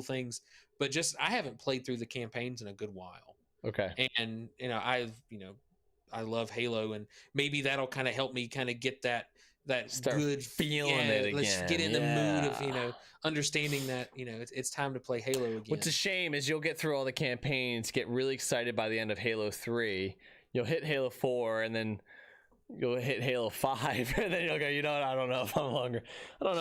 things, but just I haven't played through the campaigns in a good while. Okay. And I love Halo, and maybe that'll kind of help me kind of get that start good feeling it again. Let's get in the mood of understanding that it's time to play Halo again. What's a shame is you'll get through all the campaigns, get really excited by the end of Halo 3, you'll hit Halo 4, and then you'll hit Halo 5, and then you'll go, I don't know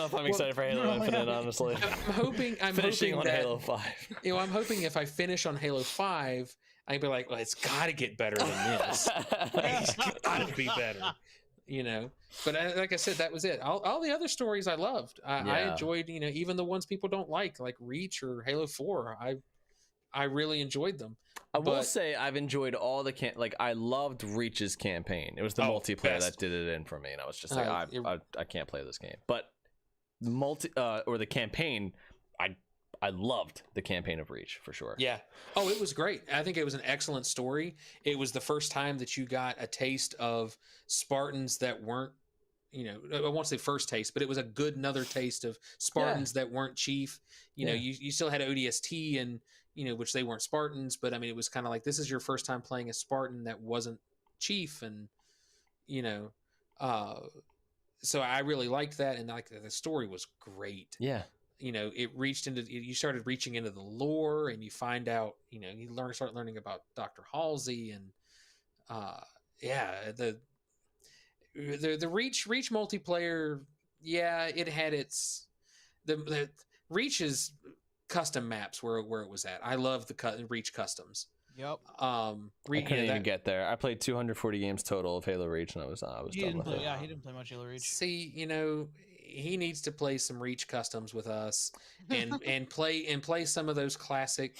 if I'm excited for Halo Infinite, honestly. I'm hoping on that, Halo 5. I'm hoping if I finish on Halo 5, I'd be like, well, it's got to get better than this. It's got to be better. But like I said, that was it. All the other stories I loved. I enjoyed, even the ones people don't like Reach or Halo 4. I really enjoyed them. I will say I've enjoyed all the I loved Reach's campaign. It was the multiplayer that did it in for me, and I was just like, I can't play this game. But the campaign, I loved the campaign of Reach for sure. Yeah. Oh, it was great. I think it was an excellent story. It was the first time that you got a taste of Spartans that weren't, I won't say first taste, but it was another taste of Spartans that weren't Chief. You still had ODST and, which they weren't Spartans, but I mean, it was kind of like, this is your first time playing a Spartan that wasn't Chief. And, so I really liked that. And the story was great. Yeah. You started reaching into the lore, and you find out, you start learning about Dr. Halsey, and the Reach multiplayer. Yeah, it had the Reach's custom maps where it was at. I love the Reach customs. Yep. I couldn't even get there. I played 240 games total of Halo Reach, and I was done with it. Yeah, he didn't play much Halo Reach. See, he needs to play some Reach customs with us, and play some of those classic,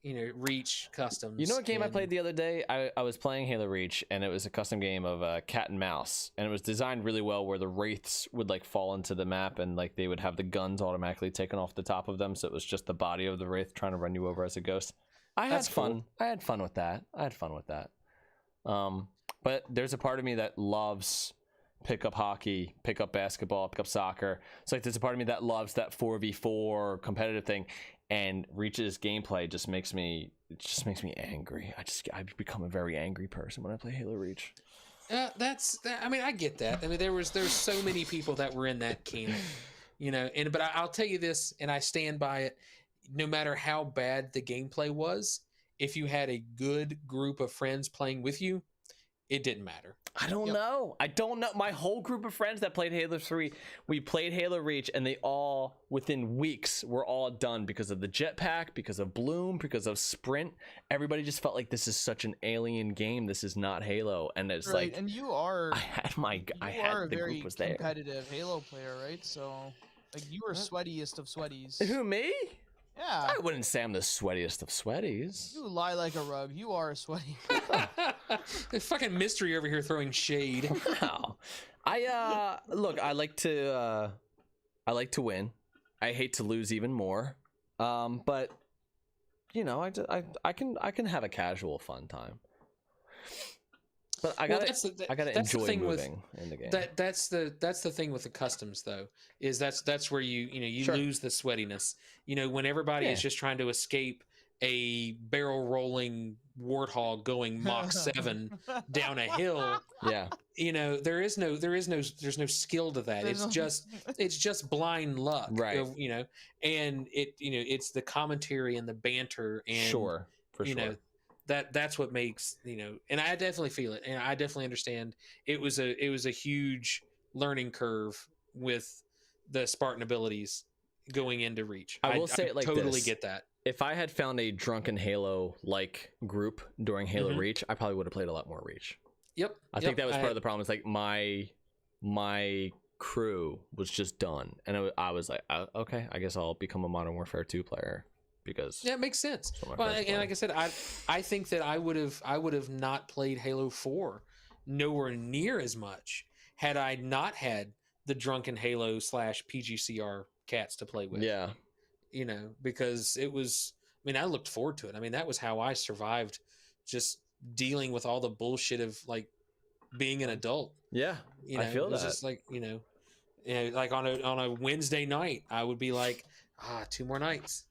Reach customs. You know what game I played the other day? I was playing Halo Reach, and it was a custom game of cat and mouse, and it was designed really well where the wraiths would fall into the map, and they would have the guns automatically taken off the top of them, so it was just the body of the wraith trying to run you over as a ghost. I had fun with that. But there's a part of me that loves pick up hockey, pick up basketball, pick up soccer. It's there's a part of me that loves that 4v4 competitive thing, and Reach's gameplay just makes me angry. I become a very angry person when I play Halo Reach. I mean, I get that. I mean, there's so many people that were in that camp, but I'll tell you this, and I stand by it. No matter how bad the gameplay was, if you had a good group of friends playing with you, it didn't matter. I don't know. My whole group of friends that played Halo 3, we played Halo Reach, and they all, within weeks, were all done because of the jetpack, because of Bloom, because of Sprint. Everybody just felt like this is such an alien game. This is not Halo. And it's and you are the very group was there. Competitive Halo player, right? So you were sweatiest of sweaties. Who, me? Yeah. I wouldn't say I'm the sweatiest of sweaties. You lie like a rug. You are sweaty. The fucking mystery over here throwing shade. Wow. Look, I like to win. I hate to lose even more. But you know, I can have a casual fun time. But I gotta enjoy moving in the game. That's the thing with the customs though, is that's where you Sure. lose the sweatiness. You know, when everybody is just trying to escape a barrel rolling warthog going Mach 7 down a hill. Yeah. You know, there's no skill to that. It's just blind luck. Right. You know, and it's the commentary and the banter and For sure. You know, that's what makes, and I definitely feel it, and I definitely understand it was a huge learning curve with the Spartan abilities going into Reach. I will say it like totally this. get that. If I had found a drunken Halo like group during Halo Reach, I probably would have played a lot more Reach. Yep. I think that was part of the problem. Is like my crew was just done, and I was like, okay, I guess I'll become a Modern Warfare 2 player. Because it makes sense. Well, and like I said, I think that I would have not played Halo 4 nowhere near as much had I not had the drunken Halo / PGCR cats to play with. Yeah. You know, because it was, I mean, I looked forward to it. I mean, that was how I survived just dealing with all the bullshit of like being an adult. Yeah. You know, I feel it was that. just like, like on a Wednesday night, I would be like, 2 more nights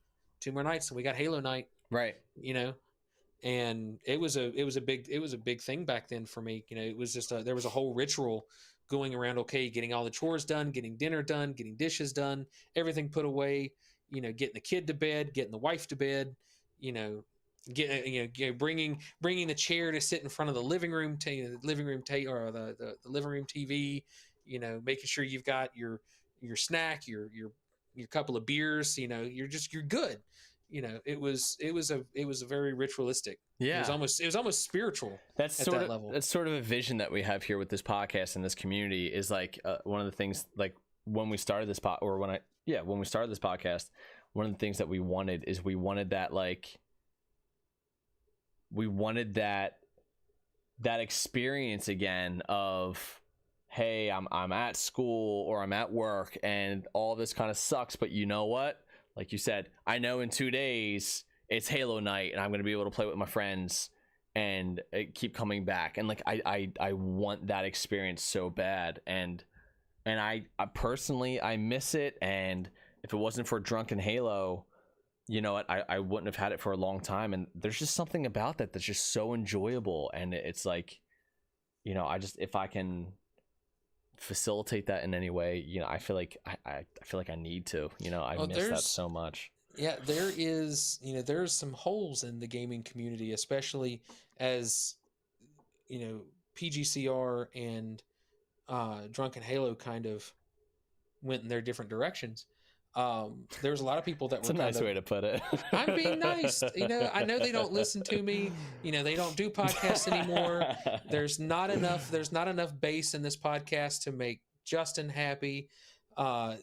and we got Halo night. Right. You know, and it was a big thing back then for me. You know, it was just there was a whole ritual going around. Okay, getting all the chores done, getting dinner done, getting dishes done, everything put away. You know, getting the kid to bed, getting the wife to bed. You know, bringing the chair to sit in front of the living room or the living room TV. You know, making sure you've got your snack, your couple of beers. You know, you're good. You know, it was a very ritualistic. Yeah, it was almost spiritual. That's at that level. That's sort of a vision that we have here with this podcast and this community. Is like one of the things, like when we started this when we started this podcast, one of the things that we wanted that experience again of, hey, I'm at school or I'm at work and all this kind of sucks, but you know what? Like you said, I know in 2 days it's Halo night and I'm going to be able to play with my friends and keep coming back. And like, I want that experience so bad. And I personally, I miss it. And if it wasn't for Drunken Halo, you know what, I wouldn't have had it for a long time. And there's just something about that that's just so enjoyable. And it's like, you know, if I can facilitate that in any way, you know, I feel like I need to, you know, I miss that so much. Yeah, there's some holes in the gaming community, especially as, you know, PGCR and Drunken Halo kind of went in their different directions. There's a lot of people that It's a nice way to put it. I'm being nice. You know, I know they don't listen to me. You know, they don't do podcasts anymore. There's not enough bass in this podcast to make Justin happy.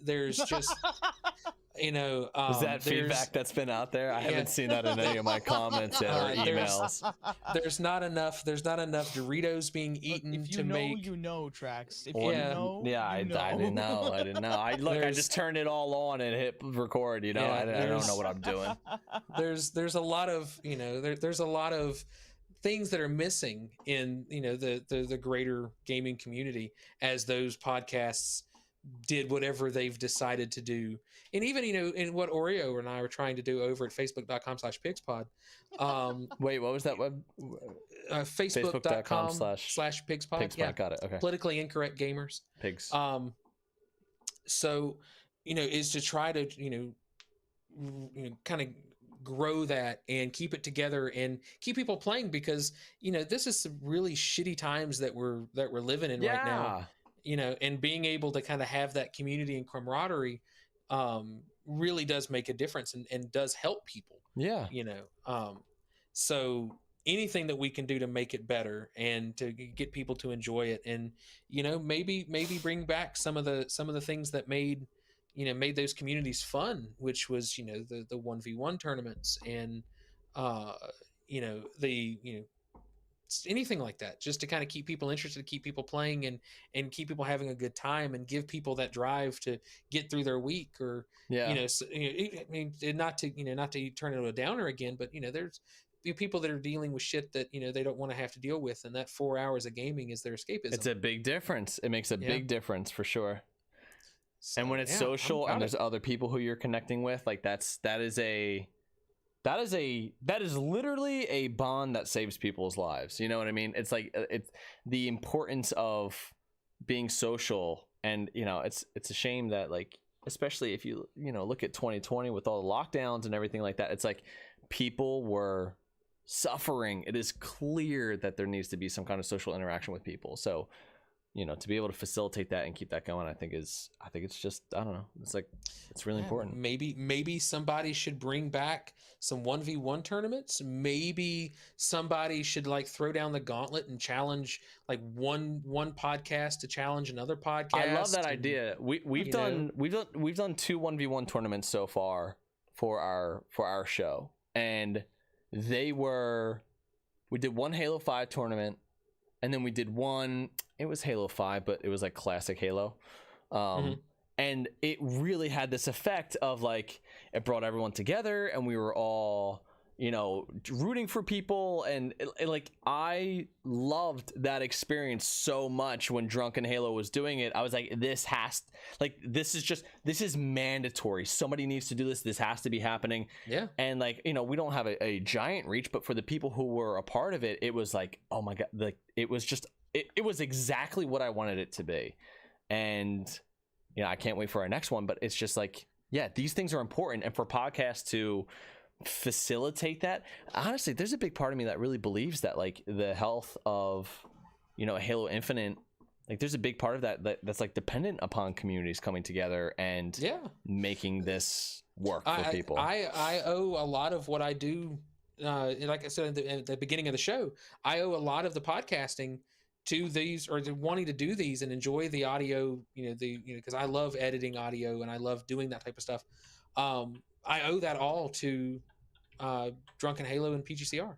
There's just, you know, is that feedback that's been out there? I haven't seen that in any of my comments or emails. There's not enough Doritos being eaten if you to know, make. you know, Trax. If I didn't know. I just turned it all on and hit record. You know, I don't know what I'm doing. There's a lot of, you know, there's a lot of things that are missing in, you know, the greater gaming community as those podcasts did whatever they've decided to do. And even, you know, in what Oreo and I were trying to do over at facebook.com/pigspod. Wait, what was that web? Facebook.com/pigspod. Pigspod, yeah. Got it. Okay. Politically incorrect gamers. Pigs. So, you know, is to try to, you know, kind of grow that and keep it together and keep people playing, because, you know, this is some really shitty times that we're living in right now. You know, and being able to kind of have that community and camaraderie really does make a difference and does help people. Yeah. You know, so anything that we can do to make it better and to get people to enjoy it, and, you know, maybe bring back some of the things that made, made those communities fun, which was, the 1v1 tournaments and, anything like that, just to kind of keep people interested, keep people playing, and keep people having a good time, and give people that drive to get through their week, or I mean, not to turn it into a downer again, but there's people that are dealing with shit that they don't want to have to deal with, and that 4 hours of gaming is their escapism. It's a big difference. It makes a big difference for sure. So, and when it's social and there's other people who you're connecting with, like that is literally a bond that saves people's lives. You know what I mean? It's like, it's the importance of being social. And it's a shame that, like, especially if you look at 2020 with all the lockdowns and everything like that, it's like people were suffering. It is clear that there needs to be some kind of social interaction with people. So to be able to facilitate that and keep that going, I think it's just, I don't know, it's really important. Maybe somebody should bring back some 1v1 tournaments. Maybe somebody should like throw down the gauntlet and challenge like one podcast to challenge another podcast. I love that idea. We've done 2 1v1 tournaments so far for our show, and we did one Halo 5 tournament, and then we did one, it was Halo 5, but it was like classic Halo. And it really had this effect of like, it brought everyone together, and we were all, rooting for people. And like, I loved that experience so much when Drunken Halo was doing it. I was like, this is mandatory. Somebody needs to do this. This has to be happening. Yeah. And like, we don't have a giant reach, but for the people who were a part of it, it was like, oh my God, like it was just, it was exactly what I wanted it to be. And I can't wait for our next one, but it's just like, yeah, these things are important. And for podcasts to facilitate that, honestly, there's a big part of me that really believes that like the health of, Halo Infinite, like there's a big part of that's like dependent upon communities coming together and making this work for people. I owe a lot of what I do, like I said at the beginning of the show, I owe a lot of the podcasting to these, or to wanting to do these and enjoy the audio, because I love editing audio and I love doing that type of stuff. I owe that all to Drunken Halo and PGCR,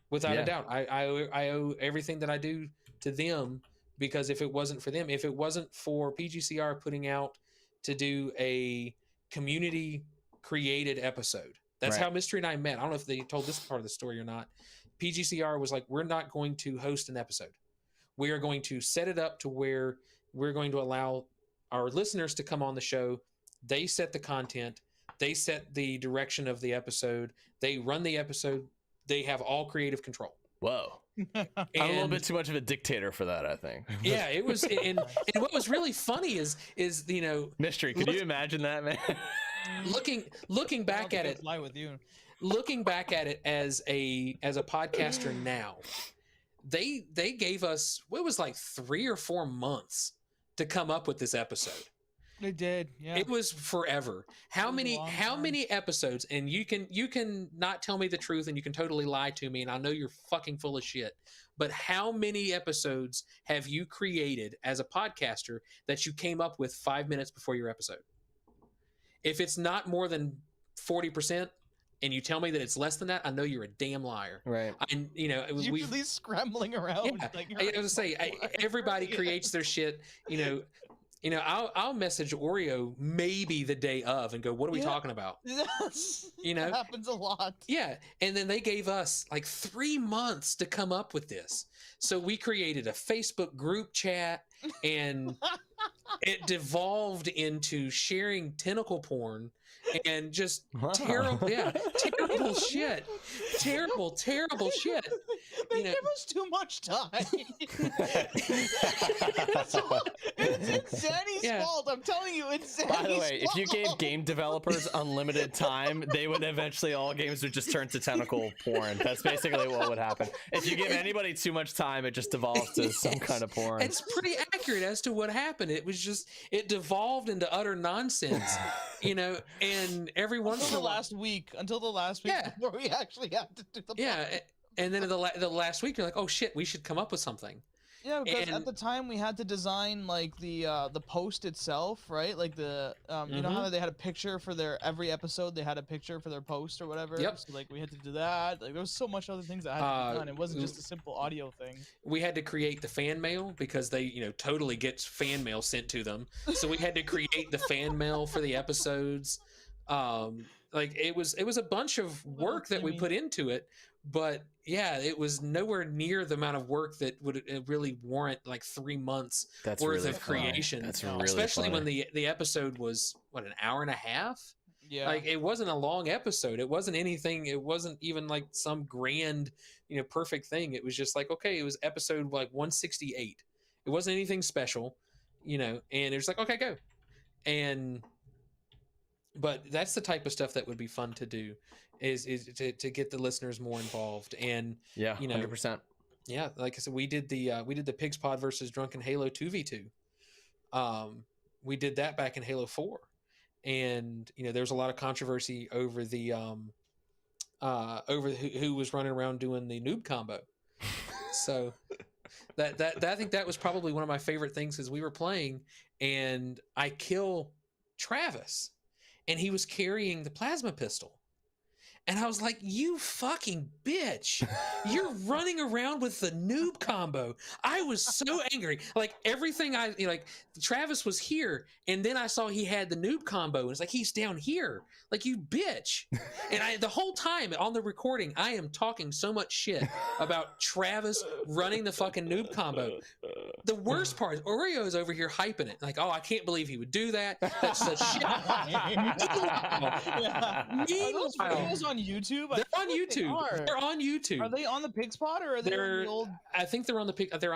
without a doubt. I owe everything that I do to them, because if it wasn't for them, if it wasn't for PGCR putting out to do a community created episode, that's how Mystery and I met. I don't know if they told this part of the story or not. PGCR was like, we're not going to host an episode. We are going to set it up to where we're going to allow our listeners to come on the show. They set the content. They set the direction of the episode. They run the episode. They have all creative control. Whoa. I'm a little bit too much of a dictator for that, I think. Yeah, it was. And what was really funny is Mystery, could you imagine that, man? looking back at it, looking back at it as a podcaster now, they gave us, what was like 3 or 4 months to come up with this episode. They did. Yeah. It was forever. How many episodes? And you can not tell me the truth, and you can totally lie to me, and I know you're fucking full of shit. But how many episodes have you created as a podcaster that you came up with 5 minutes before your episode? If it's not more than 40%, and you tell me that it's less than that, I know you're a damn liar. Right. And we're at least scrambling around. Yeah, like, I was gonna say, everybody creates their shit. I'll message Oreo maybe the day of and go, what are we talking about? Yes. That happens a lot. Yeah. And then they gave us like 3 months to come up with this. So we created a Facebook group chat, and it devolved into sharing tentacle porn and just terrible shit. Terrible shit. They give us too much time. It's Danny's fault. I'm telling you, it's Danny's fault. By the way, if you gave game developers unlimited time, they would eventually, all games would just turn to tentacle porn. That's basically what would happen. If you give anybody too much time, it just devolves to some kind of porn. It's pretty accurate as to what happened. It was just, it devolved into utter nonsense, and every once in a while. Until the last week before we actually had to do the podcast. And then the last week, you're like, oh shit, we should come up with something. Yeah, because at the time we had to design like the post itself, right? Like the you know how they had a picture for their every episode, they had a picture for their post or whatever. Yep. So like we had to do that. Like there was so much other things that had to be done. It wasn't just a simple audio thing. We had to create the fan mail because they, totally gets fan mail sent to them. So we had to create the fan mail for the episodes. Like it was a bunch of work that we put into it, but yeah, it was nowhere near the amount of work that would really warrant like 3 months worth of creation. That's really especially funny. when the episode was an hour and a half. Yeah, Like it wasn't a long episode. It wasn't anything. It wasn't even like some grand, perfect thing. It was just like, okay, it was episode like 168. It wasn't anything special, and it was like, okay, go. But that's the type of stuff that would be fun to do, is to get the listeners more involved. And 100%. Yeah, like I said, we did the Pigs Pod versus Drunken Halo 2v2. We did that back in Halo 4, and there was a lot of controversy over the over who was running around doing the noob combo. So that I think that was probably one of my favorite things, is we were playing and I kill Travis, and he was carrying the plasma pistol. And I was like, you fucking bitch. You're running around with the noob combo. I was so angry. Like everything Travis was here, and then I saw he had the noob combo. And it's like, he's down here. Like, you bitch. And the whole time on the recording, I am talking so much shit about Travis running the fucking noob combo. The worst part is Oreo is over here hyping it. Like, oh, I can't believe he would do that. That's such shit. Are those on YouTube? They're on YouTube. They're on YouTube. Are they on the Pigs Pod, or are they on the old? I think they're on the they're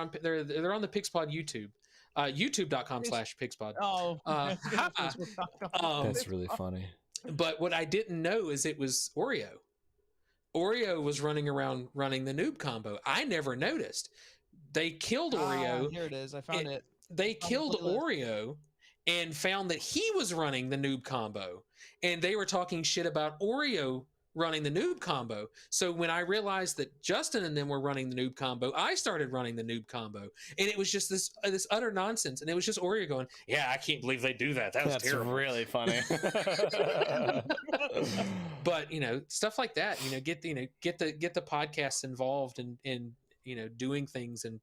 on the Pigs Pod YouTube. YouTube.com/pigspod. Oh, That's really funny. But what I didn't know is it was Oreo. Oreo was running around running the noob combo. I never noticed. They killed Oreo. Here it is. I found it. They killed Oreo and found that he was running the noob combo. And they were talking shit about Oreo running the noob combo. So when I realized that Justin and them were running the noob combo, I started running the noob combo. And it was just this utter nonsense. And it was just Oreo going, yeah, I can't believe they do that. That's terrible. Really funny. But, stuff like that, get the podcasts involved in doing things, and,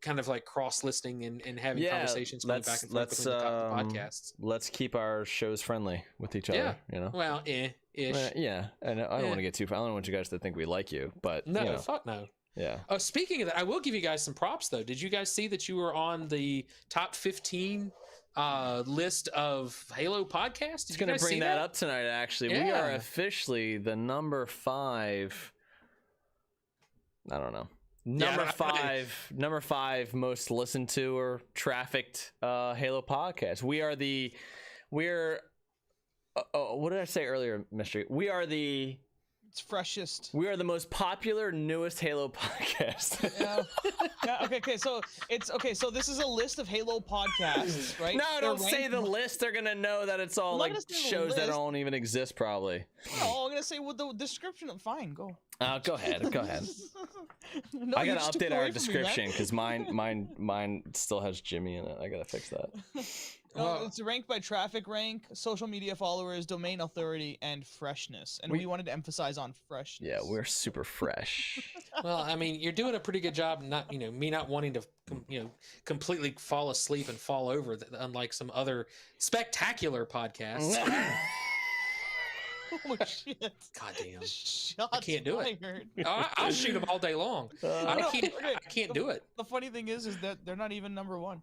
kind of like cross-listening and having conversations going back and forth between the podcasts. Let's keep our shows friendly with each other. Well, ish. Yeah, and I don't want to get too. I don't want you guys to think we like you, but no, fuck no. Yeah. Oh, speaking of that, I will give you guys some props though. Did you guys see that you were on the top 15 list of Halo podcasts? It's going to bring that up tonight. Actually, we are officially the number 5. I don't know. Number five most listened to or trafficked Halo podcast. We're what did I say earlier, Mystery? It's freshest. We are the most popular, newest Halo podcast. Okay. So So this is a list of Halo podcasts, right? No, don't say the list. They're gonna know that it's all like shows that don't even exist, probably. No, I'm gonna say with the description. Fine, go. Go ahead. No, I gotta update our description because mine still has Jimmy in it. I gotta fix that. It's ranked by traffic rank, social media followers, domain authority, and freshness. And we wanted to emphasize on freshness. Yeah, we're super fresh. Well, I mean, you're doing a pretty good job. Not, me not wanting to, completely fall asleep and fall over, unlike some other spectacular podcasts. Oh shit! God damn! Shots I can't do fired. it. I'll shoot them all day long. I can't do it. The funny thing is that they're not even number 1.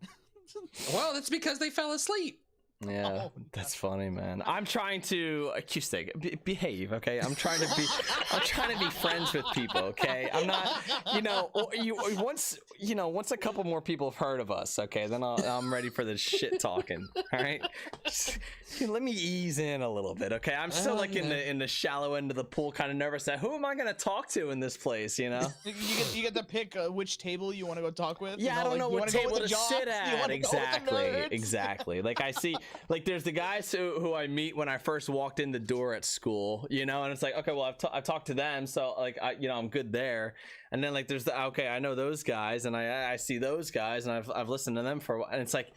Well, that's because they fell asleep. Yeah, that's funny, man. I'm trying to CueStick, behave, okay? I'm trying to be friends with people, okay? I'm not, once a couple more people have heard of us, okay, then I'm ready for the shit talking. All right, let me ease in a little bit, okay? I'm still in the shallow end of the pool, kind of nervous. That who am I gonna talk to in this place? You get to pick which table you want to go talk with. Yeah, I don't know what table to sit at. Exactly. Like I see. like there's the guys who I meet when I first walked in the door at school, you know, and it's like, okay, well, I've talked to them, so like I'm good there. And then like there's the, okay, I know those guys, and I see those guys, and I've listened to them for a while, and it's like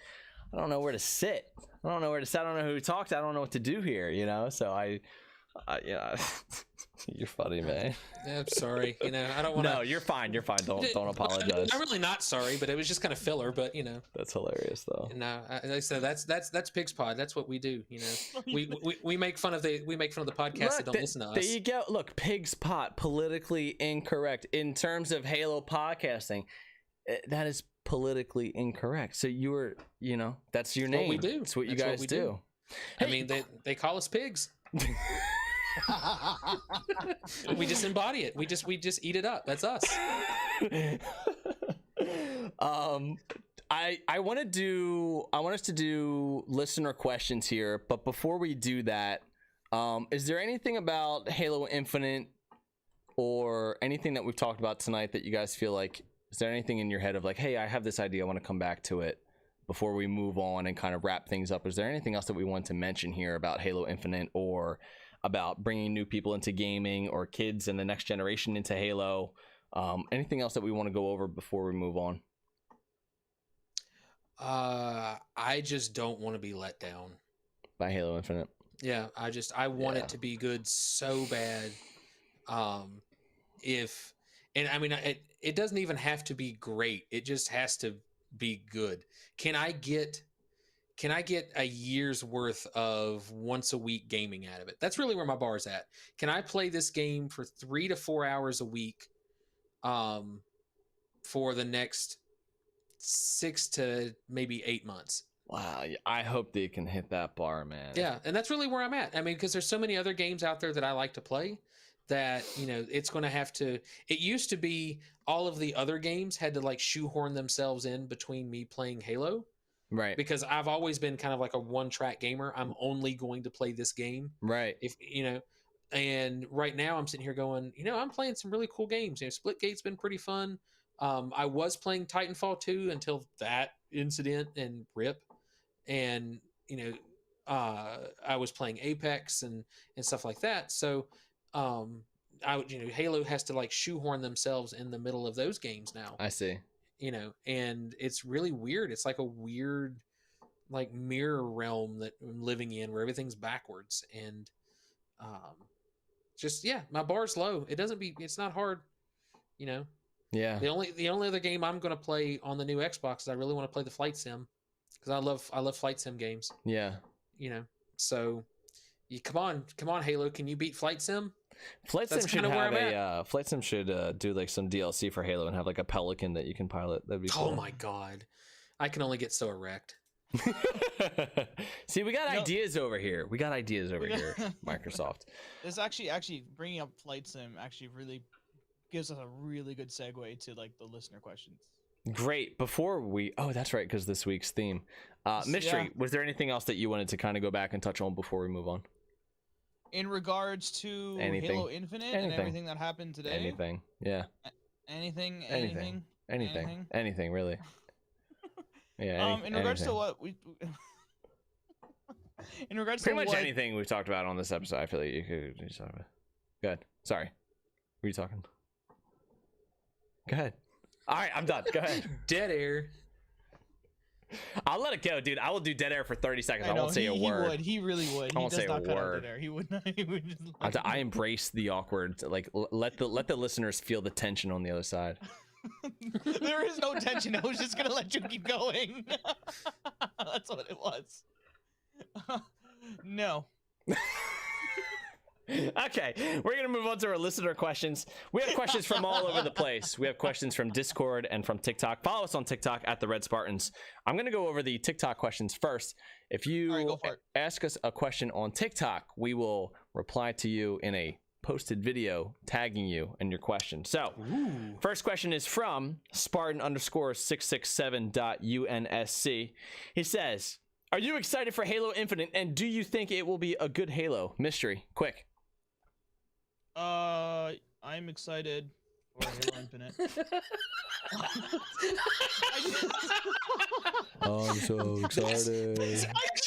I don't know where to sit. I don't know where to sit. I don't know who to talk to. I don't know what to do here, you know. So yeah. You're funny, man. I'm sorry. You know, I don't want to. No, you're fine. You're fine. Don't apologize. I'm really not sorry, but it was just kind of filler. But you know, that's hilarious, though. No, like I said, that's Pigs Pod. That's what we do. You know, we make fun of the podcasts that don't listen to us. There you go. Look, Pigs Pod, politically incorrect in terms of Halo podcasting. That is politically incorrect. So you were, you know, that's your name. What we do. It's what you guys do. I mean, they call us pigs. We just embody it. We just eat it up. That's us. I want us to do listener questions here, but before we do that, is there anything about Halo Infinite or anything that we've talked about tonight that you guys feel like, is there anything in your head of like, hey, I have this idea, I want to come back to it before we move on and kind of wrap things up? Is there anything else that we want to mention here about Halo Infinite or about bringing new people into gaming or kids and the next generation into Halo? Anything else that we want to go over before we move on? I just don't want to be let down by Halo Infinite. Yeah, I want it to be good so bad. It doesn't even have to be great. It just has to be good. Can I get a year's worth of once a week gaming out of it? That's really where my bar is at. Can I play this game for 3 to 4 hours a week for the next 6 to maybe 8 months? Wow, I hope they can hit that bar, man. Yeah, and that's really where I'm at. I mean, because there's so many other games out there that I like to play that, you know, it's going to have to... It used to be all of the other games had to like shoehorn themselves in between me playing Halo. Right. Because I've always been kind of like a one-track gamer. I'm only going to play this game. Right. If you know, and right now I'm sitting here going, you know, I'm playing some really cool games. You know, Splitgate's been pretty fun. I was playing Titanfall 2 until that incident and RIP. And, you know, I was playing Apex and stuff like that. So, Halo has to like shoehorn themselves in the middle of those games now. I see. You know, and it's really weird. It's like a weird, like mirror realm that I'm living in where everything's backwards. And, my bar's low. It's not hard, you know? Yeah. The only other game I'm going to play on the new Xbox is I really want to play the flight sim because I love flight sim games. Yeah. You know, so come on, Halo. Can you beat flight sim? Flight sim should do like some DLC for Halo and have like a Pelican that you can pilot. That'd be cool. Oh my God. I can only get so erect. See, we got ideas over here. Microsoft. This actually bringing up flight sim actually really gives us a really good segue to like the listener questions. Great. That's right, because this week's theme. Mystery, was there anything else that you wanted to kind of go back and touch on before we move on? In regards to Halo Infinite and everything that happened today? Anything, yeah. Anything, really. Yeah. In regards to what we... in regards pretty to much anything we've talked about on this episode, I feel like you could talk about. Go ahead. Sorry. Were you talking? Go ahead. All right, I'm done. Go ahead. Dead air. I'll let it go, dude. I will do dead air for 30 seconds. I won't say a word. He really would. I won't say a word. He would not. He would just I embrace the awkward. Like let the listeners feel the tension on the other side. There is no tension. I was just gonna let you keep going. That's what it was. No. Okay, we're gonna move on to our listener questions. We have questions from all over the place. We have questions from Discord and from TikTok. Follow us on TikTok at the Red Spartans. I'm gonna go over the TikTok questions first. If you ask us a question on TikTok, we will reply to you in a posted video tagging you and your question. So, first question is from Spartan_667.UNSC. He says, "Are you excited for Halo Infinite, and do you think it will be a good Halo?" Mystery, quick. I'm excited for Halo Infinite. I'm so excited.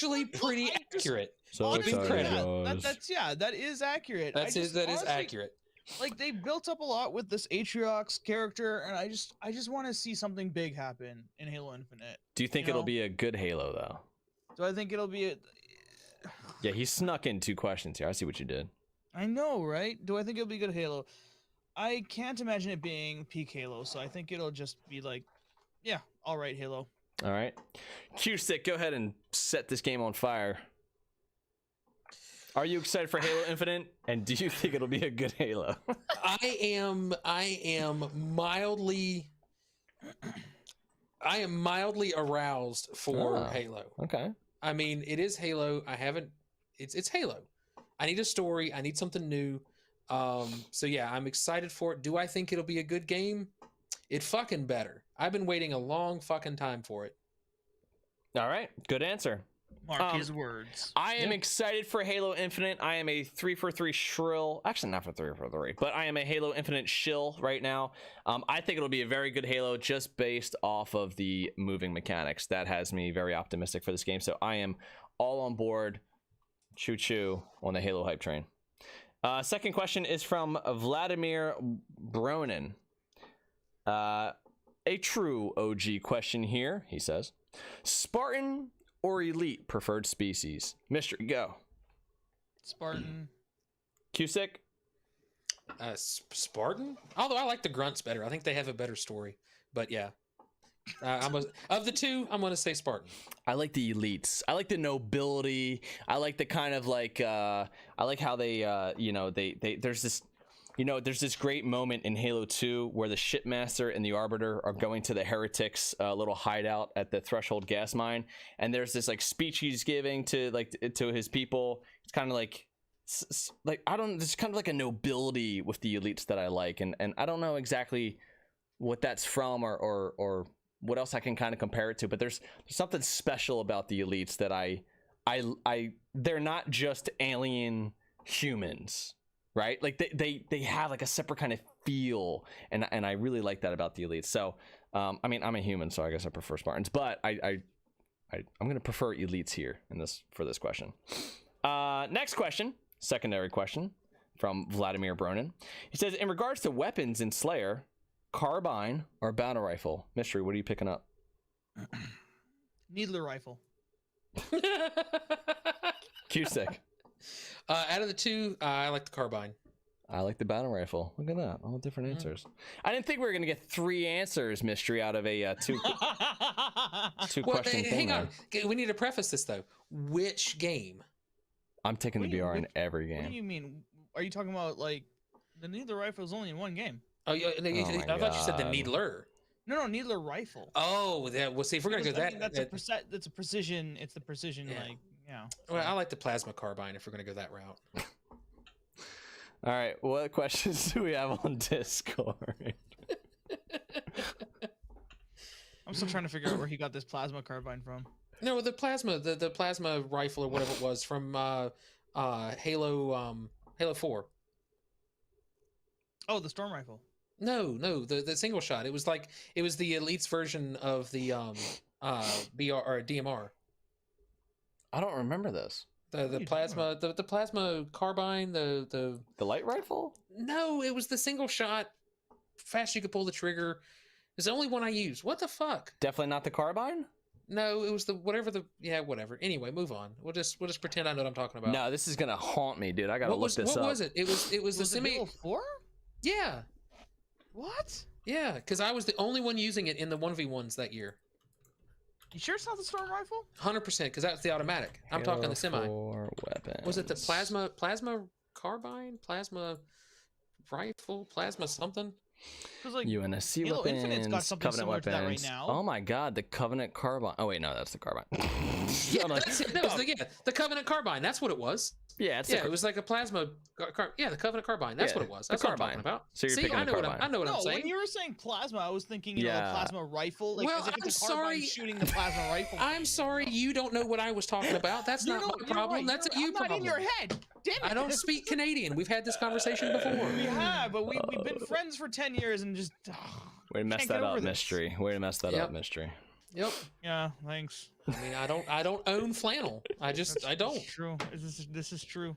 actually pretty accurate. So honestly, excited, that is accurate. That is accurate. Like they built up a lot with this Atriox character, and I just want to see something big happen in Halo Infinite. Do you think it'll be a good Halo though? Do I think it'll be Yeah, he snuck in 2 questions here. I see what you did. I know, right? Do I think it'll be good Halo? I can't imagine it being peak Halo, so I think it'll just be like, yeah, all right, Halo. All right. CueStick, go ahead and set this game on fire. Are you excited for Halo Infinite? And do you think it'll be a good Halo? I am mildly aroused for Halo. Okay. I mean, it is Halo. It's Halo. I need a story. I need something new. So yeah, I'm excited for it. Do I think it'll be a good game? It fucking better. I've been waiting a long fucking time for it. All right. Good answer. Mark his words. I am excited for Halo Infinite. I am a 3 for 3 shrill. Actually, not for 3 for 3, but I am a Halo Infinite shill right now. I think it'll be a very good Halo just based off of the moving mechanics. That has me very optimistic for this game. So I am all on board. Choo choo on the Halo hype train. Second question is from Vladimir Bronin. A true OG question here, he says. Spartan or Elite preferred species? Mystery, go. Spartan. CueStick? Spartan? Although I like the grunts better. I think they have a better story. But yeah. Of the two, I'm going to say Spartan. I like the Elites. I like the nobility. I like the kind of like, I like how they, there's this great moment in Halo 2 where the Shipmaster and the Arbiter are going to the Heretics' little hideout at the Threshold gas mine, and there's this like speech he's giving to his people. It's kind of like there's kind of like a nobility with the Elites that I like, and I don't know exactly what that's from or what else I can kind of compare it to, but there's something special about the Elites that they're not just alien humans. Right, like they have like a separate kind of feel, and I really like that about the Elites. So, I mean, I'm a human, so I guess I prefer Spartans, but I'm gonna prefer Elites here for this question. Next question, secondary question from Vladimir Bronin. He says, in regards to weapons in Slayer, carbine or battle rifle? Mystery, what are you picking up? Needler rifle. CueStick. Out of the two, I like the carbine. I like the battle rifle. Look at that. All different answers. I didn't think we were going to get 3 answers, Mystery, out of a two question thing. Hang on. We need to preface this, though. Which game? I'm taking the BR in every game. What do you mean? Are you talking about, like, the Needler rifle is only in one game? Oh, yeah. I thought you said the Needler. No, Needler rifle. Oh, we'll see if we're going to go that. That's a precision. It's the precision, yeah. Like, yeah. Well, I like the plasma carbine if we're going to go that route. All right. What questions do we have on Discord? I'm still trying to figure out where he got this plasma carbine from. No, the plasma rifle or whatever it was from Halo 4. Oh, the storm rifle. No, the single shot. It was the Elite's version of the BR or DMR. I don't remember this. The plasma carbine, the light rifle? No, it was the single shot. Fast you could pull the trigger. It's the only one I used. What the fuck? Definitely not the carbine? No, it was whatever. Anyway, move on. We'll just pretend I know what I'm talking about. No, this is gonna haunt me, dude. I gotta look this up. What was it? It was the semi. Halo 4? Yeah. What? Yeah, because I was the only one using it in the 1v1s that year. You sure it's not the storm rifle? 100%, because that's the automatic. I'm talking the semi. Weapons. Was it the plasma carbine, plasma rifle, plasma something? Like, UNSC Halo weapons, Infinite's got something Covenant similar weapons. to that right now. Oh my god, the Covenant carbine. Oh wait, no, that's the carbine. Yeah, that's it. That was the Covenant carbine. That's what it was. Yeah, it was like a plasma. The Covenant carbine. That's what it was. That's what I'm talking about. So you're picking I know carbine. I know what I'm saying. When you were saying plasma, I was thinking, a plasma rifle. Like, well, I'm sorry, shooting the plasma rifle. I'm sorry, you don't know what I was talking about. That's not my problem. That's a you problem. I'm not in your head. Damn it. I don't speak Canadian. We've had this conversation before. We have, but we've been friends for 10 years and just. Way to mess that up, Mystery. Way to mess that up, Mystery. Yep. Yeah, thanks. I mean, I don't own flannel. I don't. It's true. This is true.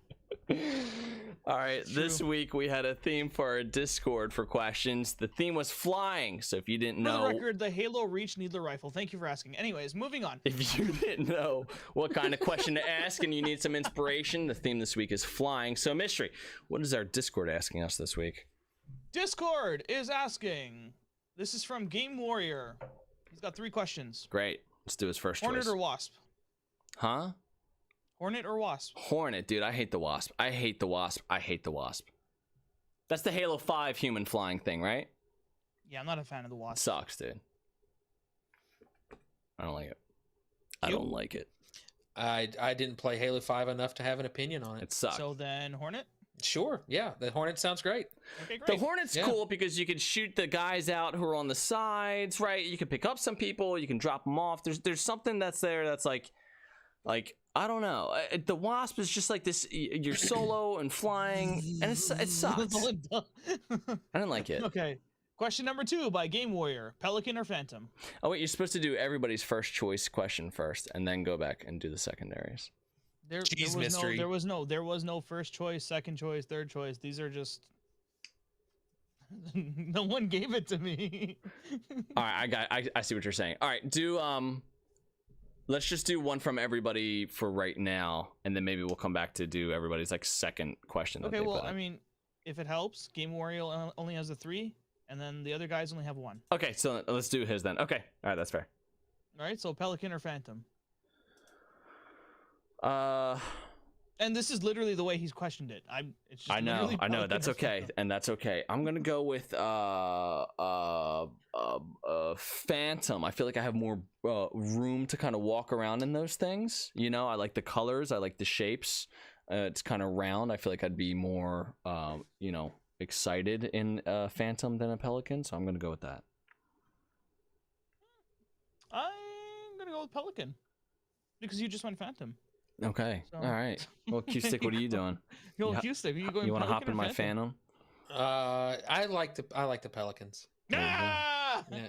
All right, this week we had a theme for our Discord for questions. The theme was flying, so if you didn't know... For the record, the Halo Reach Needler Rifle. Thank you for asking. Anyways, moving on. If you didn't know what kind of question to ask and you need some inspiration, the theme this week is flying. So, Mystery, what is our Discord asking us this week? Discord is asking... This is from Game Warrior. He's got 3 questions. Great. Let's do his first Hornet choice. or Wasp? Huh? Hornet or Wasp? Hornet, dude. I hate the Wasp. I hate the Wasp. I hate the Wasp. That's the Halo 5 human flying thing, right? Yeah, I'm not a fan of the Wasp. Sucks, dude. I don't like it. I don't like it. I didn't play Halo 5 enough to have an opinion on it. It sucks. So then Hornet? Sure, yeah. The Hornet sounds great. Okay, great. The Hornet's cool because you can shoot the guys out who are on the sides, right? You can pick up some people. You can drop them off. There's something that's there that's like I don't know. The Wasp is just like this. You're solo and flying, and it sucks. I didn't like it. Okay. Question number 2 by Game Warrior: Pelican or Phantom? Oh wait, you're supposed to do everybody's first choice question first, and then go back and do the secondaries. There was no first choice, second choice, third choice. These are just no one gave it to me. All right, I see what you're saying. All right, do let's just do one from everybody for right now, and then maybe we'll come back to do everybody's like second question. Okay, well, I mean, if it helps, Game Warrior only has the 3, and then the other guys only have 1. Okay, so let's do his then. Okay, all right, that's fair. All right, so Pelican or Phantom? And this is literally the way he's questioned it. It's just I know. That's okay, and that's okay. I'm gonna go with Phantom. I feel like I have more room to kind of walk around in those things. You know, I like the colors. I like the shapes. It's kind of round. I feel like I'd be more, you know, excited in a Phantom than a Pelican. So I'm gonna go with that. I'm gonna go with Pelican because you just went Phantom. Okay. So. All right. Well, CueStick, what are you doing? CueStick, are you going? You want to hop in my Phantom? I like the Pelicans. Ah! Yeah.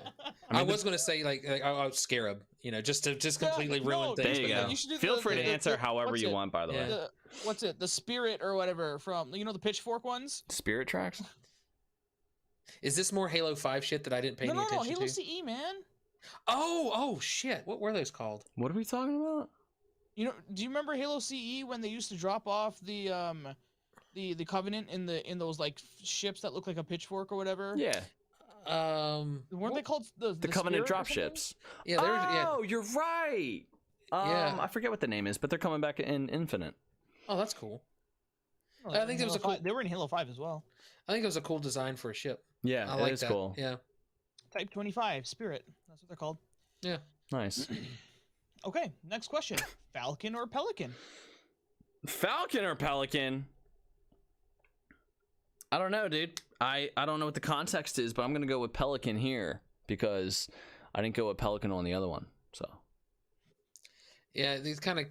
I was gonna say like Scarab, you know, just to completely ruin things. There you go. Feel free to answer however you want. By the way, what's it? The Spirit or whatever from the Pitchfork ones. Spirit tracks. Is this more Halo 5 shit that I didn't pay any attention to? No, Halo CE, man. Oh shit! What were those called? What are we talking about? Do you remember Halo CE when they used to drop off the Covenant in those like ships that look like a pitchfork or whatever? Yeah. Weren't they called the Covenant drop ships? Yeah. Oh, you're right. I forget what the name is, but they're coming back in Infinite. Oh, that's cool. I think it was They were in Halo 5 as well. I think it was a cool design for a ship. Yeah, I like is that. Cool. Yeah. Type 25 Spirit. That's what they're called. Yeah. Nice. Okay, next question. Falcon or Pelican? Falcon or Pelican? I don't know, dude. I don't know what the context is, but I'm going to go with Pelican here because I didn't go with Pelican on the other one. So. Yeah, these kind of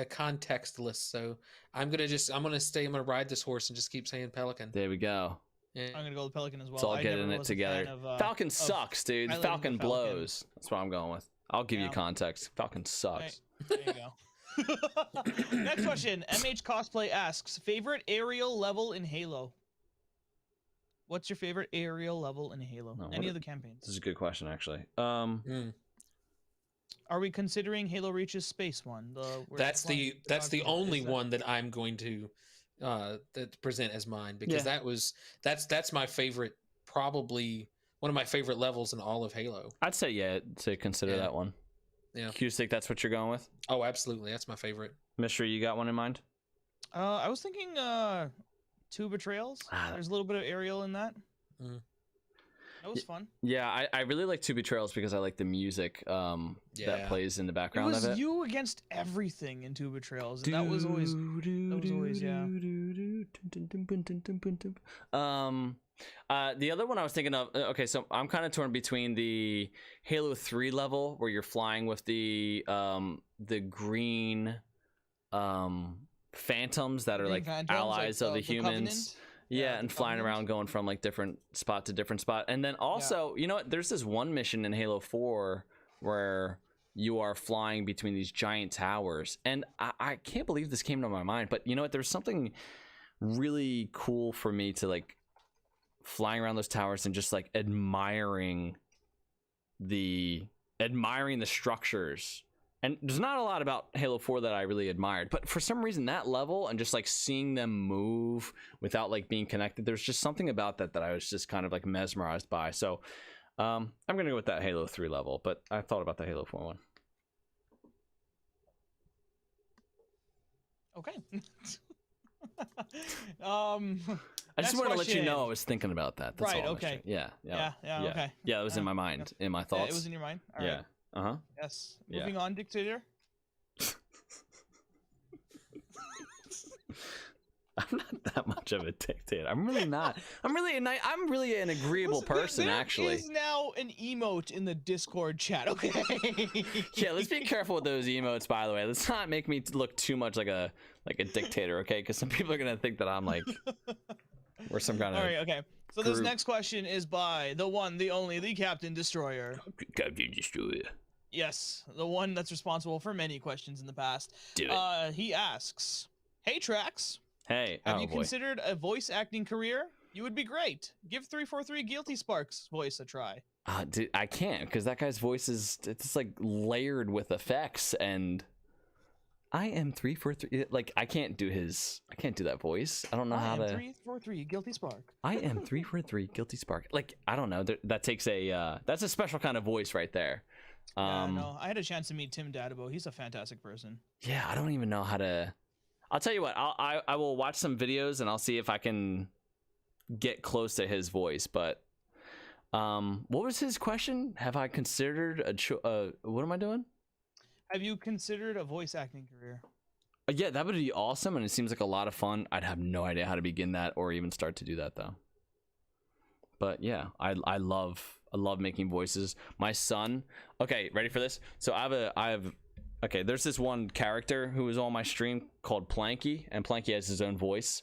contextless. So I'm going to ride this horse and just keep saying Pelican. There we go. Yeah. I'm going to go with Pelican as well. It's all getting it together. Falcon sucks, dude. Falcon blows. That's what I'm going with. I'll give you context. Falcon sucks. Right. There you go. Next question. MH Cosplay asks, favorite aerial level in Halo? What's your favorite aerial level in Halo? Any of the campaigns? This is a good question, actually. Are we considering Halo Reach's space one? That's the only one that I'm going to present as mine because that's my favorite, probably one of my favorite levels in all of Halo. I'd say to consider that one. Yeah. CueStick, that's what you're going with? Oh, absolutely. That's my favorite. Mystery, you got one in mind? I was thinking 2 Betrayals. There's a little bit of aerial in that. That was fun. Yeah, I really like 2 Betrayals because I like the music that plays in the background of it. It was you against everything in 2 Betrayals, and that was always the other one I was thinking of, okay, so I'm kind of torn between the Halo 3 level where you're flying with the green phantoms that are like allies of the humans. And flying around going from like different spot to different spot. And then also, you know what, there's this one mission in Halo 4 where you are flying between these giant towers. And I can't believe this came to my mind, but you know what? There's something really cool for me to like flying around those towers and just like admiring the structures. And there's not a lot about Halo 4 that I really admired, but for some reason that level and just like seeing them move without like being connected, there's just something about that I was just kind of like mesmerized by. So I'm gonna go with that Halo 3 level, but I thought about the Halo 4 one. Okay. I just wanted to let you know I was thinking about that. That's right. all, okay. Yeah. Okay. Yeah, it was in my mind, in my thoughts. Yeah, it was in your mind. All yeah. right. Uh-huh. Yes. Moving on, Dictator. I'm not that much of a dictator. I'm really not. I'm really an agreeable person, actually. There is now an emote in the Discord chat, okay? Yeah, let's be careful with those emotes, by the way. Let's not make me look too much like a dictator, okay? Because some people are gonna think that I'm like we're some kind of. All right, okay. So this next question is by the one, the only, the Captain Destroyer. Captain Destroyer. Yes, the one that's responsible for many questions in the past. Do it. He asks, "Hey Trax, hey, have you considered a voice acting career? You would be great. Give 343 Guilty Sparks voice a try." Dude, I can't because that guy's voice it's like layered with effects, and I am 343. Like I can't do that voice. I don't know how to. 343 Guilty Spark. I am 343 Guilty Spark. Like I don't know. That takes that's a special kind of voice right there. No, I had a chance to meet Tim Dadabo. He's a fantastic person. Yeah, I don't even know how to. I'll tell you what. I will watch some videos and I'll see if I can get close to his voice. But what was his question? Have I considered what am I doing? Have you considered a voice acting career? Yeah, that would be awesome, and it seems like a lot of fun. I'd have no idea how to begin that or even start to do that though. But yeah, I love making voices. My son. Okay, ready for this? So okay, there's this one character who is on my stream called Planky, and Planky has his own voice.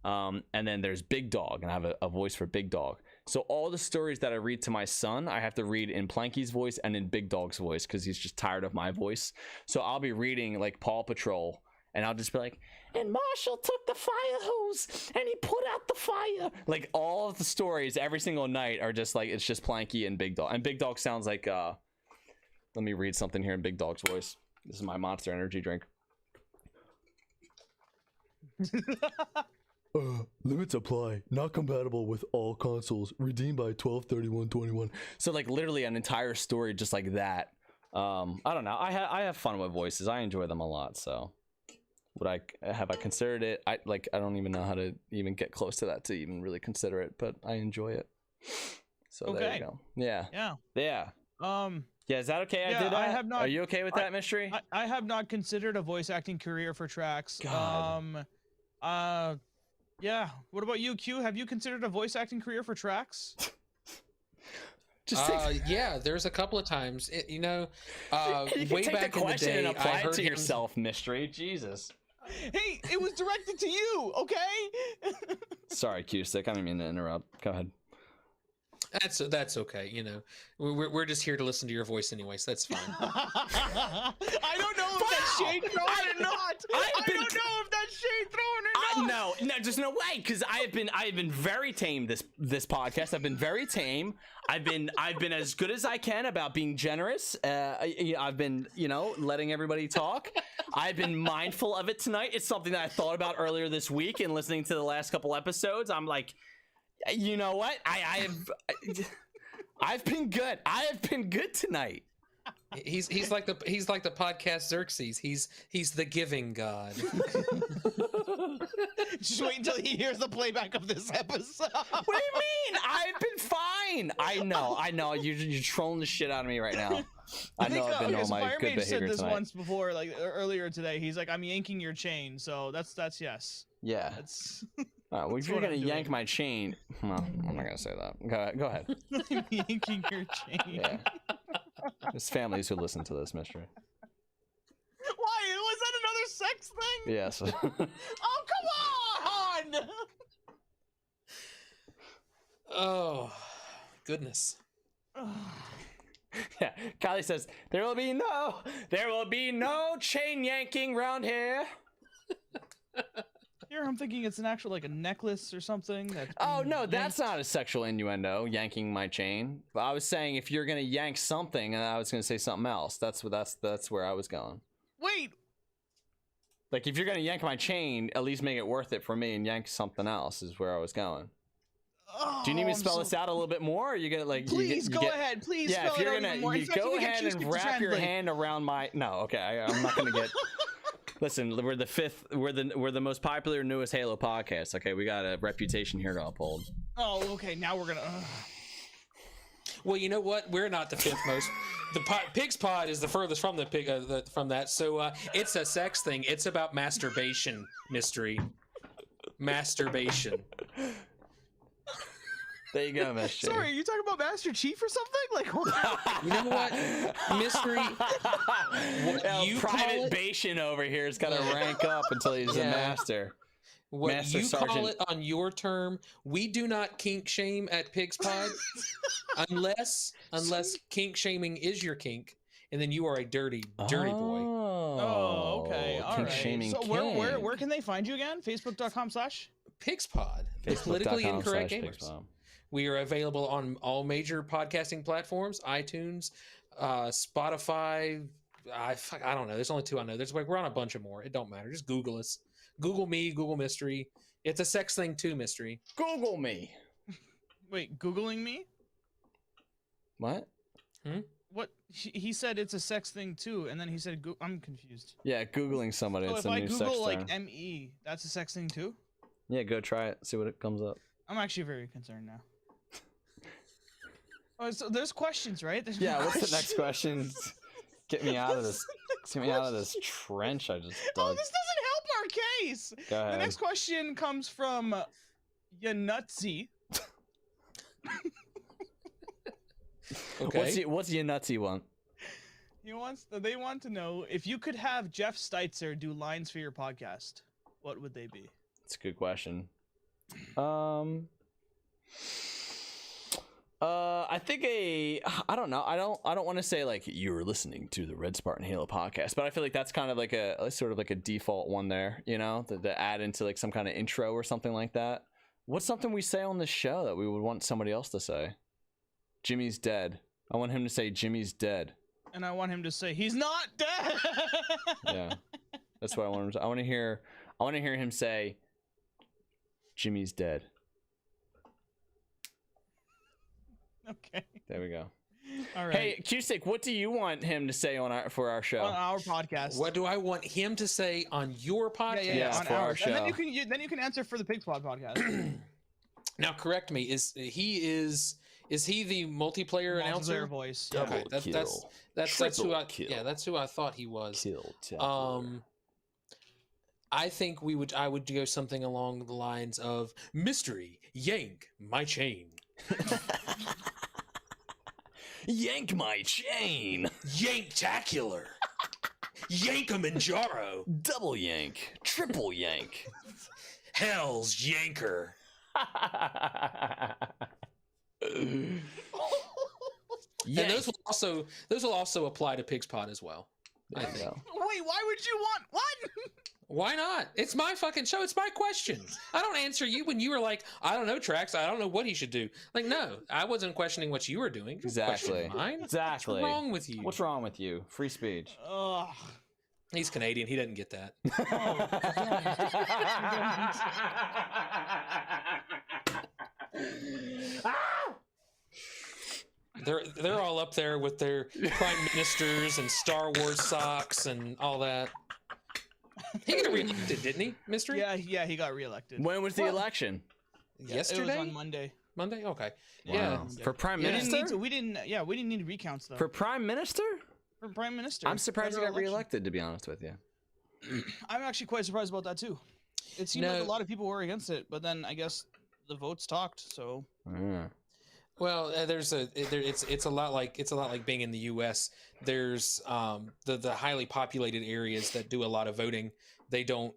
And then there's Big Dog, and I have a voice for Big Dog. So all the stories that I read to my son, I have to read in Planky's voice and in Big Dog's voice because he's just tired of my voice. So I'll be reading like Paw Patrol, and I'll just be like, "And Marshall took the fire hose and he put out the fire." Like all of the stories every single night are just like, it's just Planky and Big Dog. And Big Dog sounds like, let me read something here in Big Dog's voice. This is my Monster Energy drink. Limits apply. Not compatible with all consoles. Redeemed by 12/31/21. So like literally an entire story just like that. I don't know. I have fun with voices. I enjoy them a lot. So have I considered it? I don't even know how to even get close to that to even really consider it, but I enjoy it. So okay. There you go. Yeah. Yeah. Yeah, is that okay? Yeah, I did that. I have not, Are you okay with that, Mystery? I have not considered a voice acting career for Trax. God. Yeah. What about you, Q? Have you considered a voice acting career for Trax? Yeah, there's a couple of times. You know, you way back in the day, and apply I heard it to yourself, Mystery. Jesus. Hey, it was directed to you, okay? Sorry, CueStick. I didn't mean to interrupt. Go ahead. That's okay. You know, we're just here to listen to your voice anyway, so that's fine. I don't know if that's shade thrown or not. I don't know if that's shade thrown or not. No, there's no way, because I have been very tame this podcast. I've been very tame. I've been as good as I can about being generous. I've been, letting everybody talk. I've been mindful of it tonight. It's something that I thought about earlier this week and listening to the last couple episodes. I'm like, you know what? I've been good. I have been good tonight. He's like the podcast Xerxes. He's the giving god. Just wait until he hears the playback of this episode. What do you mean? I've been fine. I know. You're trolling the shit out of me right now. I know I've been on my good behavior said this tonight. Once before, like earlier today. He's like, "I'm yanking your chain," so that's yes. Yeah. That's. Well, if you're gonna yank my chain, well, I'm not gonna say that. Go ahead. I'm yanking your chain. Yeah. There's families who listen to this, Mystery. Why? Was that another sex thing? Yes. Oh, come on! Oh, goodness. Yeah, Kylie says there will be no chain yanking round here. Here I'm thinking it's an actual like a necklace or something. That's Oh being no, that's yanked. not a sexual innuendo. Yanking my chain. But I was saying if you're gonna yank something, and I was gonna say something else. That's where I was going. Wait. Like if you're gonna yank my chain, at least make it worth it for me and yank something else. Is where I was going. Oh, Do you need me to spell this out a little bit more? Or you get like Please go ahead. Please. Yeah, if spell you're it out gonna even more. In fact, go you can ahead choose and to wrap your translate. hand around my. No, okay, I'm not gonna get. Listen, we're the fifth. We're the most popular, newest Halo podcast. Okay, we got a reputation here to uphold. Oh, okay. Now we're gonna. Well, you know what? We're not the fifth most. The Pig's Pod is the furthest from the pig from that. So it's a sex thing. It's about masturbation, mystery. Masturbation. There you go, Miss J. Sorry, are you talking about Master Chief or something? Like what? You know what? Mystery. What you Private call it, Bation over here has got to rank up until he's a Yeah. master. what Master you call Sergeant. it on your term. We do not kink shame at Pig's Pod, unless kink shaming is your kink, and then you are a dirty boy. Oh, okay. All kink right. shaming So where can they find you again? Facebook.com/? Pig's Pod. The politically incorrect gamers. Facebook.com/PigsPod. We are available on all major podcasting platforms: iTunes, Spotify. I don't know. There's only two I know. We're on a bunch of more. It don't matter. Just Google us. Google me. Google Mystery. It's a sex thing too, Mystery. Google me. Wait, Googling me? What? What? He said it's a sex thing too, and then he said I'm confused. Yeah, Googling somebody. So It's if a I new Google sex like term. ME, that's a sex thing too? Yeah, go try it. See what it comes up. I'm actually very concerned now. Oh, so there's questions, right? There's Yeah, more what's the next questions. question? Get me out of this. Get me out of this trench I just Oh, dug. this doesn't help our case. Go The ahead. next question comes from Yanutzi. Okay. What's your nutsy one? They want to know if you could have Jeff Steitzer do lines for your podcast, what would they be? It's a good question. I think I don't know. I don't want to say like you're listening to the Red Spartan Halo podcast, but I feel like that's kind of like a sort of like a default one there, you know, to add into like some kind of intro or something like that. What's something we say on this show that we would want somebody else to say? Jimmy's dead. I want him to say Jimmy's dead. And I want him to say he's not dead. Yeah, that's what I want him to. I want to hear him say Jimmy's dead. Okay. There we go. All right. Hey, CueStick, what do you want him to say on our show? On our podcast. What do I want him to say on your podcast? Yeah, on for our ours. And then show. you can answer for the Pig's Pod podcast. Now, correct me. Is he the multiplayer announcer? Multiplayer voice. Double Yeah. Okay, kill. that's who I Triple yeah, that's who I thought he was. Kill. I think I would go something along the lines of Mystery, yank my chain. Yank my chain. Yanktacular. Yankamanjaro. Double yank. Triple yank. Hell's yanker. Yank. And those will also apply to Pig's Pod as well. I There you think. go. Wait, why would you want what? Why not? It's my fucking show. It's my question. I don't answer you when you were like, I don't know, Trax. I don't know what he should do. Like, no, I wasn't questioning what you were doing. Just Exactly. questioning mine. Exactly. What's wrong with you? What's wrong with you? Free speech. Ugh. He's Canadian. He doesn't get that. They're all up there with their prime ministers and Star Wars socks and all that. He got reelected, didn't he, Mystery? Yeah, he got reelected. When was the election? Yesterday? It was on Monday. Monday? Okay. Wow. Yeah. For prime Yeah. minister? We didn't need recounts though. For prime minister? For prime minister. I'm surprised he federal got election. reelected, to be honest with you. I'm actually quite surprised about that too. It seemed like a lot of people were against it, but then I guess the votes talked. So. Yeah. Well, it's a lot like being in the U.S. There's the highly populated areas that do a lot of voting. They don't.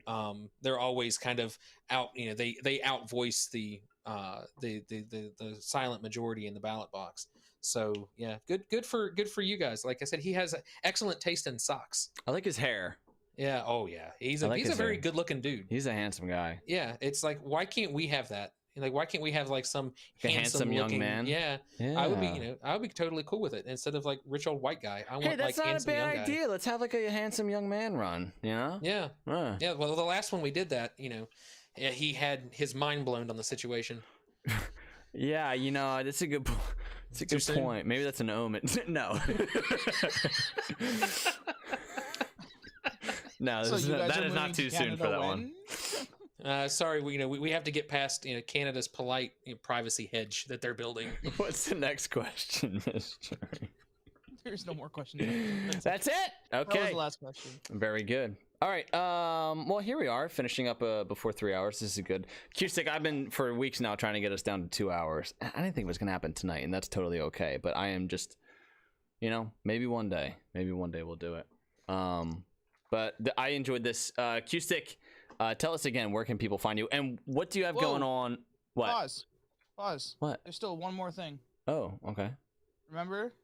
They're always kind of out. You know, they outvoice the silent majority in the ballot box. So yeah, good for you guys. Like I said, he has excellent taste in socks. I like his hair. Yeah. Oh yeah. He's a very good looking dude. He's a handsome guy. Yeah. It's like, why can't we have that? Like, why can't we have like some handsome young man? Yeah. I would be, I would be totally cool with it instead of like rich old white guy. I want that's like not a handsome bad young idea. guy. Let's have like a handsome young man run. You know? Yeah. Yeah. Well, the last one we did that, he had his mind blown on the situation. Yeah, that's a good. It's a good point. Maybe that's an omen. No. No, that is not too soon for that one. Sorry, we have to get past Canada's polite privacy hedge that they're building. What's the next question, Mystery? There's no more questions. That's it. Okay. That was the last question. Very good. All right. Well, here we are finishing up before 3 hours. This is good. CueStick, I've been for weeks now trying to get us down to 2 hours. I didn't think it was gonna happen tonight, and that's totally okay. But I am just, maybe one day we'll do it. But I enjoyed this. CueStick, tell us again, where can people find you, and what do you have going on? What? Pause. What? There's still one more thing. Oh, okay. Remember?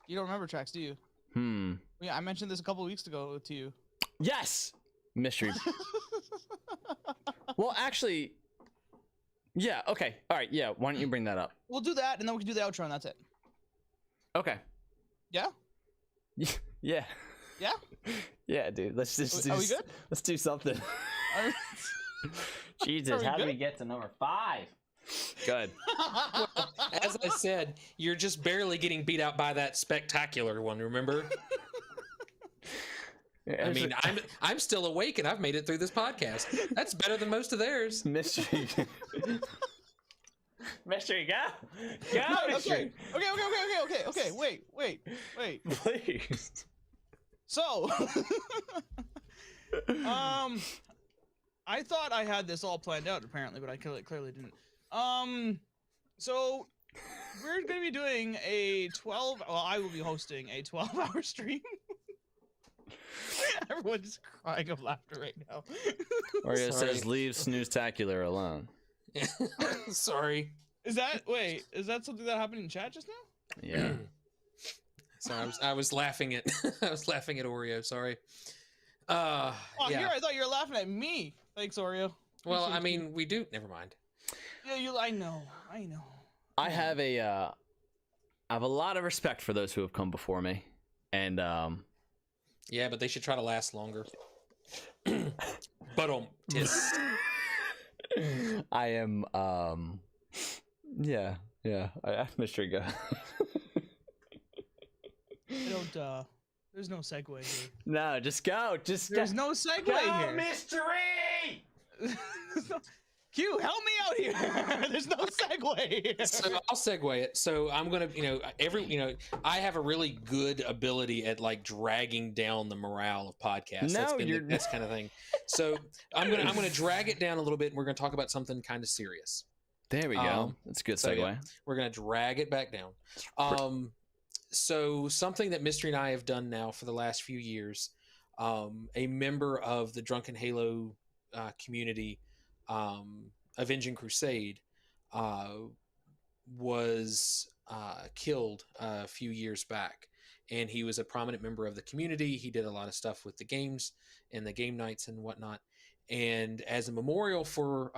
You don't remember Trax, do you? Yeah, I mentioned this a couple weeks ago to you. Yes! Mystery. Well, actually, yeah, okay. All right, yeah, why don't you bring that up? We'll do that, and then we can do the outro, and that's it. Okay. Yeah? Yeah. Yeah? Yeah, dude. Let's just Are we good? Let's do something. Jesus, how do we get to number 5? Good. Well, as I said, you're just barely getting beat out by that spectacular one, remember? I mean, I'm still awake and I've made it through this podcast. That's better than most of theirs. Mystery. Mystery, go. Go, Mystery. Okay. Wait. Please. So, I thought I had this all planned out apparently, but I clearly didn't. So we're gonna be doing I will be hosting a 12-hour stream. Everyone's crying of laughter right now. Oreo says, leave Snooze-tacular alone. Sorry. Is that something that happened in chat just now? Yeah. Sorry, I was laughing at Oreo. Sorry. Yeah. Here I thought you were laughing at me. Thanks, Oreo. Well, I mean, we do. Never mind. Yeah, I know. I have a lot of respect for those who have come before me, and yeah, but they should try to last longer. But I am yeah. I asked Mystery go. There's no segue here. No, just go. There's no segue here. Mystery! Q, help me out here. There's no segue. So I'll segue it. So I'm gonna, I have a really good ability at like dragging down the morale of podcasts. No, That's been this kind of thing. So I'm gonna drag it down a little bit, and we're gonna talk about something kind of serious. There we go. That's a good segue. So, yeah, we're gonna drag it back down. So something that Mystery and I have done now for the last few years, a member of the Drunken Halo community, Avenging Crusade, was killed a few years back, and he was a prominent member of the community. He did a lot of stuff with the games and the game nights and whatnot. And as a memorial for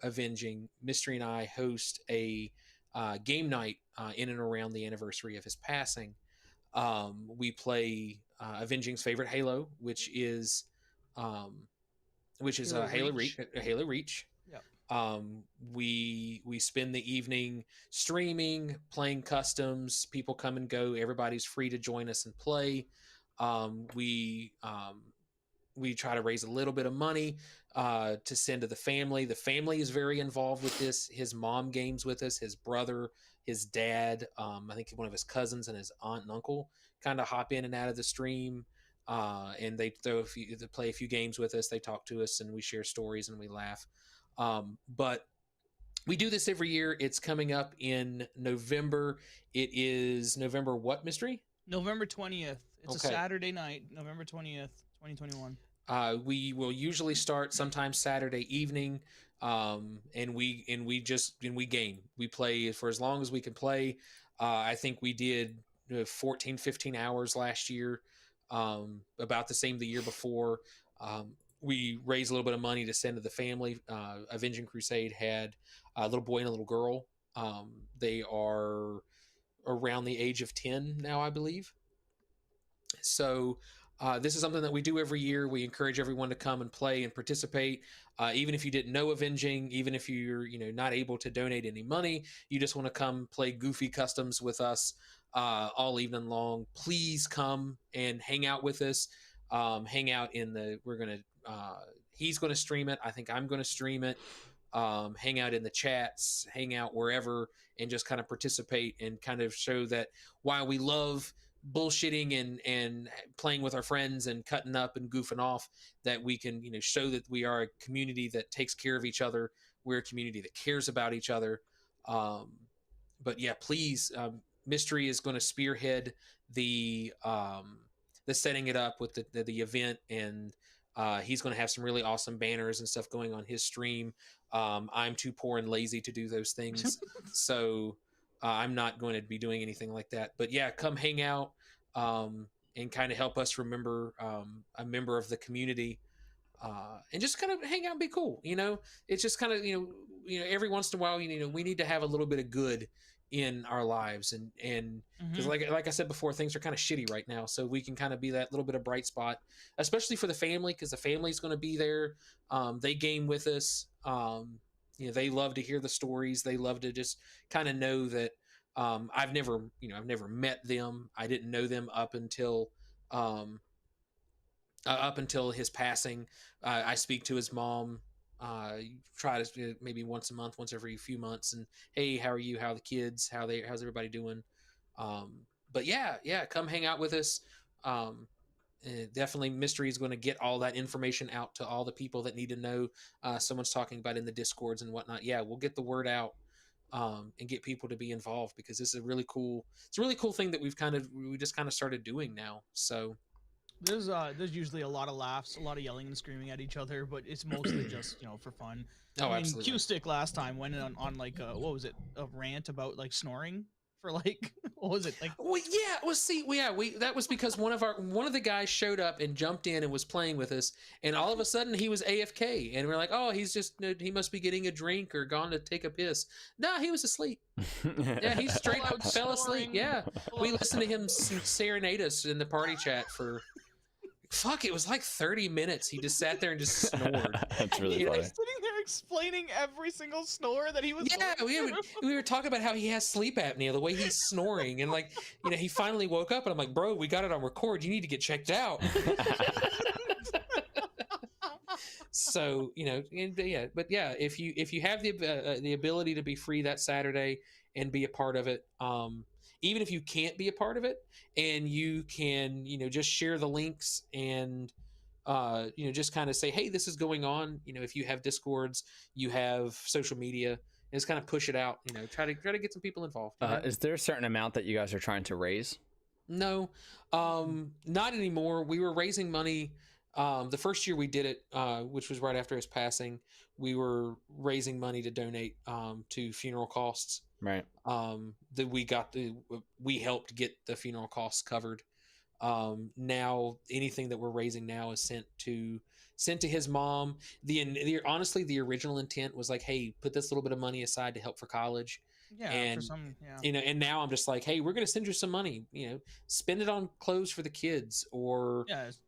Avenging, Mystery and I host a game night in and around the anniversary of his passing. We play Avenging's favorite Halo, which is Halo Reach. Yep. We spend the evening streaming, playing customs. People come and go. Everybody's free to join us and play. We try to raise a little bit of money to send to the family. The family is very involved with this. His mom games with us. His brother, his dad, I think one of his cousins, and his aunt and uncle kind of hop in and out of the stream. And they play a few games with us. They talk to us, and we share stories and we laugh. But we do this every year. It's coming up in November. It is November what, Mystery? November 20th. It's a Saturday night, November 20th, 2021. We will usually start sometime Saturday evening, and we game. We play for as long as we can play. I think we did 14, 15 hours last year, about the same the year before. We raised a little bit of money to send to the family. Avenging Crusade had a little boy and a little girl. They are around the age of 10 now, I believe. So this is something that we do every year. We encourage everyone to come and play and participate. Even if you didn't know Avenging, even if you're not able to donate any money, you just want to come play goofy customs with us all evening long. Please come and hang out with us. Hang out in the. He's gonna stream it. I think I'm gonna stream it. Hang out in the chats, hang out wherever, and just kind of participate and kind of show that while we love bullshitting and playing with our friends and cutting up and goofing off, that we can show that we are a community that takes care of each other. We're a community that cares about each other. But yeah, please, Mystery is going to spearhead the setting it up with the event, and he's going to have some really awesome banners and stuff going on his stream. I'm too poor and lazy to do those things, so I'm not going to be doing anything like that. But yeah, come hang out and kind of help us remember a member of the community, and just kind of hang out and be cool. It's just kind of every once in a while, we need to have a little bit of good in our lives, and because like I said before, things are kind of shitty right now, so we can kind of be that little bit of bright spot, especially for the family, because the family's going to be there. They game with us. They love to hear the stories. They love to just kind of know that I've never met them. I didn't know them up until his passing. I speak to his mom. Try to maybe once a month, once every few months, and hey, how are you? How are the kids? How's everybody doing? But yeah, come hang out with us. Definitely Mystery is going to get all that information out to all the people that need to know. Someone's talking about in the Discords and whatnot. Yeah, we'll get the word out and get people to be involved, because this is a really cool thing that we just kind of started doing now. So there's usually a lot of laughs, a lot of yelling and screaming at each other, but it's mostly just for fun. Absolutely. CueStick last time went on like what was it, a rant about like snoring for like what was it like? Well, yeah. Well, see, that was because one of the guys showed up and jumped in and was playing with us, and all of a sudden he was AFK, and we're like, oh, he must be getting a drink or gone to take a piss. No, he was asleep. Yeah, he straight up fell asleep. Yeah, we listened to him serenade us in the party chat for. Fuck, it was like 30 minutes. He just sat there and just snored. That's really funny. Sitting there explaining every single snore that he was. Yeah, we were talking about how he has sleep apnea, the way he's snoring, and he finally woke up, and I'm like, bro, we got it on record. You need to get checked out. So but yeah, if you have the ability to be free that Saturday and be a part of it, even if you can't be a part of it, and you can just share the links and just kind of say, hey, this is going on. If you have Discords, you have social media, and just kind of push it out. Try to get some people involved. Is there a certain amount that you guys are trying to raise? No, not anymore. We were raising money. The first year we did it, which was right after his passing, we were raising money to donate to funeral costs. Right. We helped get the funeral costs covered. Now anything that we're raising now is sent to his mom. Honestly, the original intent was like, hey, put this little bit of money aside to help for college. Yeah, and for some, yeah. And now I'm just like, hey, we're gonna send you some money. Spend it on clothes for the kids, or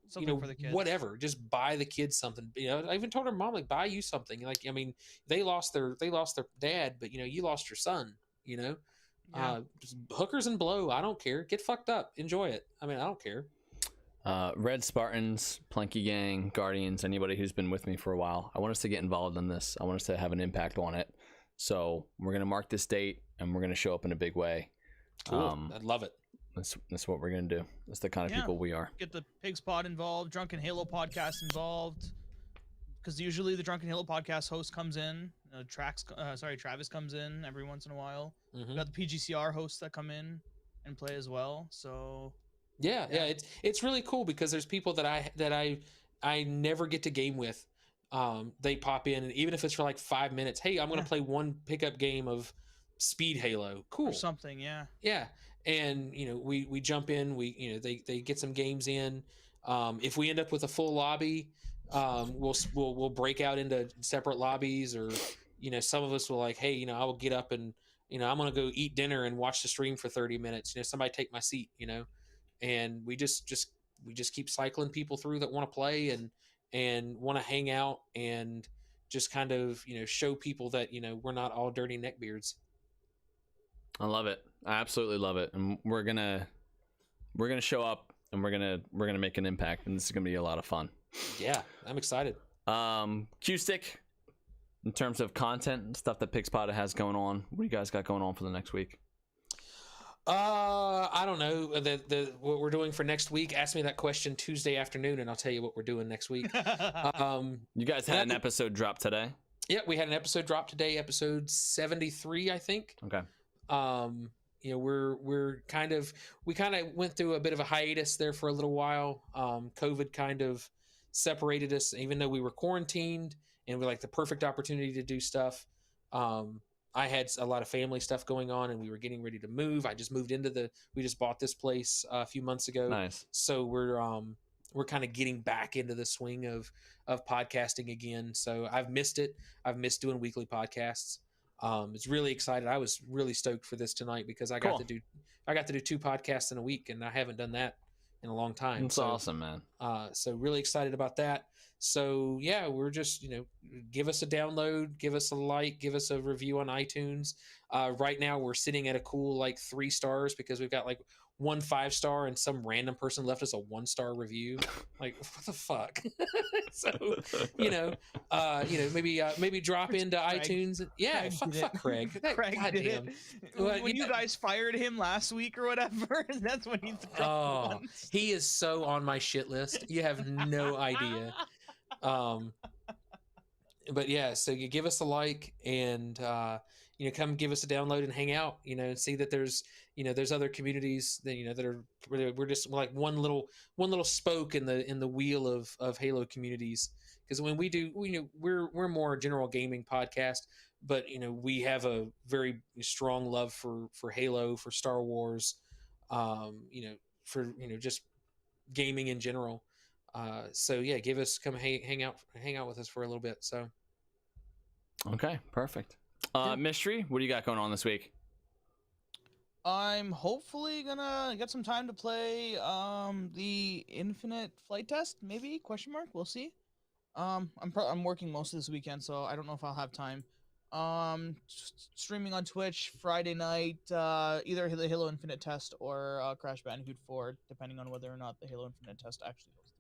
something for the kids. Whatever. Just buy the kids something. I even told her mom, like, buy you something. Like, I mean, they lost their dad, but you lost your son. Just hookers and blow. I don't care. Get fucked up. Enjoy it. I mean, I don't care. Red Spartans, Plunky Gang, Guardians, anybody who's been with me for a while, I want us to get involved in this. I want us to have an impact on it. So we're going to mark this date, and we're going to show up in a big way. Cool. I'd love it. That's what we're going to do. That's the kind of people we are. Get the Pigs Pod involved, Drunken Halo podcast involved, because usually the Drunken Halo podcast host comes in. Travis comes in every once in a while. Mm-hmm. We got the PGCR hosts that come in and play as well. So yeah, it's really cool, because there's people that I never get to game with. They pop in, and even if it's for like 5 minutes, hey, I'm going to play one pickup game of speed Halo. Cool. Or something, yeah. Yeah. And we jump in, they get some games in. If we end up with a full lobby, we'll break out into separate lobbies, or some of us will like, hey, I will get up and I'm gonna go eat dinner and watch the stream for 30 minutes. Somebody take my seat, and we just keep cycling people through that want to play and want to hang out, and just kind of show people that we're not all dirty neckbeards. I love it. I absolutely love it. And we're gonna show up, and we're gonna make an impact, and this is gonna be a lot of fun. Yeah, I'm excited. CueStick, in terms of content and stuff that Pigspot has going on, what do you guys got going on for the next week? I don't know what we're doing for next week. Ask me that question Tuesday afternoon, and I'll tell you what we're doing next week. You guys had an episode drop today? Yeah, we had an episode drop today, episode 73, I think. Okay. We kind of went through a bit of a hiatus there for a little while. COVID kind of separated us, even though we were quarantined, and we like the perfect opportunity to do stuff. I had a lot of family stuff going on, and we were getting ready to move. We just bought this place a few months ago. Nice. So we're kind of getting back into the swing of podcasting again. So I've missed it. I've missed doing weekly podcasts. It's really excited. I was really stoked for this tonight because I got to do 2 podcasts in a week, and I haven't done that in a long time. That's awesome, man. So really excited about that. So yeah, we're just, give us a download, give us a like, give us a review on iTunes. Right now we're sitting at a cool, 3 stars, because we've got 1 5-star, and some random person left us a 1-star review. What the fuck? So, maybe drop into Craig. iTunes. Yeah, fuck Craig. Craig did it. Well, when you guys fired him last week or whatever, that's when he dropped one. He is so on my shit list. You have no idea. But yeah, so you give us a like, and come give us a download and hang out, and see that there's other communities that that are, we're just like one little spoke in the wheel of Halo communities. Because when we do, we're more a general gaming podcast, but we have a very strong love for Halo, for Star Wars, for just gaming in general. So yeah, come hang out with us for a little bit. So okay, perfect. Mystery, what do you got going on this week? I'm hopefully gonna get some time to play the Infinite flight test, maybe ? We'll see. I'm working most of this weekend, so I don't know if I'll have time. Streaming on Twitch Friday night, either the Halo Infinite test or Crash Bandicoot 4, depending on whether or not the Halo Infinite test actually goes through.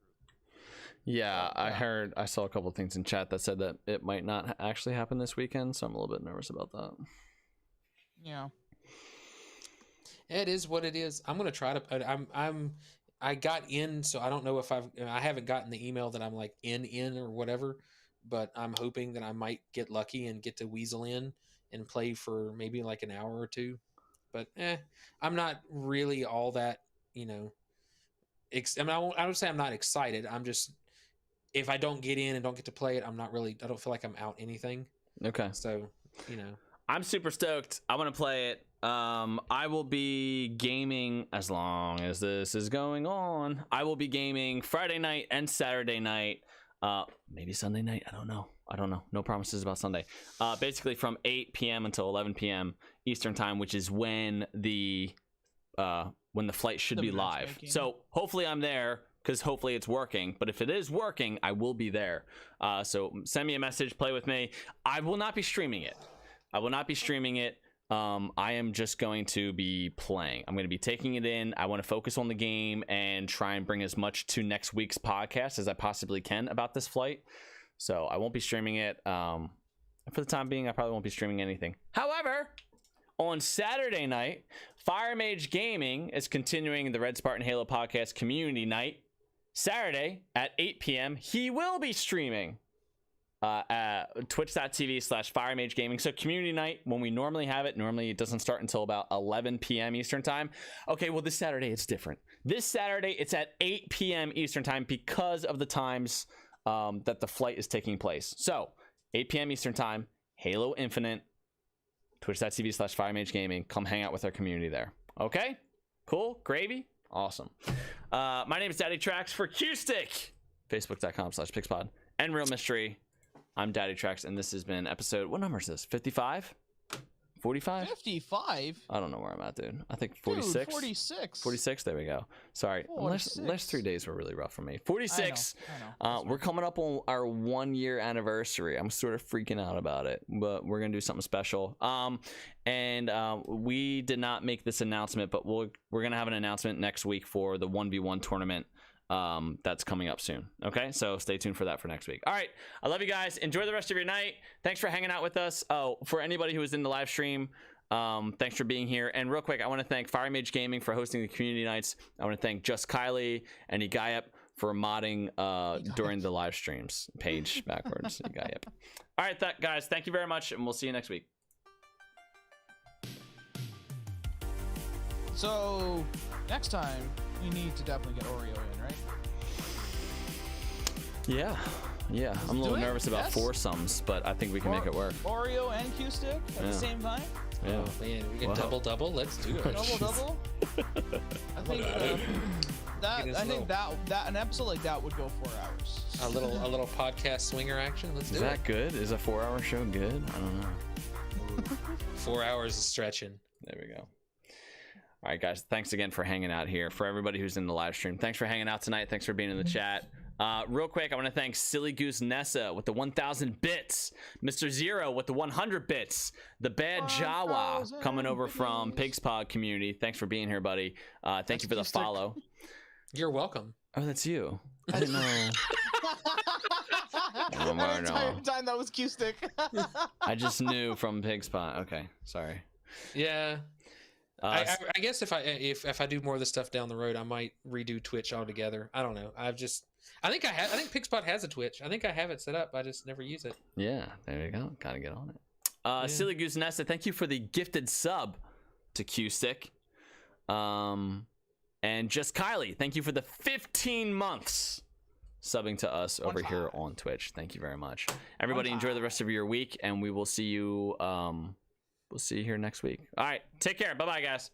Yeah, I saw a couple of things in chat that said that it might not actually happen this weekend, so I'm a little bit nervous about that. Yeah. It is what it is. I'm gonna try to. I got in, so I don't know if I haven't gotten the email that I'm in or whatever, but I'm hoping that I might get lucky and get to weasel in and play for maybe an hour or 2. But I'm not really all that, I don't say I'm not excited. I'm just, if I don't get in and don't get to play it, I don't feel like I'm out anything. Okay. So, I'm super stoked. I want to play it. I will be gaming as long as this is going on. I will be gaming Friday night and Saturday night. Maybe Sunday night. I don't know. No promises about Sunday. Basically from 8 p.m. until 11 p.m. Eastern time, which is when the flight should be live. So hopefully I'm there, because hopefully it's working. But if it is working, I will be there. So send me a message, play with me. I will not be streaming it. I am just going to be playing. I'm going to be taking it in. I want to focus on the game and try and bring as much to next week's podcast as I possibly can about this flight. So I won't be streaming it. For the time being, I probably won't be streaming anything. However, on Saturday night, Fire Mage Gaming is continuing the Red Spartan Halo podcast community night. Saturday at 8 p.m. he will be streaming at twitch.tv/Firemage Gaming. So community night, when we normally have it, normally it doesn't start until about 11 p.m. Eastern time. Okay, well, this Saturday it's different. This Saturday it's at 8 p.m. Eastern time because of the times that the flight is taking place. So 8 p.m. Eastern time, Halo Infinite twitch.tv/FireMageGaming. Come hang out with our community there. Okay, cool, gravy, awesome. My name is DaddyTrax for CueStick. Facebook.com/Pixpod and RealMistry. I'm DaddyTrax, and this has been episode, what number is this? 55? 45? 55? I don't know where I'm at, dude. I think 46. Dude, 46. 46, there we go. Sorry. Last 3 days were really rough for me. 46. I know. We're coming up on our 1 year anniversary. I'm sort of freaking out about it, but we're gonna do something special. We did not make this announcement, but we're gonna have an announcement next week for the 1v1 tournament that's coming up soon. Okay, so stay tuned for that for next week. All right, I love you guys. Enjoy the rest of your night. Thanks for hanging out with us. Oh, for anybody who was in the live stream, thanks for being here. And real quick, I want to thank FireMage Gaming for hosting the community nights. I want to thank Just Kylie and Igayep for modding during the live streams. Page backwards. Igayep. All right, guys, thank you very much, and we'll see you next week. So next time we need to definitely get Oreo in, right? Yeah. I'm a little nervous about foursomes, but I think we can make it work. Oreo and CueStick at the same time? Yeah. Oh man, we can double. Let's do it. Double. I think that an episode like that would go 4 hours. A little podcast swinger action. Let's do it. Is that good? Is a 4-hour show good? I don't know. 4 hours is stretching. There we go. All right, guys. Thanks again for hanging out here. For everybody who's in the live stream, thanks for hanging out tonight. Thanks for being in the chat. Real quick, I want to thank Silly Goose Nessa with the 1,000 bits, Mr. Zero with the 100 bits, the Bad Jawa coming over from Pig's Pod community. Thanks for being here, buddy. Thank you for the follow. You're welcome. Oh, that's you. I didn't know. That entire time that was CueStick. I just knew from Pig's Pod. Okay, sorry. Yeah. I guess if I do more of this stuff down the road, I might redo Twitch altogether. I don't know. I think Pigspot has a Twitch. I think I have it set up. I just never use it. Yeah, there you go. Gotta get on it. Silly Goose Nessa, thank you for the gifted sub to CueStick. And Just Kylie, thank you for the 15 months subbing to us over here on Twitch. Thank you very much. Everybody enjoy the rest of your week, and we will see you. We'll see you here next week. All right, take care. Bye-bye, guys.